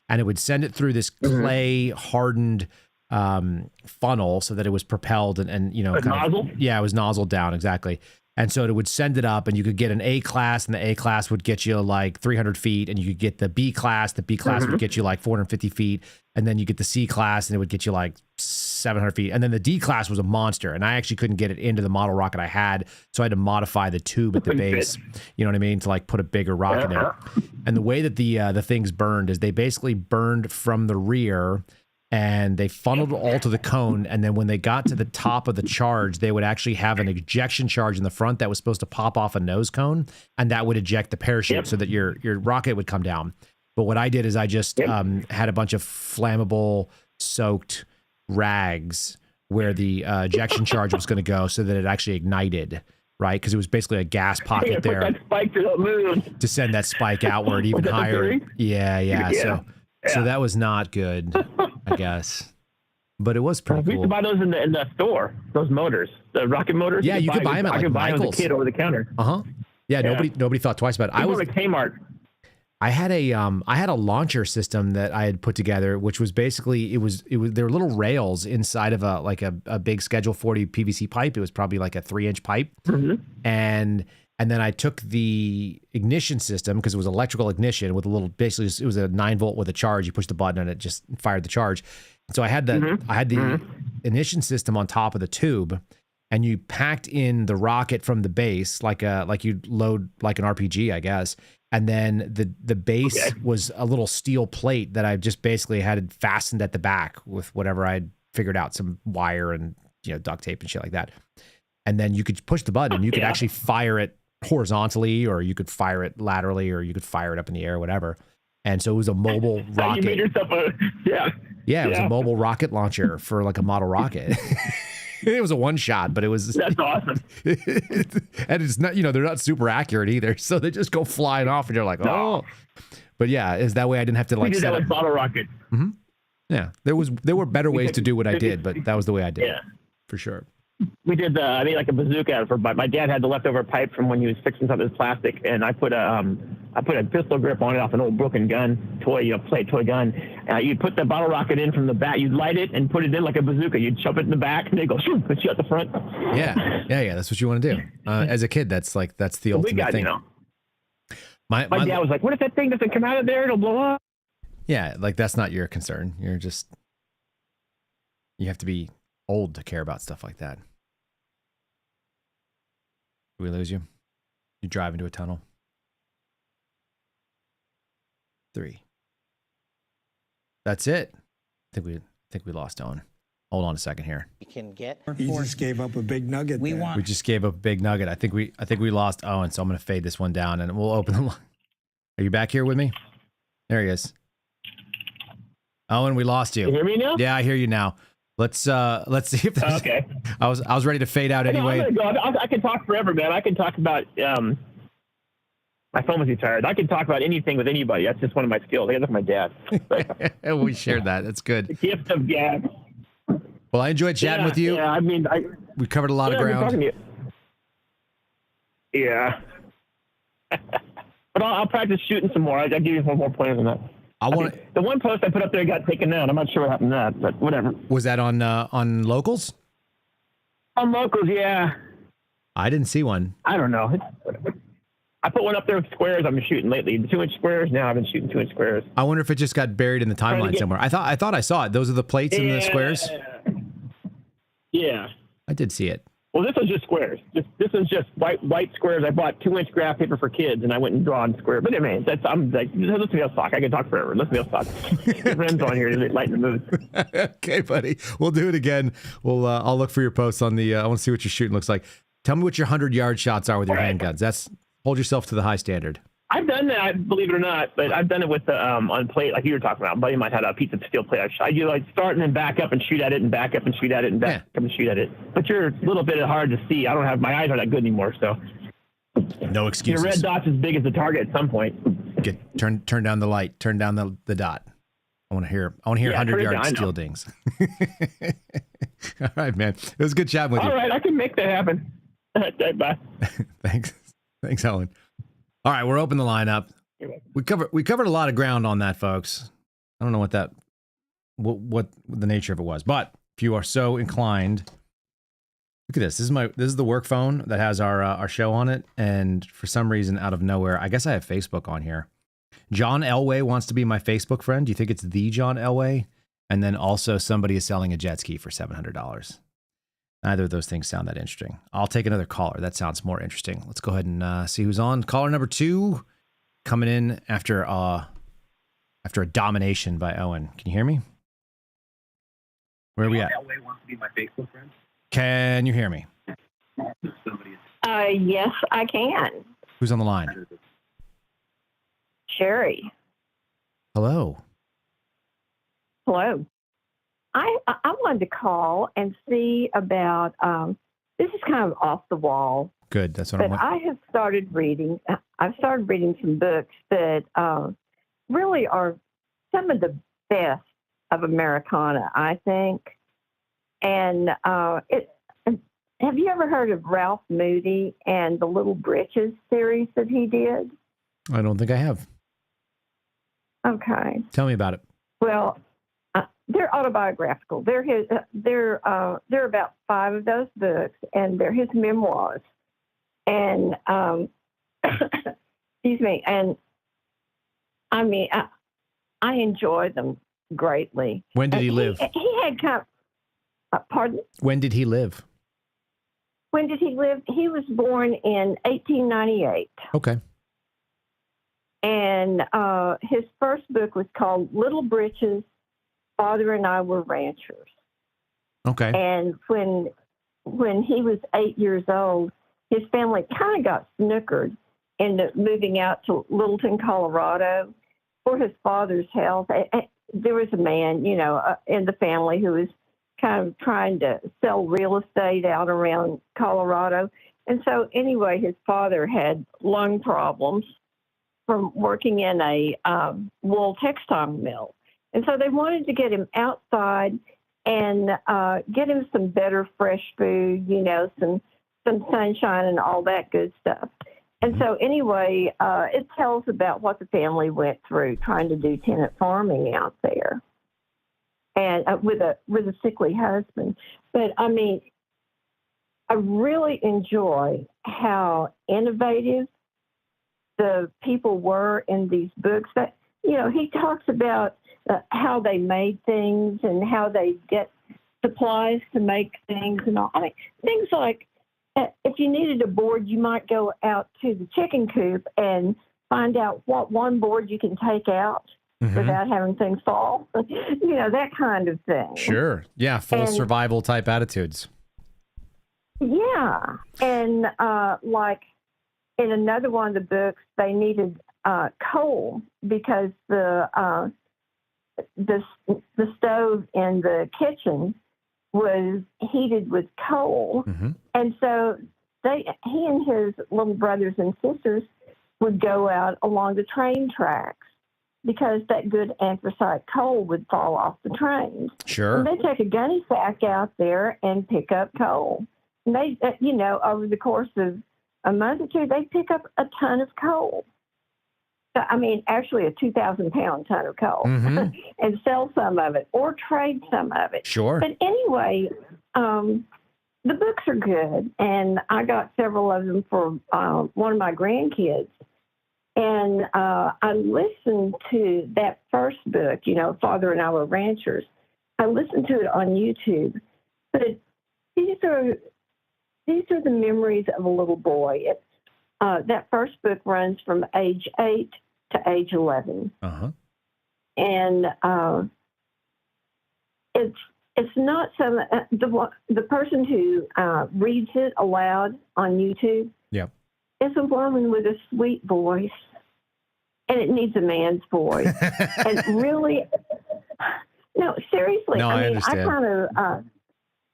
And it would send it through this clay hardened funnel so that it was propelled and nozzle? Yeah, it was nozzled down, exactly. And so it would send it up, and you could get an A class, and the A class would get you like 300 feet, and you could get the B class would get you like 450 feet, and then you get the C class, and it would get you like 700 feet, and then the D class was a monster, and I actually couldn't get it into the model rocket I had, so I had to modify the tube at the base, you know what I mean, to like put a bigger rocket in. And the way that the things burned is they basically burned from the rear, and they funneled all to the cone, and then when they got to the top of the charge, they would actually have an ejection charge in the front that was supposed to pop off a nose cone, and that would eject the parachute so that your rocket would come down. But what I did is I just had a bunch of flammable soaked rags where the ejection charge was going to go so that it actually ignited, right? Because it was basically a gas pocket there put that spike to the moon to send that spike outward even higher. Yeah. So that was not good, I guess. But it was pretty cool. We used to buy those in the store, those motors, the rocket motors. Yeah, you could buy them at like Michael's. I could buy them as a kid over the counter. Yeah, nobody thought twice about it. I was at Kmart. I had a launcher system that I had put together, which was basically it was there were little rails inside of a big Schedule 40 PVC pipe. It was probably like a 3-inch pipe, and then I took the ignition system because it was electrical ignition with a little, basically it was a 9-volt with a charge. You push the button and it just fired the charge. And so I had the ignition system on top of the tube, and you packed in the rocket from the base like you'd load like an RPG, I guess. And then the base was a little steel plate that I just basically had fastened at the back with whatever I'd figured out, some wire and duct tape and shit like that. And then you could push the button and you could actually fire it horizontally, or you could fire it laterally, or you could fire it up in the air, whatever. And so it was a mobile rocket. You made yourself it was a mobile rocket launcher for like a model rocket. It was a one shot, but that's awesome. And it's not, they're not super accurate either, so they just go flying off, and you're like, oh. But yeah, is that way I didn't have to like set up bottle rocket. Yeah, there were better ways to do what I did, but that was the way I did it, for sure. We did like a bazooka my dad had the leftover pipe from when he was fixing something with plastic, and I put a pistol grip on it off an old broken gun, toy gun. You put the bottle rocket in from the back, you'd light it and put it in like a bazooka. You'd shove it in the back, and they go shoot, put you at the front. Yeah. That's what you want to do. As a kid, that's the ultimate thing. My dad was like, "What if that thing doesn't come out of there? It'll blow up." Yeah, like that's not your concern. You have to be old to care about stuff like that. Did we lose you? You drive into a tunnel. 3. That's it. I think we lost Owen. Hold on a second here. We can get. You just gave up a big nugget. We just gave up a big nugget. I think we lost Owen, so I'm going to fade this one down and we'll open the line. Are you back here with me? There he is. Owen, we lost you. You hear me now? Yeah, I hear you now. Let's see if there's... Okay. I was ready to fade out anyway. I'm gonna go. I can talk forever, man. I can talk about my phone was retired. I can talk about anything with anybody. That's just one of my skills. I look at my dad. We shared that. That's good. The gift of gab. Well, I enjoyed chatting with you. Yeah, I mean, we covered a lot of ground. Yeah. But I'll practice shooting some more. I'll give you one more pointer than that. The one post I put up there got taken down. I'm not sure what happened to that, but whatever. Was that on Locals? On Locals, yeah. I didn't see one. I don't know. I put one up there with squares I've been shooting lately. The 2-inch squares. Now I've been shooting 2-inch squares. I wonder if it just got buried in the timeline somewhere. I thought I saw it. Those are the plates and the squares? Yeah. I did see it. Well, this was just squares. This is just white squares. I bought 2-inch graph paper for kids, and I went and drawn squares. But anyway, I'm like, listen to me else talk. I can talk forever. Listen to me else talk. Ren's on here to lighten the mood. Okay, buddy. We'll do it again. I'll look for your posts on the. I want to see what your shooting looks like. Tell me what your 100-yard shots are with your handguns. Hold yourself to the high standard. I've done that, believe it or not, but I've done it with the on plate, like you were talking about. A buddy of mine had a piece of steel plate. I do like start and then back up and shoot at it, and back up and shoot at it, and back up and shoot at it. But you're a little bit hard to see. I don't have my eyes aren't that good anymore, so no excuses. Your red dot's as big as the target at some point. Turn down the light. Turn down the dot. I want to hear 100-yard steel dings. All right, man. It was a good chatting with you. All right, I can make that happen. Okay, bye. Thanks, Helen. All right, we're opening the lineup. We covered a lot of ground on that, folks. I don't know what the nature of it was, but if you are so inclined, look at this. This is the work phone that has our show on it, and for some reason, out of nowhere, I guess I have Facebook on here. John Elway wants to be my Facebook friend. Do you think it's the John Elway? And then also somebody is selling a jet ski for $700. Neither of those things sound that interesting. I'll take another caller. That sounds more interesting. Let's go ahead and see who's on. Caller number 2 coming in after a domination by Owen. Can you hear me? Where are we at? Wants to be my Facebook friend. Can you hear me? Yes, I can. Who's on the line? Sherry. Hello. Hello. I wanted to call and see about, this is kind of off the wall. Good, that's what but I have started reading. I've started reading some books that really are some of the best of Americana, I think. And have you ever heard of Ralph Moody and the Little Britches series that he did? I don't think I have. Okay. Tell me about it. Well, they're autobiographical. They're about 5 of those books, and they're his memoirs. And excuse me. And I mean, I enjoy them greatly. When did he live? He had kind of, pardon? When did he live? When did he live? He was born in 1898. Okay. And his first book was called Little Britches, Father and I Were Ranchers. Okay. And when he was 8 years old, his family kind of got snookered into moving out to Littleton, Colorado for his father's health. There was a man, in the family who was kind of trying to sell real estate out around Colorado. And so anyway, his father had lung problems from working in a wool textile mill. And so they wanted to get him outside and get him some better fresh food, some sunshine and all that good stuff. And so anyway, it tells about what the family went through trying to do tenant farming out there, and with a sickly husband. But I mean, I really enjoy how innovative the people were in these books. That he talks about how they made things and how they get supplies to make things and all. I mean, things like if you needed a board, you might go out to the chicken coop and find out what one board you can take out without having things fall. That kind of thing. Sure. Yeah. Full survival type attitudes. Yeah. And like in another one of the books, they needed coal because the stove in the kitchen was heated with coal. And so he and his little brothers and sisters would go out along the train tracks because that good anthracite coal would fall off the trains. Sure. And they'd take a gunny sack out there and pick up coal. And they, over the course of a month or two, they pick up a ton of coal. So, I mean, actually a 2,000-pound ton of coal and sell some of it or trade some of it. Sure. But anyway, the books are good, and I got several of them for one of my grandkids. And I listened to that first book, Father and I Were Ranchers. I listened to it on YouTube. But these are the memories of a little boy. That first book runs from age 8 to age 11. And it's not some the person who reads it aloud on YouTube. Yep. Is a woman with a sweet voice, and it needs a man's voice. And really, no, seriously. No, I mean, understand. I kind of,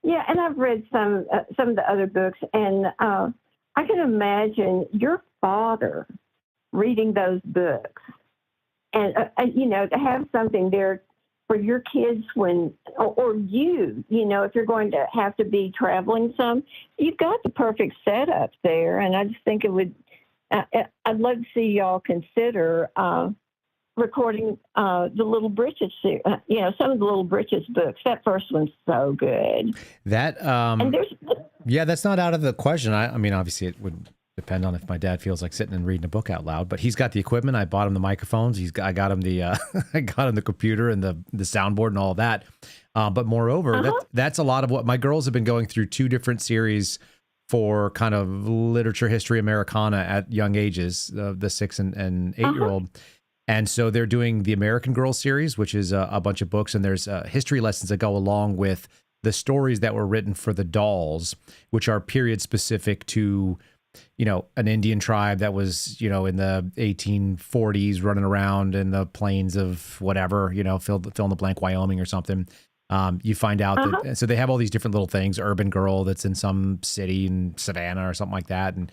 and I've read some of the other books, and I can imagine your father reading those books, and to have something there for your kids or you, if you're going to have to be traveling some, you've got the perfect setup there. And I just think it would, I'd love to see y'all consider recording the Little Britches, some of the Little Britches books. That first one's so good. That, and there's, yeah, that's not out of the question. I mean, obviously it would depend on if my dad feels like sitting and reading a book out loud, but he's got the equipment. I bought him the microphones. I got him the, I got him the computer and the soundboard and all that. But moreover, that's a lot of what my girls have been going through 2 different series for kind of literature, history, Americana at young ages, the 6 and 8-year-old. And so they're doing the American Girls series, which is a bunch of books, and there's history lessons that go along with the stories that were written for the dolls, which are period specific to, an Indian tribe that was, in the 1840s running around in the plains of whatever, fill in the blank, Wyoming or something. You find out that, so they have all these different little things, urban girl that's in some city in Savannah or something like that. And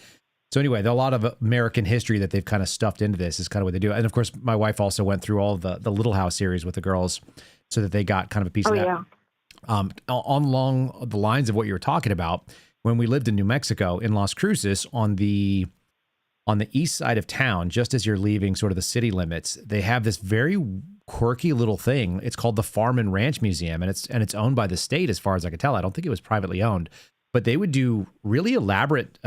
so anyway, there are a lot of American history that they've kind of stuffed into this is kind of what they do. And of course, my wife also went through all the Little House series with the girls so that they got kind of a piece of that. Yeah. Along the lines of what you were talking about, when we lived in New Mexico in Las Cruces on the east side of town, just as you're leaving sort of the city limits, they have this very quirky little thing. It's called the Farm and Ranch Museum, and it's owned by the state as far as I could tell. I don't think it was privately owned, but they would do really elaborate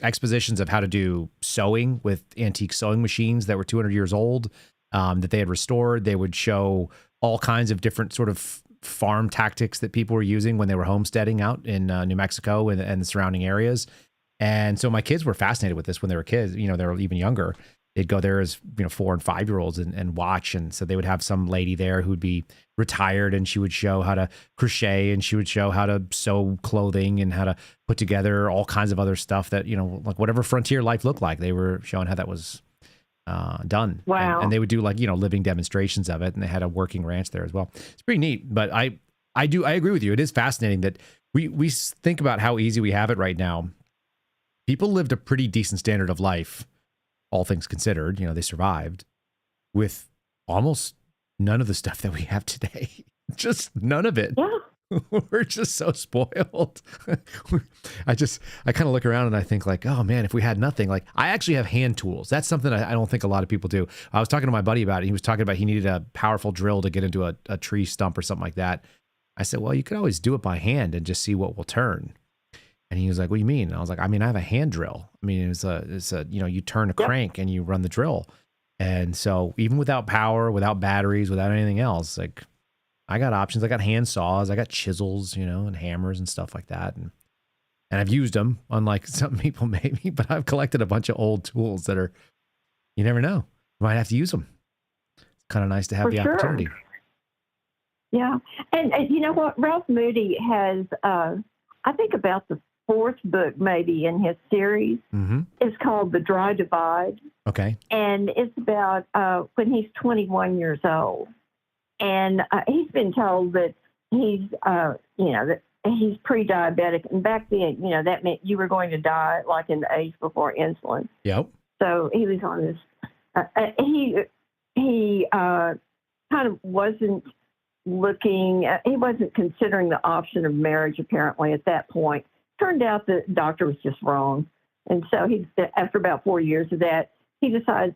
expositions of how to do sewing with antique sewing machines that were 200 years old that they had restored. They would show all kinds of different sort of farm tactics that people were using when they were homesteading out in New Mexico and the surrounding areas. And so my kids were fascinated with this when they were kids. They were even younger. They'd go there as 4 and 5-year-olds and watch. And so they would have some lady there who'd be retired, and she would show how to crochet, and she would show how to sew clothing and how to put together all kinds of other stuff that, like whatever frontier life looked like. They were showing how that was done. Wow. And they would do living demonstrations of it, and they had a working ranch there as well. It's pretty neat. But I agree with you. It is fascinating that we think about how easy we have it right now. People lived a pretty decent standard of life, all things considered. They survived with almost none of the stuff that we have today. Just none of it. Yeah. We're just so spoiled. I kind of look around and I think like, oh man, if we had nothing, like I actually have hand tools. That's something I don't think a lot of people do. I was talking to my buddy about it. He was talking about he needed a powerful drill to get into a tree stump or something like that. I said, well, you could always do it by hand and just see what will turn. And he was like, what do you mean? And I was like, I mean, I have a hand drill. I mean, it's a you turn a crank and you run the drill. And so even without power, without batteries, without anything else, like I got options. I got hand saws, I got chisels, and hammers and stuff like that. And I've used them, unlike some people maybe, but I've collected a bunch of old tools that are, you never know, you might have to use them. It's kind of nice to have the opportunity. Yeah. And you know what? Ralph Moody has, I think about the 4th book maybe in his series. It's called The Dry Divide. Okay. And it's about when he's 21 years old. And he's been told that he's, that he's pre-diabetic. And back then, that meant you were going to die like in the age before insulin. Yep. So he was on this. He kind of wasn't he wasn't considering the option of marriage apparently at that point. Turned out the doctor was just wrong. And so after about 4 years of that, he decides,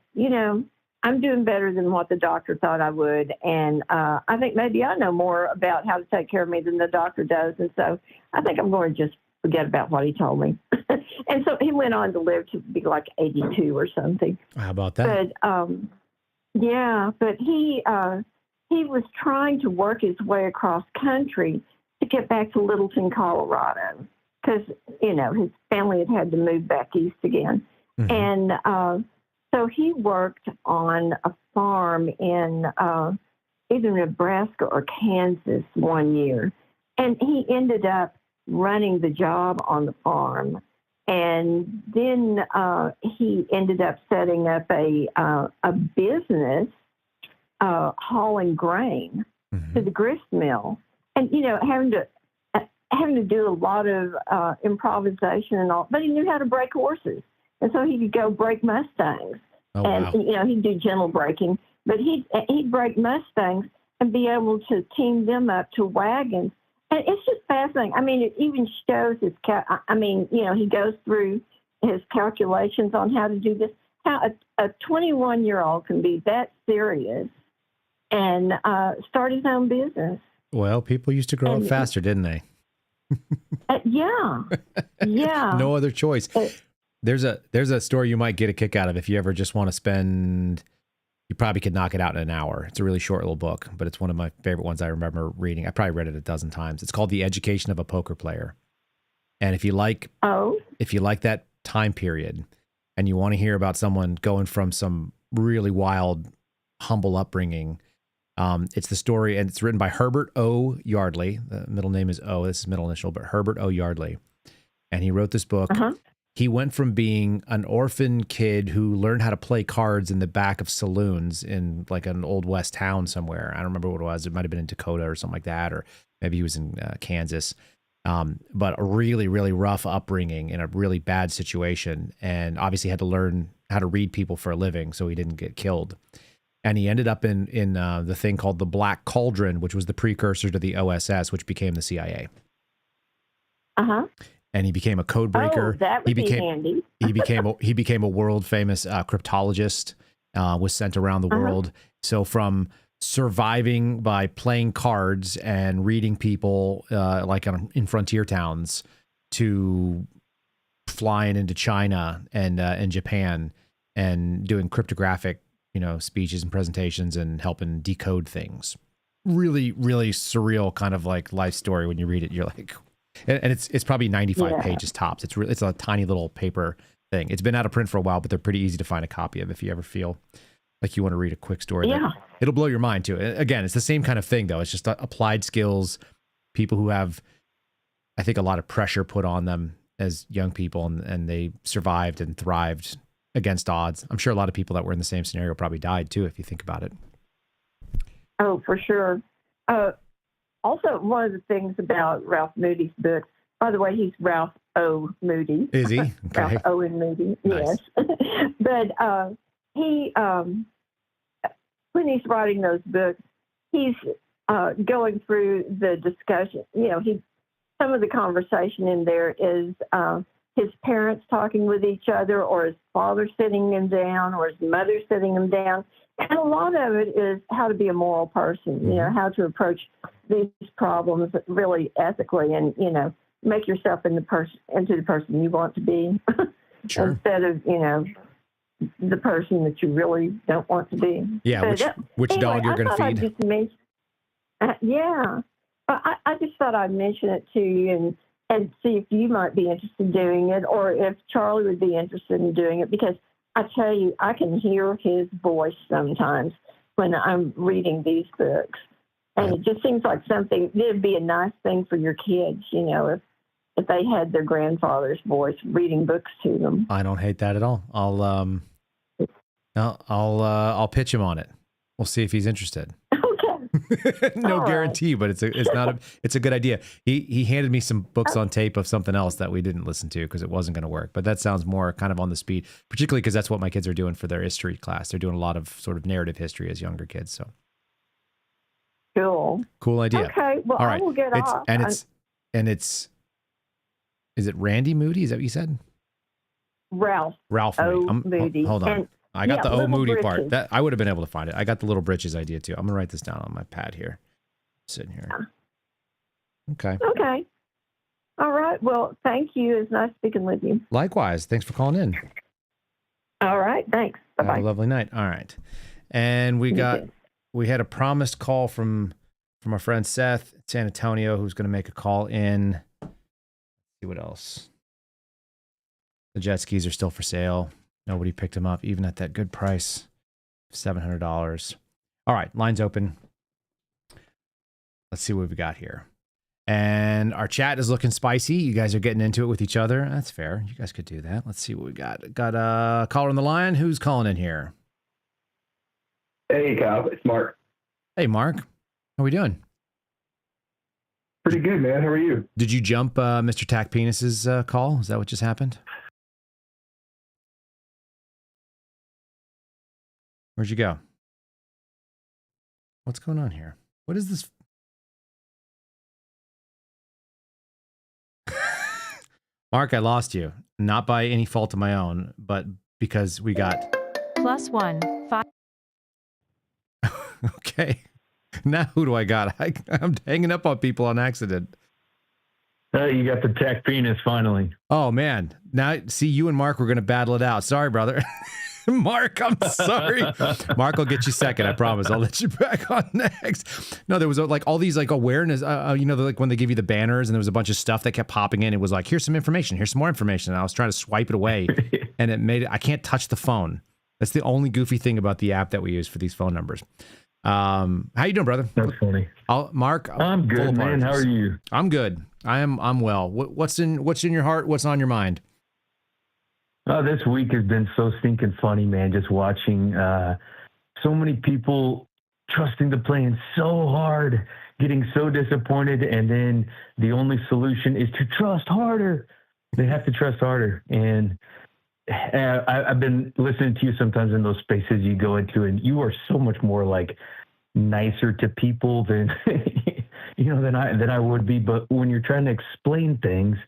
I'm doing better than what the doctor thought I would. And I think maybe I know more about how to take care of me than the doctor does. And so I think I'm going to just forget about what he told me. And so he went on to live to be like 82 or something. How about that? But he was trying to work his way across country to get back to Littleton, Colorado, because, his family had to move back east again. Mm-hmm. And so he worked on a farm in either Nebraska or Kansas one year. And he ended up running the job on the farm. And then he ended up setting up a business hauling grain to the grist mill. And, having to do a lot of improvisation and all, but he knew how to break horses. And so he could go break Mustangs. Oh, and, wow. He'd do gentle breaking, but he'd break Mustangs and be able to team them up to wagons. And it's just fascinating. I mean, it even shows he goes through his calculations on how to do this, how a 21-year-old can be that serious and start his own business. Well, people used to grow up faster, didn't they? Yeah. No other choice. There's a story you might get a kick out of if you ever just want to spend. You probably could knock it out in an hour. It's a really short little book, but it's one of my favorite ones I remember reading. I probably read it a dozen times. It's called The Education of a Poker Player. And if you like that time period and you want to hear about someone going from some really wild, humble upbringing, it's the story, and it's written by Herbert O. Yardley. The middle name is O. This is middle initial, but Herbert O. Yardley. And he wrote this book. He went from being an orphan kid who learned how to play cards in the back of saloons in like an old West town somewhere. I don't remember what it was. It might have been in Dakota or something like that, or maybe he was in Kansas. But a really, really rough upbringing in a really bad situation. And obviously had to learn how to read people for a living so he didn't get killed. And he ended up in the thing called the Black Cauldron, which was the precursor to the OSS, which became the CIA. And he became a code breaker. Oh, that would be handy. he became a world famous cryptologist. Was sent around the world. So from surviving by playing cards and reading people in frontier towns to flying into China and Japan and doing cryptographic speeches and presentations and helping decode things. Really, really surreal kind of like life story. When you read it, you're like. And it's probably 95 pages tops. It's a tiny little paper thing. It's been out of print for a while, but they're pretty easy to find a copy of if you ever feel like you want to read a quick story. Yeah. It'll blow your mind too. Again, it's the same kind of thing though. It's just applied skills, people who have, I think, a lot of pressure put on them as young people and they survived and thrived against odds. I'm sure a lot of people that were in the same scenario probably died too, if you think about it. Oh, for sure. Also, one of the things about Ralph Moody's books, by the way, he's Ralph O. Moody. Is he? Okay. Ralph Owen Moody, Nice. Yes. But he, when he's writing those books, he's going through the discussion. Some of the conversation in there is his parents talking with each other, or his father sitting him down, or his mother sitting him down. And a lot of it is how to be a moral person, how to approach these problems really ethically and, make yourself into the person you want to be Sure. instead of, the person that you really don't want to be. Yeah, So which dog you're going to feed. I just thought I'd mention it to you and see if you might be interested in doing it or if Charlie would be interested in doing it, because I tell you, I can hear his voice sometimes when I'm reading these books. And it just seems like something, it'd be a nice thing for your kids, if they had their grandfather's voice reading books to them. I don't hate that at all. I'll pitch him on it. We'll see if he's interested. Okay. No guarantee, but it's a good idea. He handed me some books on tape of something else that we didn't listen to because it wasn't going to work. But that sounds more kind of on the speed, particularly because that's what my kids are doing for their history class. They're doing a lot of sort of narrative history as younger kids. So cool idea. Okay, well, all right. I will get off. Is it Randy Moody? Is that what you said? Ralph. Ralph O. Moody. Moody. Hold on. And, I got the O. Little Moody part. Britches. That I would have been able to find it. I got the Little Britches idea too. I'm gonna write this down on my pad here. Sitting here. Okay. Okay. All right. Well, thank you. It's nice speaking with you. Likewise. Thanks for calling in. All right. Thanks. Bye-bye. Have a lovely night. All right. And we had a promised call from our friend Seth in San Antonio, who's going to make a call in. Let's see what else. The jet skis are still for sale. Nobody picked them up, even at that good price, $700. All right. Line's open. Let's see what we've got here. And our chat is looking spicy. You guys are getting into it with each other. That's fair. You guys could do that. Let's see what we got. Got a caller on the line. Who's calling in here? Hey, Kyle. It's Mark. Hey, Mark. How we doing? Pretty good, man. How are you? Did you jump Mr. Tack Penis's call? Is that what just happened? Where'd you go? What's going on here? What is this? Mark, I lost you. Not by any fault of my own, but because we got... +1 5. Okay. Now who do I got? I'm hanging up on people on accident. You got the tech penis finally. Oh, man. Now, see, you and Mark were going to battle it out. Sorry, brother. Mark, I'm sorry. Mark will get you second. I promise. I'll let you back on next. No, there was like all these like awareness, like when they give you the banners and there was a bunch of stuff that kept popping in. It was like, here's some information. Here's some more information. And I was trying to swipe it away and it made it, I can't touch the phone. That's the only goofy thing about the app that we use for these phone numbers. How you doing, brother? That's funny. Mark, I'm good, man. How are you? I'm good. I'm well. What's in your heart? What's on your mind? This week has been so stinking funny, man. Just watching so many people trusting the plan so hard, getting so disappointed, and then the only solution is to trust harder. They have to trust harder. And I've been listening to you sometimes in those spaces you go into, and you are so much more like nicer to people than than I would be. But when you're trying to explain things,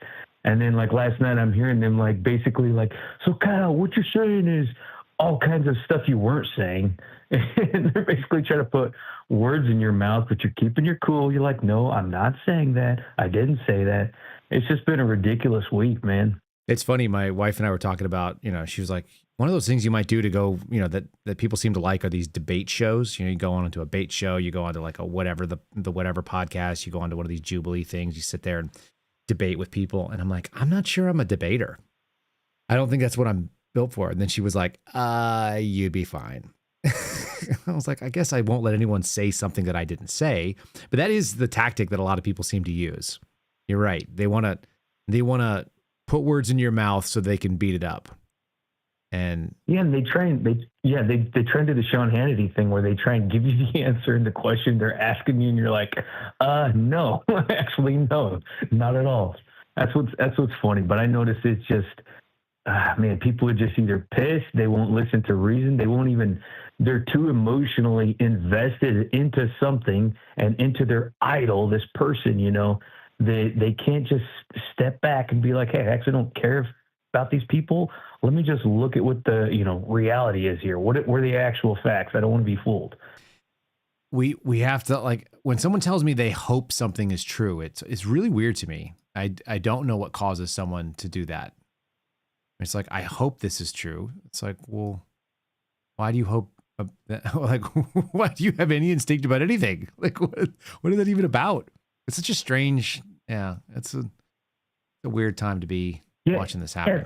and then like last night, I'm hearing them like basically like, so Kyle, what you're saying is all kinds of stuff you weren't saying, and they're basically trying to put words in your mouth, but you're keeping your cool. You're like, no, I'm not saying that. I didn't say that. It's just been a ridiculous week, man. It's funny. My wife and I were talking about, she was like, one of those things you might do to go, that people seem to like are these debate shows. You go on into a debate show, you go onto like a whatever, the whatever podcast, you go onto one of these Jubilee things, you sit there and debate with people. And I'm like, I'm not sure I'm a debater. I don't think that's what I'm built for. And then she was like, you'd be fine. I was like, I guess I won't let anyone say something that I didn't say. But that is the tactic that a lot of people seem to use. You're right. They want to put words in your mouth so they can beat it up. And they try to do the Sean Hannity thing where they try and give you the answer in the question they're asking you, and you're like, no, actually, no, not at all. That's what's funny. But I notice it's just, people are just either pissed, they won't listen to reason, they're too emotionally invested into something and into their idol, this person, they can't just step back and be like, hey, I actually don't care about these people. Let me just look at what the reality is here. What are the actual facts? I don't want to be fooled. We have to, like, when someone tells me they hope something is true, it's really weird to me. I don't know what causes someone to do that. It's like, I hope this is true. It's like, well, why do you hope that? Like, why do you have any instinct about anything? Like, what is that even about? It's such a strange, it's a weird time to be watching this happen.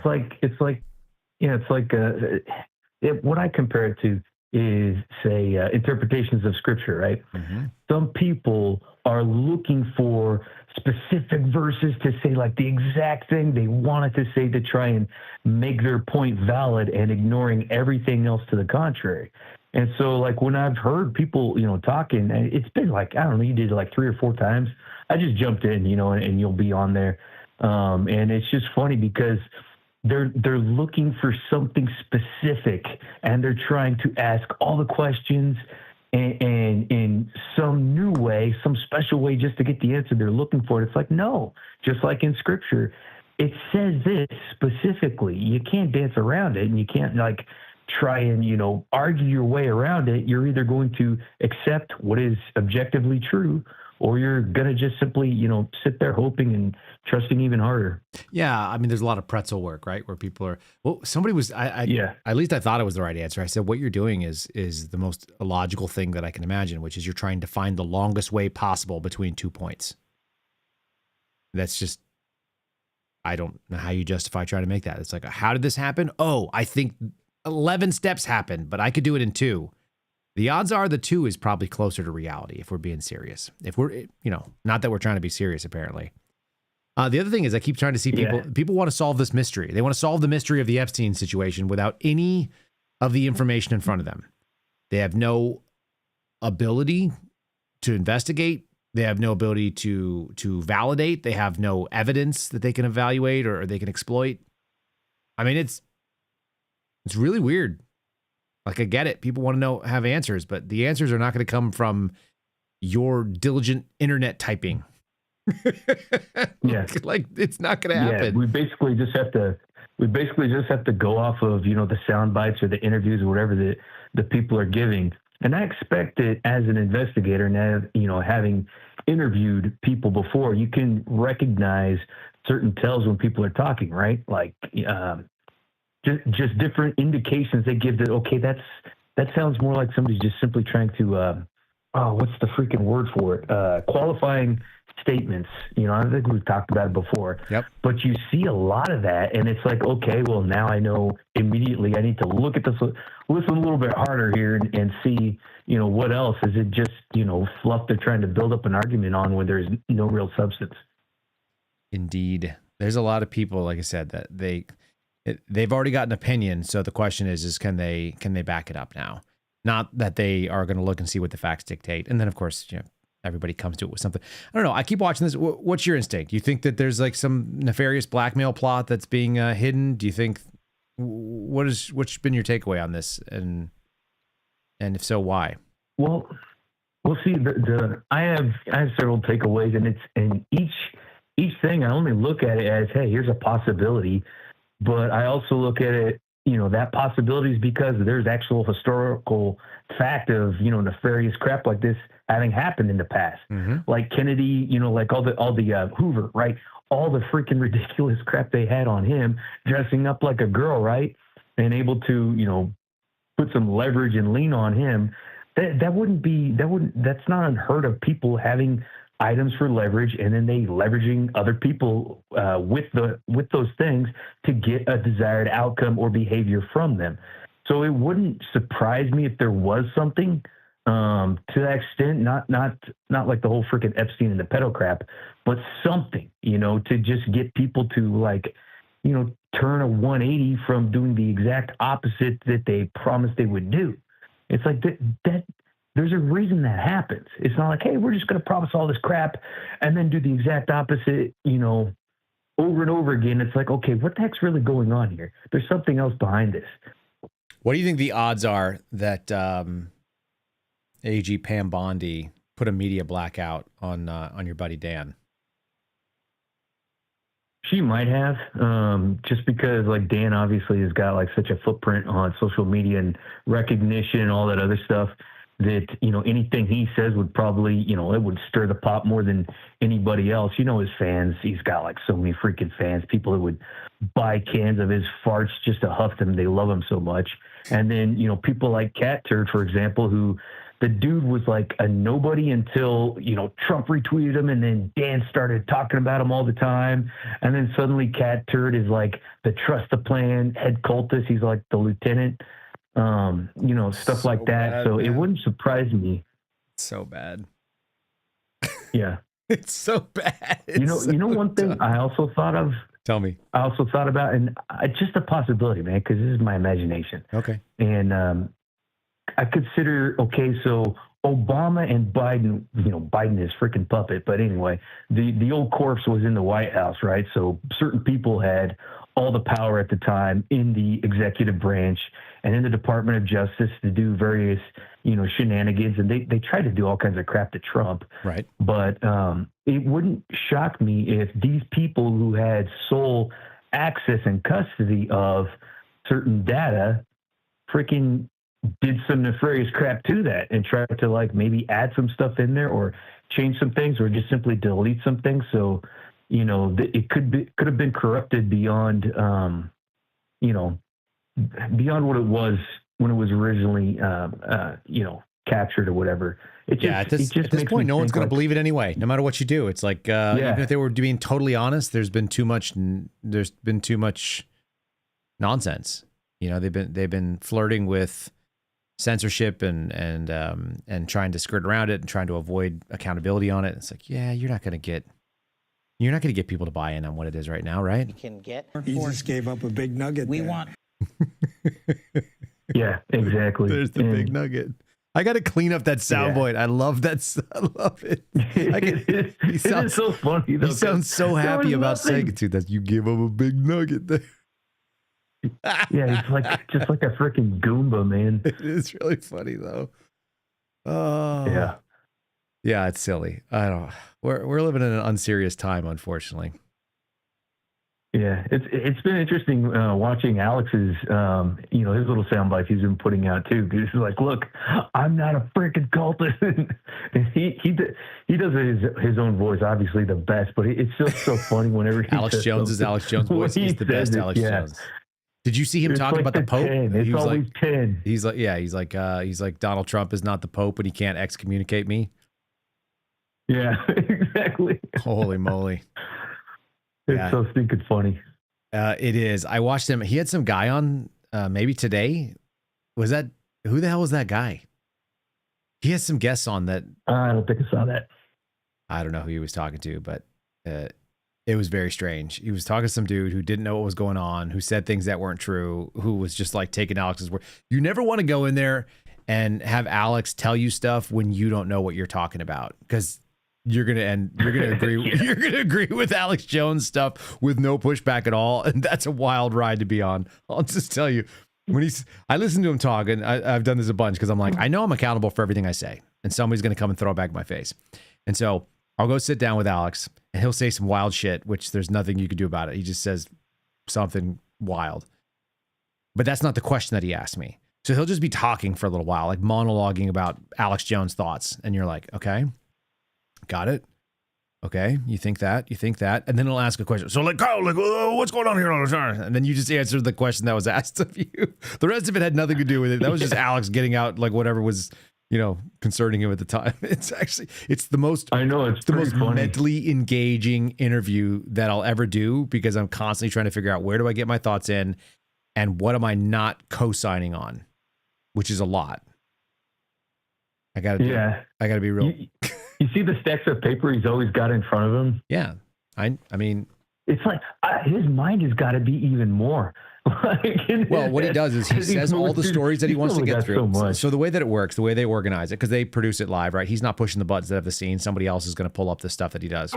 What I compare it to is, say, interpretations of scripture, right? Mm-hmm. Some people are looking for specific verses to say like the exact thing they wanted to say to try and make their point valid, and ignoring everything else to the contrary. And so like when I've heard people, talking, it's been like, I don't know, you did it like 3 or 4 times. I just jumped in, and you'll be on there. And it's just funny because they're looking for something specific, and they're trying to ask all the questions and in some new way, some special way, just to get the answer they're looking for. It's like, no, just like in scripture, it says this specifically. You can't dance around it, and you can't like try and, argue your way around it. You're either going to accept what is objectively true, or you're going to just simply, sit there hoping and trusting even harder. Yeah, I mean, there's a lot of pretzel work, right? Where people are, well, somebody was, Yeah. at least I thought it was the right answer. I said, what you're doing is the most illogical thing that I can imagine, which is you're trying to find the longest way possible between 2 points. That's just, I don't know how you justify trying to make that. It's like, how did this happen? Oh, I think 11 steps happened, but I could do it in 2. The odds are the 2 is probably closer to reality if we're being serious. If we're, not that we're trying to be serious, apparently. The other thing is I keep trying to see people want to solve this mystery. They want to solve the mystery of the Epstein situation without any of the information in front of them. They have no ability to investigate. They have no ability to validate. They have no evidence that they can evaluate or they can exploit. I mean, it's really weird. Like, I get it. People want to have answers, but the answers are not going to come from your diligent internet typing. Yeah. Like it's not going to happen. Yeah, we basically just have to go off of, the sound bites or the interviews or whatever the people are giving. And I expect that as an investigator and, having interviewed people before, you can recognize certain tells when people are talking, right? Like, just different indications they give that, okay, that sounds more like somebody's just simply trying to, what's the freaking word for it? Qualifying statements. I think we've talked about it before. Yep. But you see a lot of that, and it's like, okay, well, now I know immediately I need to look at this, listen a little bit harder here and see, what else? Is it just, fluff they're trying to build up an argument on when there's no real substance? Indeed. There's a lot of people, like I said, that they've already got an opinion. So the question is can they back it up now? Not that they are going to look and see what the facts dictate. And then, of course, everybody comes to it with something. I don't know. I keep watching this. What's your instinct? Do you think that there's like some nefarious blackmail plot that's being hidden? Do you think what's been your takeaway on this? And if so, why? Well, we'll see. I have several takeaways, and each thing I only look at it as, hey, here's a possibility. But I also look at it, that possibility is because there's actual historical fact of, nefarious crap like this having happened in the past. Mm-hmm. Like Kennedy, like all the Hoover, right? All the freaking ridiculous crap they had on him, dressing up like a girl, right? And able to, put some leverage and lean on him. That's not unheard of, people having items for leverage, and then they leveraging other people with those things to get a desired outcome or behavior from them. So it wouldn't surprise me if there was something to that extent, not like the whole freaking Epstein and the pedo crap, but something, to just get people to like, turn a 180 from doing the exact opposite that they promised they would do. It's like that there's a reason that happens. It's not like, hey, we're just going to promise all this crap and then do the exact opposite, over and over again. It's like, okay, what the heck's really going on here? There's something else behind this. What do you think the odds are that AG Pam Bondi put a media blackout on your buddy Dan? She might have, just because like Dan obviously has got like such a footprint on social media and recognition and all that other stuff that, anything he says would probably, it would stir the pot more than anybody else. His fans, he's got like so many freaking fans, people that would buy cans of his farts just to huff them. They love him so much. And then, people like Cat Turd, for example, who the dude was like a nobody until, Trump retweeted him, and then Dan started talking about him all the time. And then suddenly Cat Turd is like the trust the plan head cultist. He's like the lieutenant, stuff so like that. Bad, so man. It wouldn't surprise me. So bad. Yeah. It's so bad. One thing I also thought of. Tell me. I also thought about, and just a possibility, man, because this is my imagination. Okay. And I consider, so Obama and Biden, Biden is freaking puppet, but anyway, the old corpse was in the White House, right? So certain people had all the power at the time in the executive branch and in the Department of Justice to do various, shenanigans, and they tried to do all kinds of crap to Trump. Right. But it wouldn't shock me if these people who had sole access and custody of certain data freaking did some nefarious crap to that and tried to like maybe add some stuff in there or change some things or just simply delete some things. So, it could have been corrupted beyond, beyond what it was when it was originally, captured or whatever. At this point, no one's going to believe it anyway, no matter what you do. It's like, even if they were being totally honest, there's been too much nonsense. They've been flirting with censorship and trying to skirt around it and trying to avoid accountability on it. It's like, yeah, you're not going to get people to buy in on what it is right now, right? You can get. He just gave up a big nugget. We there. want. Yeah, exactly. There's the big nugget. I got to clean up that soundboard. I love that. I love it. He sounds so funny. Though, he sounds so happy about saying it too. That you gave him a big nugget there. Yeah, he's just like a freaking Goomba, man. It's really funny though. Oh yeah, it's silly. I don't. We're living in an unserious time, unfortunately. Yeah, it's been interesting watching Alex's, his little soundbite he's been putting out too. Because he's like, "Look, I'm not a freaking cultist." And he does his own voice, obviously the best. But it's just so funny whenever he Alex Jones is Alex Jones' voice. He's the best Alex Jones. Did you see him talking about the Pope? 10. It's always 10. He's like Donald Trump is not the Pope and he can't excommunicate me. Yeah, exactly. Holy moly. It's so stinking funny. It is. I watched him. He had some guy on maybe today. Who the hell was that guy? He has some guests on that. I don't think I saw that. I don't know who he was talking to, but it was very strange. He was talking to some dude who didn't know what was going on, who said things that weren't true, who was just like taking Alex's word. You never want to go in there and have Alex tell you stuff when you don't know what you're talking about, because you're gonna agree. Yeah. You're gonna agree with Alex Jones stuff with no pushback at all, and that's a wild ride to be on. I'll just tell you, I listen to him talk, and I've done this a bunch because I'm like, I know I'm accountable for everything I say, and somebody's gonna come and throw it back in my face, and so I'll go sit down with Alex, and he'll say some wild shit, which there's nothing you can do about it. He just says something wild, but that's not the question that he asked me. So he'll just be talking for a little while, like monologuing about Alex Jones' thoughts, and you're like, okay. Got it. Okay. You think that? And then he'll ask a question. So like, Kyle, what's going on here? And then you just answered the question that was asked of you. The rest of it had nothing to do with it. That was just Alex getting out like whatever was, concerning him at the time. It's the most, I know it's the most funny. mentally engaging interview that I'll ever do, because I'm constantly trying to figure out where do I get my thoughts in and what am I not co-signing on, which is a lot. I gotta be real. You see the stacks of paper he's always got in front of him? Yeah. I mean, it's like his mind has got to be even more. Well, what he does is he says all the stories that he wants to get through. So the way that it works, the way they organize it, because they produce it live, right? He's not pushing the buttons that have the scene. Somebody else is going to pull up the stuff that he does.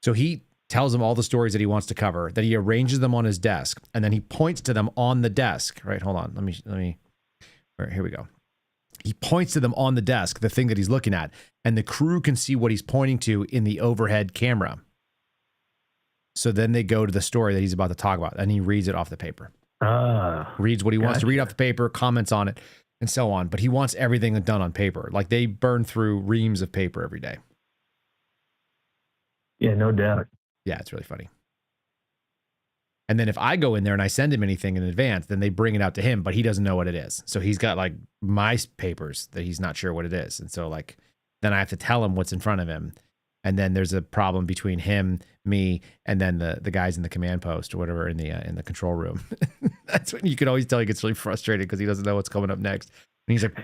So he tells them all the stories that he wants to cover, that he arranges them on his desk, and then he points to them on the desk. Right? Hold on. Let me. Right, here we go. He points to them on the desk, the thing that he's looking at, and the crew can see what he's pointing to in the overhead camera. So then they go to the story that he's about to talk about, and he reads it off the paper. Reads what he wants to read off the paper, comments on it, and so on. But he wants everything done on paper. Like they burn through reams of paper every day. Yeah, no doubt. Yeah, it's really funny. And then if I go in there and I send him anything in advance, then they bring it out to him, but he doesn't know what it is. So he's got like my papers that he's not sure what it is. And so like, then I have to tell him what's in front of him. And then there's a problem between him, me, and then the guys in the command post or whatever in the control room. That's when you can always tell he gets really frustrated because he doesn't know what's coming up next. And he's like,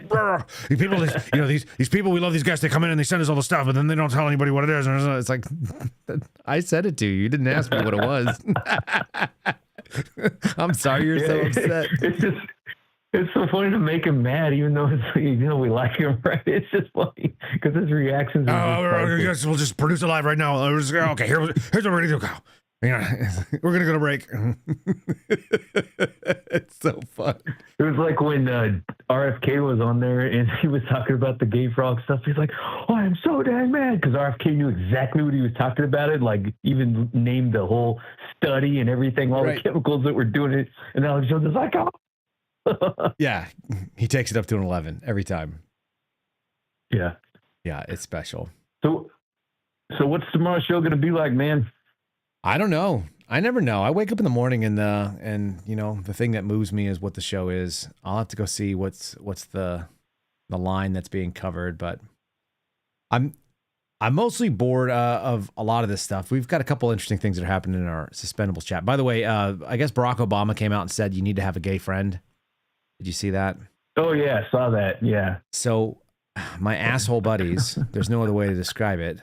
these people, these people, we love these guys. They come in and they send us all the stuff, but then they don't tell anybody what it is. And it's like, I said it to you. You didn't ask me what it was. I'm sorry you're so upset. It's so funny to make him mad, even though we like him, right? It's just funny because his reactions. Yes, we'll just produce it live right now. Okay, here's what we're gonna do. We're gonna go to break. It's so fun. It was like when RFK was on there and he was talking about the gay frog stuff. He's like, "Oh, I'm so dang mad," because RFK knew exactly what he was talking about. It like even named the whole study and everything, all the chemicals that were doing it. And Alex Jones is like, "Oh." Yeah, he takes it up to an 11 every time. Yeah, it's special. So what's tomorrow's show gonna be like, man? I don't know. I never know. I wake up in the morning and you know, the thing that moves me is what the show is. I'll have to go see what's the line that's being covered, but I'm mostly bored of a lot of this stuff. We've got a couple interesting things that are happening in our Suspendables chat. By the way, I guess Barack Obama came out and said you need to have a gay friend. Did you see that? Oh yeah, saw that. Yeah. So my asshole buddies, there's no other way to describe it,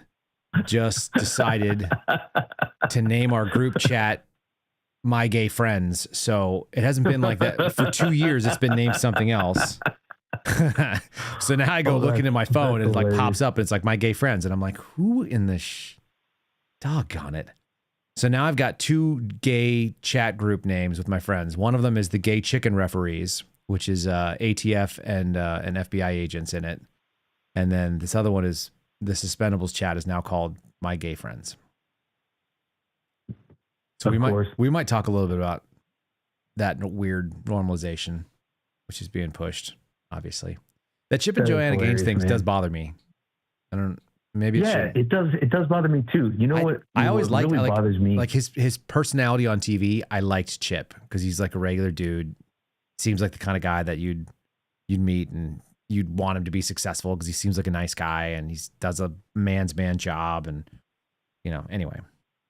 just decided to name our group chat My Gay Friends. So it hasn't been like that for 2 years. It's been named something else. So now I go looking at my phone and it like pops up and it's like My Gay Friends. And I'm like, who in the doggone it. So now I've got 2 gay chat group names with my friends. One of them is the Gay Chicken Referees, which is ATF and FBI agents in it. And then this other one is the Suspendables chat is now called My Gay Friends. So we might talk a little bit about that weird normalization, which is being pushed, obviously. That Chip and Joanna Gaines thing does bother me. I don't. Maybe it does. It does bother me too. You know what? I always liked. Really bothers me, like his personality on TV. I liked Chip because he's like a regular dude. Seems like the kind of guy that you'd meet and you'd want him to be successful because he seems like a nice guy and he does a man's man job and you know anyway.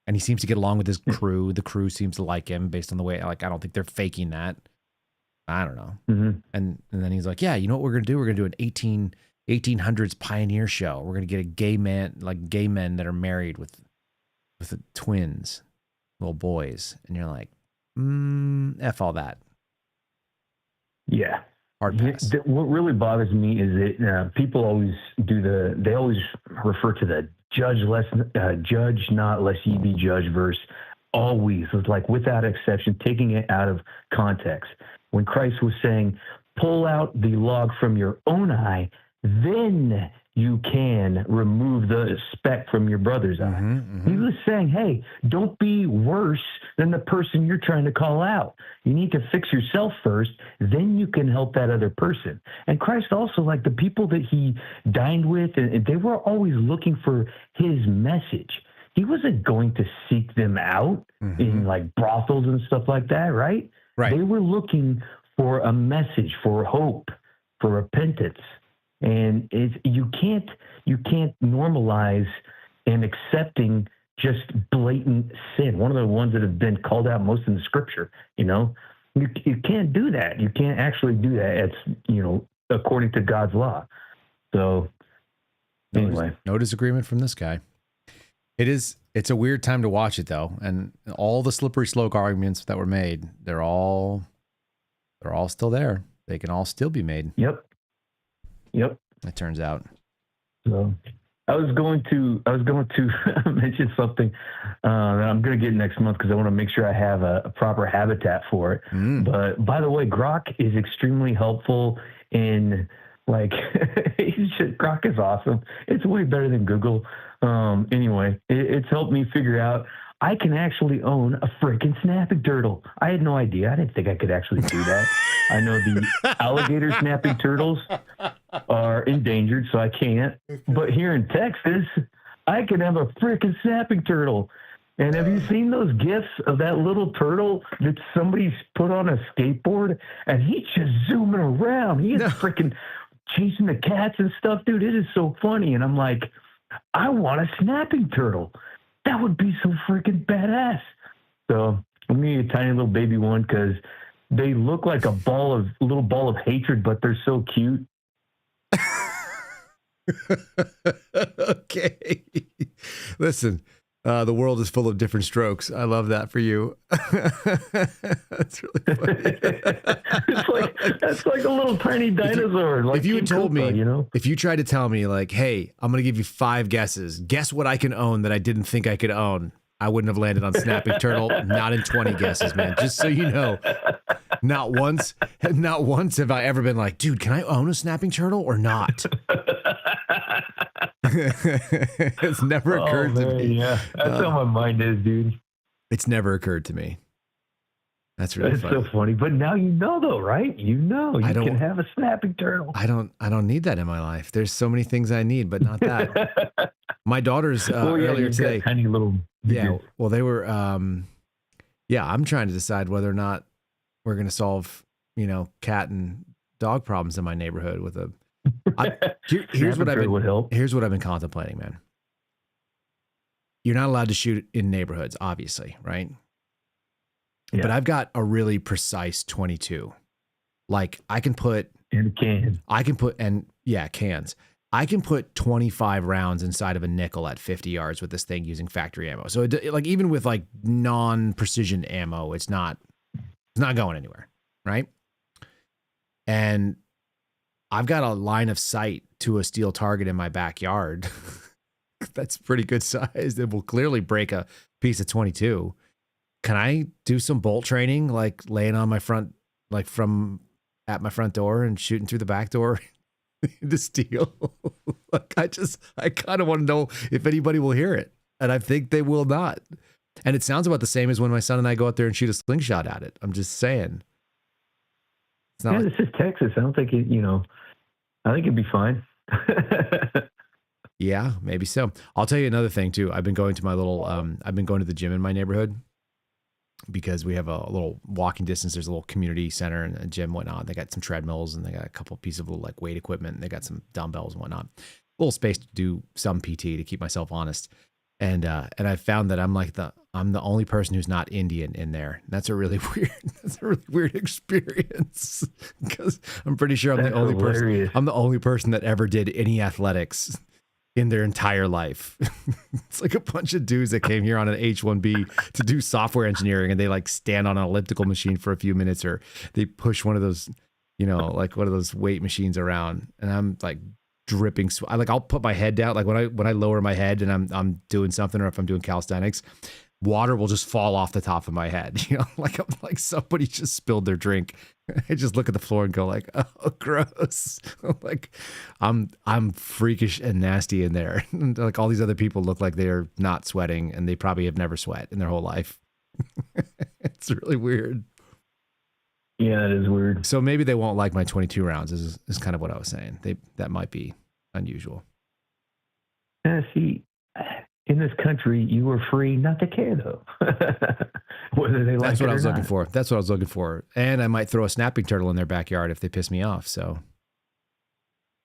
And he seems to get along with his crew. The crew seems to like him based on the way, like, I don't think they're faking that. I don't know. Mm-hmm. And then he's like, yeah, you know what we're going to do? We're going to do an 1800s pioneer show. We're going to get a gay man, like gay men that are married with the twins, little boys. And you're like, F all that. Yeah. Hard pass. What really bothers me is that people always they always refer to the judge not lest ye be judged verse. Always, it's like without exception, taking it out of context. When Christ was saying, pull out the log from your own eye, then you can remove the speck from your brother's eye. Mm-hmm. He was saying, hey, don't be worse than the person you're trying to call out. You need to fix yourself first, then you can help that other person. And Christ also, like the people that he dined with, and they were always looking for his message. He wasn't going to seek them out in like brothels and stuff like that, right? Right. They were looking for a message, for hope, for repentance. And you can't normalize and accepting just blatant sin. One of the ones that have been called out most in the scripture, you know, you can't do that. You can't actually do that. It's, you know, according to God's law. So anyway, no disagreement from this guy. It's a weird time to watch it though. And all the slippery slope arguments that were made, they're all still there. They can all still be made. Yep. It turns out. So I was going to mention something that I'm going to get next month because I want to make sure I have a proper habitat for it. But by the way, Grok is extremely helpful in like Grok is awesome. It's way better than Google. Anyway, it's helped me figure out I can actually own a freaking snapping turtle. I had no idea. I didn't think I could actually do that. I know the alligator snapping turtles are endangered, so I can't. But here in Texas, I can have a freaking snapping turtle. And have you seen those gifs of that little turtle that somebody's put on a skateboard? And he's just zooming around. He is freaking chasing the cats and stuff. Dude, it is so funny. And I'm like, I want a snapping turtle. That would be so freaking badass. So I'm going to get a tiny little baby one because they look like a little ball of hatred, but they're so cute. Okay. Listen, the world is full of different strokes. I love that for you. That's really funny. That's like a little tiny dinosaur. If you had told me, you know, if you tried to tell me like, hey, I'm going to give you 5 guesses. Guess what I can own that I didn't think I could own. I wouldn't have landed on snapping turtle. Not in 20 guesses, man. Just so you know, not once have I ever been like, dude, can I own a snapping turtle or not? It's never occurred to me. Yeah, that's how my mind is, dude. It's never occurred to me. That's really That's funny. so funny. But now you know, though, right? You know, you can have a snapping turtle. I don't need that in my life. There's so many things I need, but not that. My daughter's earlier today. Tiny little. Yeah. Well, they were. Yeah, I'm trying to decide whether or not we're going to solve, cat and dog problems in my neighborhood with a. Here's what I've been contemplating, man. You're not allowed to shoot in neighborhoods, obviously, right? Yeah. But I've got a really precise 22. Like I can put cans. Cans. I can put 25 rounds inside of a nickel at 50 yards with this thing using factory ammo. So like even with like non-precision ammo, it's not going anywhere, right? And I've got a line of sight to a steel target in my backyard. That's pretty good size. It will clearly break a piece of 22. Can I do some bolt training, like laying on my front, like at my front door and shooting through the back door into steel? Like I kind of want to know if anybody will hear it. And I think they will not. And it sounds about the same as when my son and I go out there and shoot a slingshot at it. I'm just saying. It's not this is Texas. I don't think I think it'd be fine. Yeah, maybe so. I'll tell you another thing too. I've been going to I've been going to the gym in my neighborhood because we have a little walking distance. There's a little community center and a gym and whatnot. They got some treadmills and they got a couple pieces of little like weight equipment. And they got some dumbbells and whatnot. A little space to do some PT to keep myself honest. And I found that I'm the only person who's not Indian in there. And that's a really weird experience because I'm pretty sure I'm the only person that ever did any athletics in their entire life. It's like a bunch of dudes that came here on an H-1B to do software engineering, and they like stand on an elliptical machine for a few minutes, or they push one of those, like one of those weight machines around, and I'm like dripping sweat. I'll put my head down, like when I lower my head and I'm doing something, or if I'm doing calisthenics, water will just fall off the top of my head. Like somebody just spilled their drink. I just look at the floor and go like, oh, gross. Like I'm freakish and nasty in there. And like all these other people look like they're not sweating, and they probably have never sweat in their whole life. It's really weird. Yeah, it is weird. So maybe they won't like my 22 rounds is kind of what I was saying. That might be unusual. See, in this country, you were free not to care, though. Whether they like That's what I was not. looking for. That's what I was looking for. And I might throw a snapping turtle in their backyard if they piss me off. So,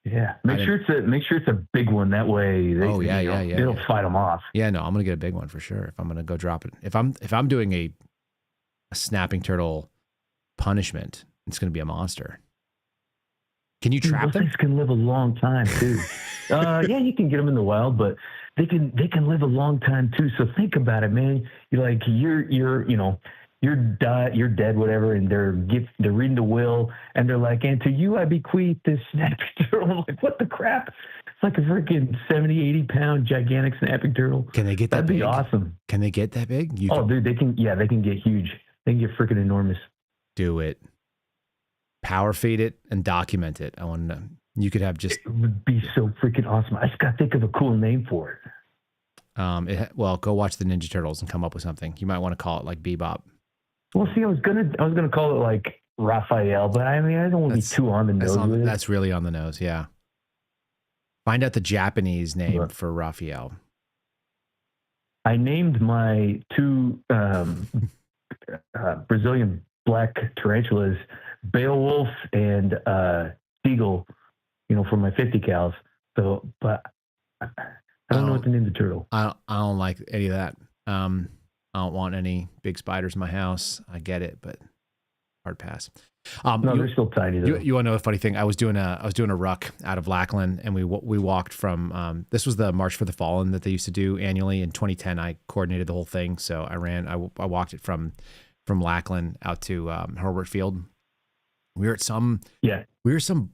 yeah, make sure it's a big one. That way, they'll fight them off. Yeah, no, I'm gonna get a big one for sure. If I'm gonna go drop it, if I'm doing a snapping turtle punishment, it's gonna be a monster. Can you trap them? Things can live a long time too. Yeah, you can get them in the wild, but they can live a long time too. So think about it, man. You're dead, whatever, and they're reading the will, and they're like, and to you I bequeath this snapping turtle. I'm like, what the crap? It's like a freaking 70, 80 pound gigantic snapping turtle. Can they get that big? That'd be awesome. Can they get that big? Dude, they can get huge. They can get freaking enormous. Do it. Power feed it and document it. I want to know. You could have just. It would be so freaking awesome. I just got to think of a cool name for it. Go watch the Ninja Turtles and come up with something. You might want to call it like Bebop. Well, see, I was gonna call it like Raphael, but I mean, I don't want to be too on the nose. That's really on the nose. Yeah. Find out the Japanese name for Raphael. I named my two Brazilian black tarantulas Beowulf and Eagle, for my 50 cals. So, but I don't know what to name the turtle. I don't like any of that. I don't want any big spiders in my house. I get it, but hard pass. No, they're still tiny though. You want to know a funny thing? I was doing a ruck out of Lackland, and we walked from. This was the March for the Fallen that they used to do annually. In 2010, I coordinated the whole thing, so I walked it from Lackland out to Herbert Field. We were at some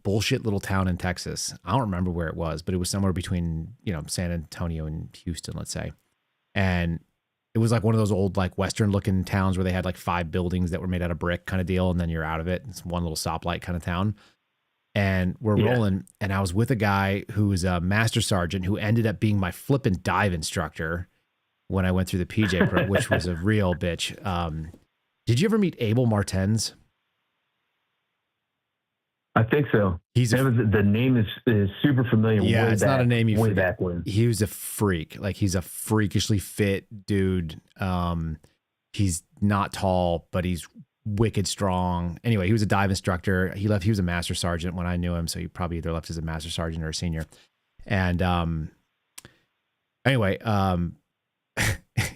bullshit little town in Texas. I don't remember where it was, but it was somewhere between San Antonio and Houston, let's say. And it was like one of those old like Western looking towns where they had like 5 buildings that were made out of brick kind of deal. And then you're out of it. It's one little stoplight kind of town. And we're rolling. And I was with a guy who was a master sergeant who ended up being my flippin' dive instructor when I went through the PJ Pro, which was a real bitch. Did you ever meet Abel Martens? I think so. The name is super familiar. Yeah, it's not a name you way forget. back when. He was a freak. Like he's a freakishly fit dude. He's not tall, but he's wicked strong. Anyway, he was a dive instructor. He was a master sergeant when I knew him, so he probably either left as a master sergeant or a senior. And anyway,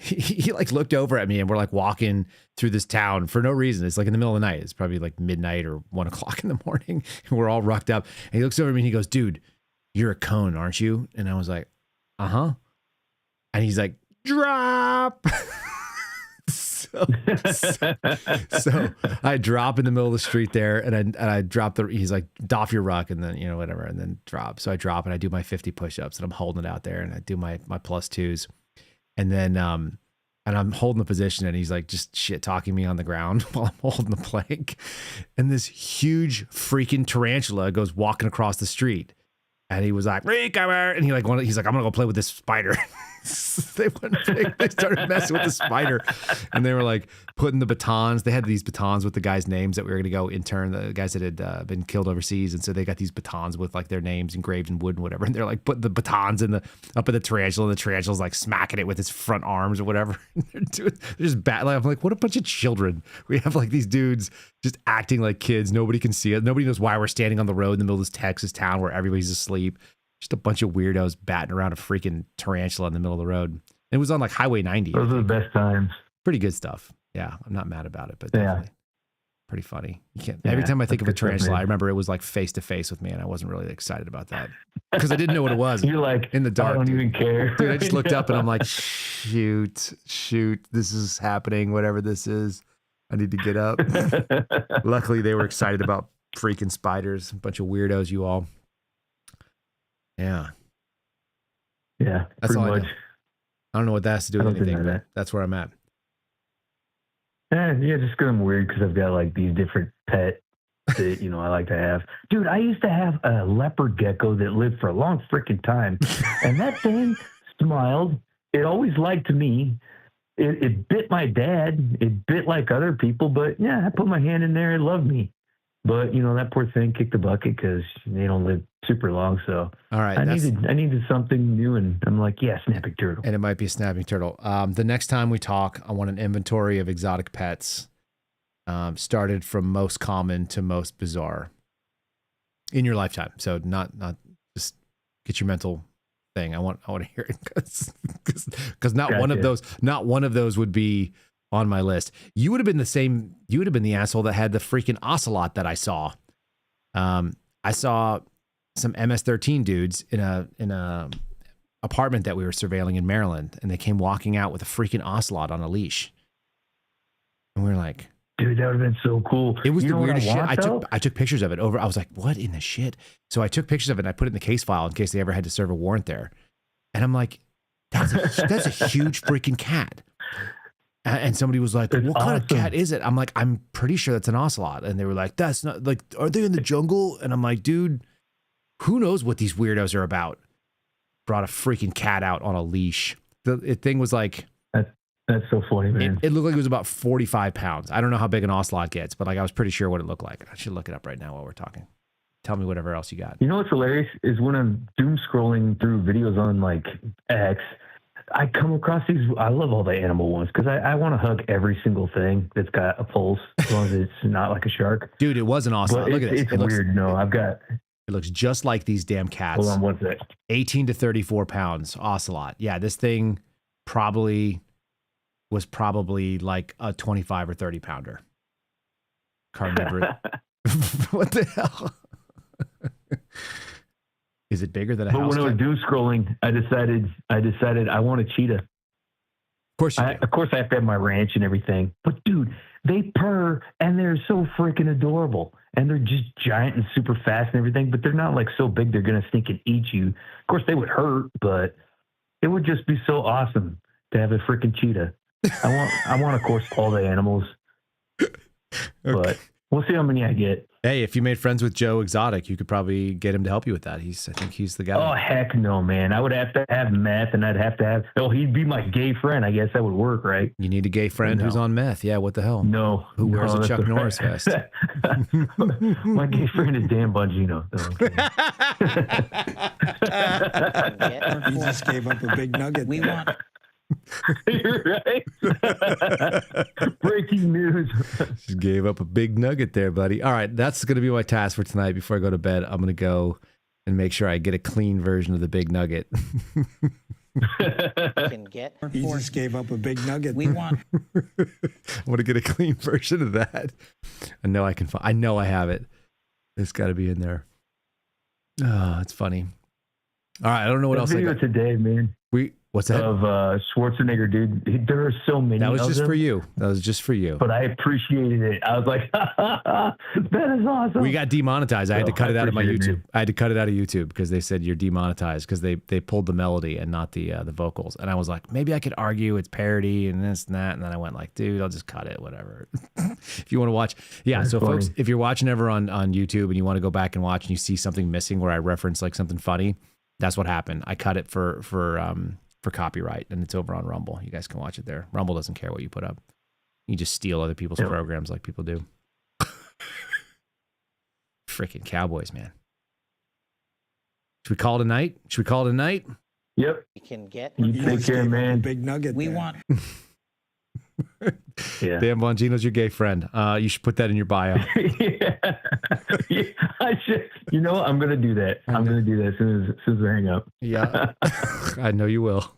he like looked over at me and we're like walking through this town for no reason. It's like in the middle of the night. It's probably like midnight or 1 o'clock in the morning. And we're all rucked up. And he looks over at me and he goes, "Dude, you're a cone, aren't you?" And I was like, "Uh-huh." And he's like, "Drop." so I drop in the middle of the street there and I drop he's like, "Doff your ruck," and then, whatever, and then drop. So I drop and I do my 50 push-ups and I'm holding it out there and I do my plus twos. And then, and I'm holding the position and he's like just shit talking me on the ground while I'm holding the plank. And this huge freaking tarantula goes walking across the street. And he was like, "Recover." And he's like, "I'm going to go play with this spider." They started messing with the spider and they were like putting the batons. They had these batons with the guys' names that we were going to go intern, the guys that had been killed overseas. And so they got these batons with like their names engraved in wood and whatever. And they're like putting the batons up at the tarantula, and the tarantula's like smacking it with its front arms or whatever. They're just battling. I'm like, what a bunch of children. We have like these dudes just acting like kids. Nobody can see it. Nobody knows why we're standing on the road in the middle of this Texas town where everybody's asleep. Just a bunch of weirdos batting around a freaking tarantula in the middle of the road. It was on like Highway 90. Those are the best times. Pretty good stuff. Yeah, I'm not mad about it, but definitely pretty funny. You can't. Every time I think of a tarantula, I remember it was like face to face with me, and I wasn't really excited about that because I didn't know what it was. You're like, in the dark. I don't even care. Dude, I just looked up and I'm like, shoot, this is happening. Whatever this is, I need to get up. Luckily, they were excited about freaking spiders. A bunch of weirdos, you all. Yeah. Yeah. That's all much. I know. I don't know what that has to do with anything, but that's where I'm at. Yeah, just because I'm weird because I've got like these different pets that, I like to have. Dude, I used to have a leopard gecko that lived for a long freaking time. And that thing smiled. It always liked me. It bit my dad. It bit like other people. But yeah, I put my hand in there. It loved me. But, that poor thing kicked the bucket because they don't live super long. So all right, I needed something new. And I'm like, yeah, snapping turtle. And it might be a snapping turtle. The next time we talk, I want an inventory of exotic pets, started from most common to most bizarre in your lifetime. So not just get your mental thing. I want to hear it because not one of those would be on my list. You would have been the asshole that had the freaking ocelot that I saw. I saw some MS-13 dudes in a apartment that we were surveilling in Maryland, and they came walking out with a freaking ocelot on a leash. And we were like, dude, that would have been so cool. It was the weirdest shit. I took pictures of it over. I was like, what in the shit? So I took pictures of it and I put it in the case file in case they ever had to serve a warrant there. And I'm like, that's a huge freaking cat. And somebody was like, what kind of cat is it? I'm like, I'm pretty sure that's an ocelot. And they were like, that's not, like, are they in the jungle? And I'm like, dude, who knows what these weirdos are about? Brought a freaking cat out on a leash. The thing was like, that's so funny, man. It looked like it was about 45 pounds. I don't know how big an ocelot gets, but like I was pretty sure what it looked like. I should look it up right now while we're talking. Tell me whatever else you got. You know what's hilarious is when I'm doom scrolling through videos on like X, I come across these. I love all the animal ones because I want to hug every single thing that's got a pulse, as long as it's not like a shark. Dude, it was an ocelot. Look at this. It's weird. No, I've got. It looks just like these damn cats. Hold on, what's that? 18 to 34 pounds, ocelot. Yeah, this thing was probably like a 25 or 30 pounder. Carnivorous. What the hell? Is it bigger than a house cat? But when I was doom scrolling, I decided I want a cheetah. Of course you do. Of course I have to have my ranch and everything. But dude, they purr and they're so freaking adorable. And they're just giant and super fast and everything, but they're not like so big they're going to sneak and eat you. Of course they would hurt, but it would just be so awesome to have a freaking cheetah. I want, of course, all the animals, but we'll see how many I get. Hey, if you made friends with Joe Exotic, you could probably get him to help you with that. I think he's the guy. Oh, heck no, man. I would have to have meth, and I'd have to have, he'd be my gay friend. I guess that would work, right? You need a gay friend who's on meth. Yeah, what the hell? No. Who wears a that's Chuck Norris vest? My gay friend is Dan Bongino. He just gave up a big nugget. We want. You're right. Breaking news. Just gave up a big nugget there, buddy. All right, that's going to be my task for tonight. Before I go to bed, I'm going to go and make sure I get a clean version of the big nugget. Can get. He just gave up a big nugget. We want. I want to get a clean version of that. I know I can. I know I have it. It's got to be in there. Oh, it's funny. All right, I don't know what else I video got today, man. What's that? Of Schwarzenegger, dude. There are so many. That was of just them, for you. That was just for you. But I appreciated it. I was like, that is awesome. We got demonetized. I had to cut it out of my appreciate it, YouTube. I had to cut it out of YouTube because they said you're demonetized because they pulled the melody and not the vocals. And I was like, maybe I could argue it's parody and this and that. And then I went like, dude, I'll just cut it, whatever. If you want to watch, yeah. That's so funny. folks, if you're watching ever on YouTube and you want to go back and watch and you see something missing where I reference like something funny, that's what happened. I cut it for copyright, and it's over on Rumble. You guys can watch it there. Rumble doesn't care what you put up. You just steal other people's programs like people do. Freaking Cowboys, man. Should we call it a night? Yep. We can get. You He take just care, gave up a man. big nugget. We there. want. Yeah. Dan Bongino's your gay friend. You should put that in your bio. Yeah, I should. You know what? I'm gonna do that. I'm gonna do that as soon as I hang up. Yeah, I know you will.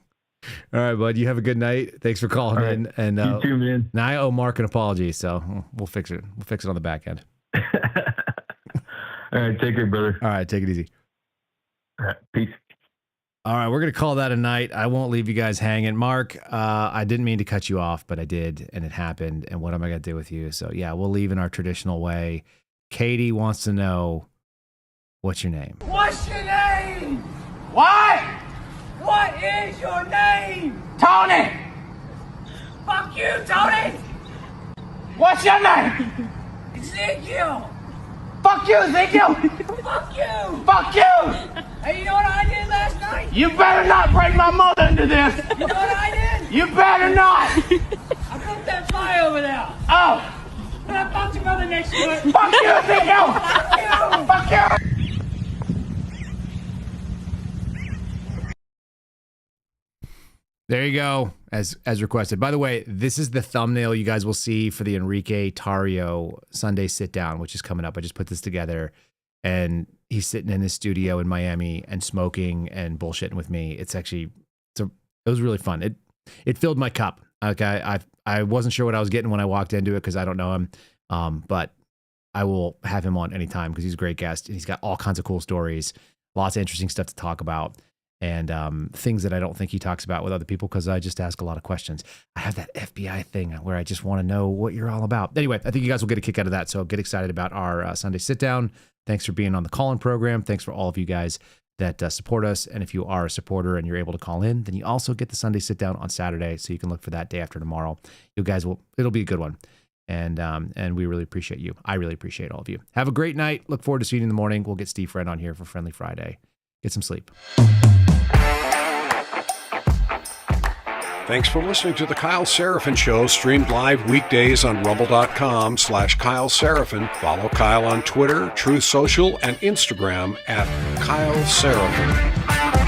All right, bud. You have a good night. Thanks for calling in. And You too, man. now I owe Mark an apology, so we'll fix it. We'll fix it on the back end. All right, take care, brother. All right, take it easy. All right, peace. All right, we're going to call that a night. I won't leave you guys hanging. Mark, I didn't mean to cut you off, but I did, and it happened. And what am I going to do with you? So, yeah, we'll leave in our traditional way. Katie wants to know, what's your name? What's your name? What? What is your name? Tony! Fuck you, Tony! What's your name? Ezekiel! Fuck you, Ezekiel! Fuck you! Fuck you! Hey, you know what I did last night? You better not bring my mother into this! You know what I did? You better not! I broke that fly over there! Oh! And I fucked your mother next to it! Fuck you, Ezekiel! Fuck you! Fuck you! There you go, as requested. By the way, this is the thumbnail you guys will see for the Enrique Tarrio Sunday sit down, which is coming up. I just put this together, and he's sitting in his studio in Miami and smoking and bullshitting with me. It was really fun. It filled my cup. Okay, I wasn't sure what I was getting when I walked into it because I don't know him, but I will have him on anytime because he's a great guest and he's got all kinds of cool stories, lots of interesting stuff to talk about. And things that I don't think he talks about with other people because I just ask a lot of questions. I have that FBI thing where I just want to know what you're all about. Anyway, I think you guys will get a kick out of that. So get excited about our Sunday sit down. Thanks for being on the call-in program. Thanks for all of you guys that support us. And if you are a supporter and you're able to call in, then you also get the Sunday sit down on Saturday. So you can look for that day after tomorrow. It'll be a good one. And we really appreciate you. I really appreciate all of you. Have a great night. Look forward to seeing you in the morning. We'll get Steve Friend on here for Friendly Friday. Get some sleep. Thanks for listening to The Kyle Seraphin Show, streamed live weekdays on rumble.com/Kyle Seraphin. Follow Kyle on Twitter, Truth Social, and Instagram at Kyle Seraphin.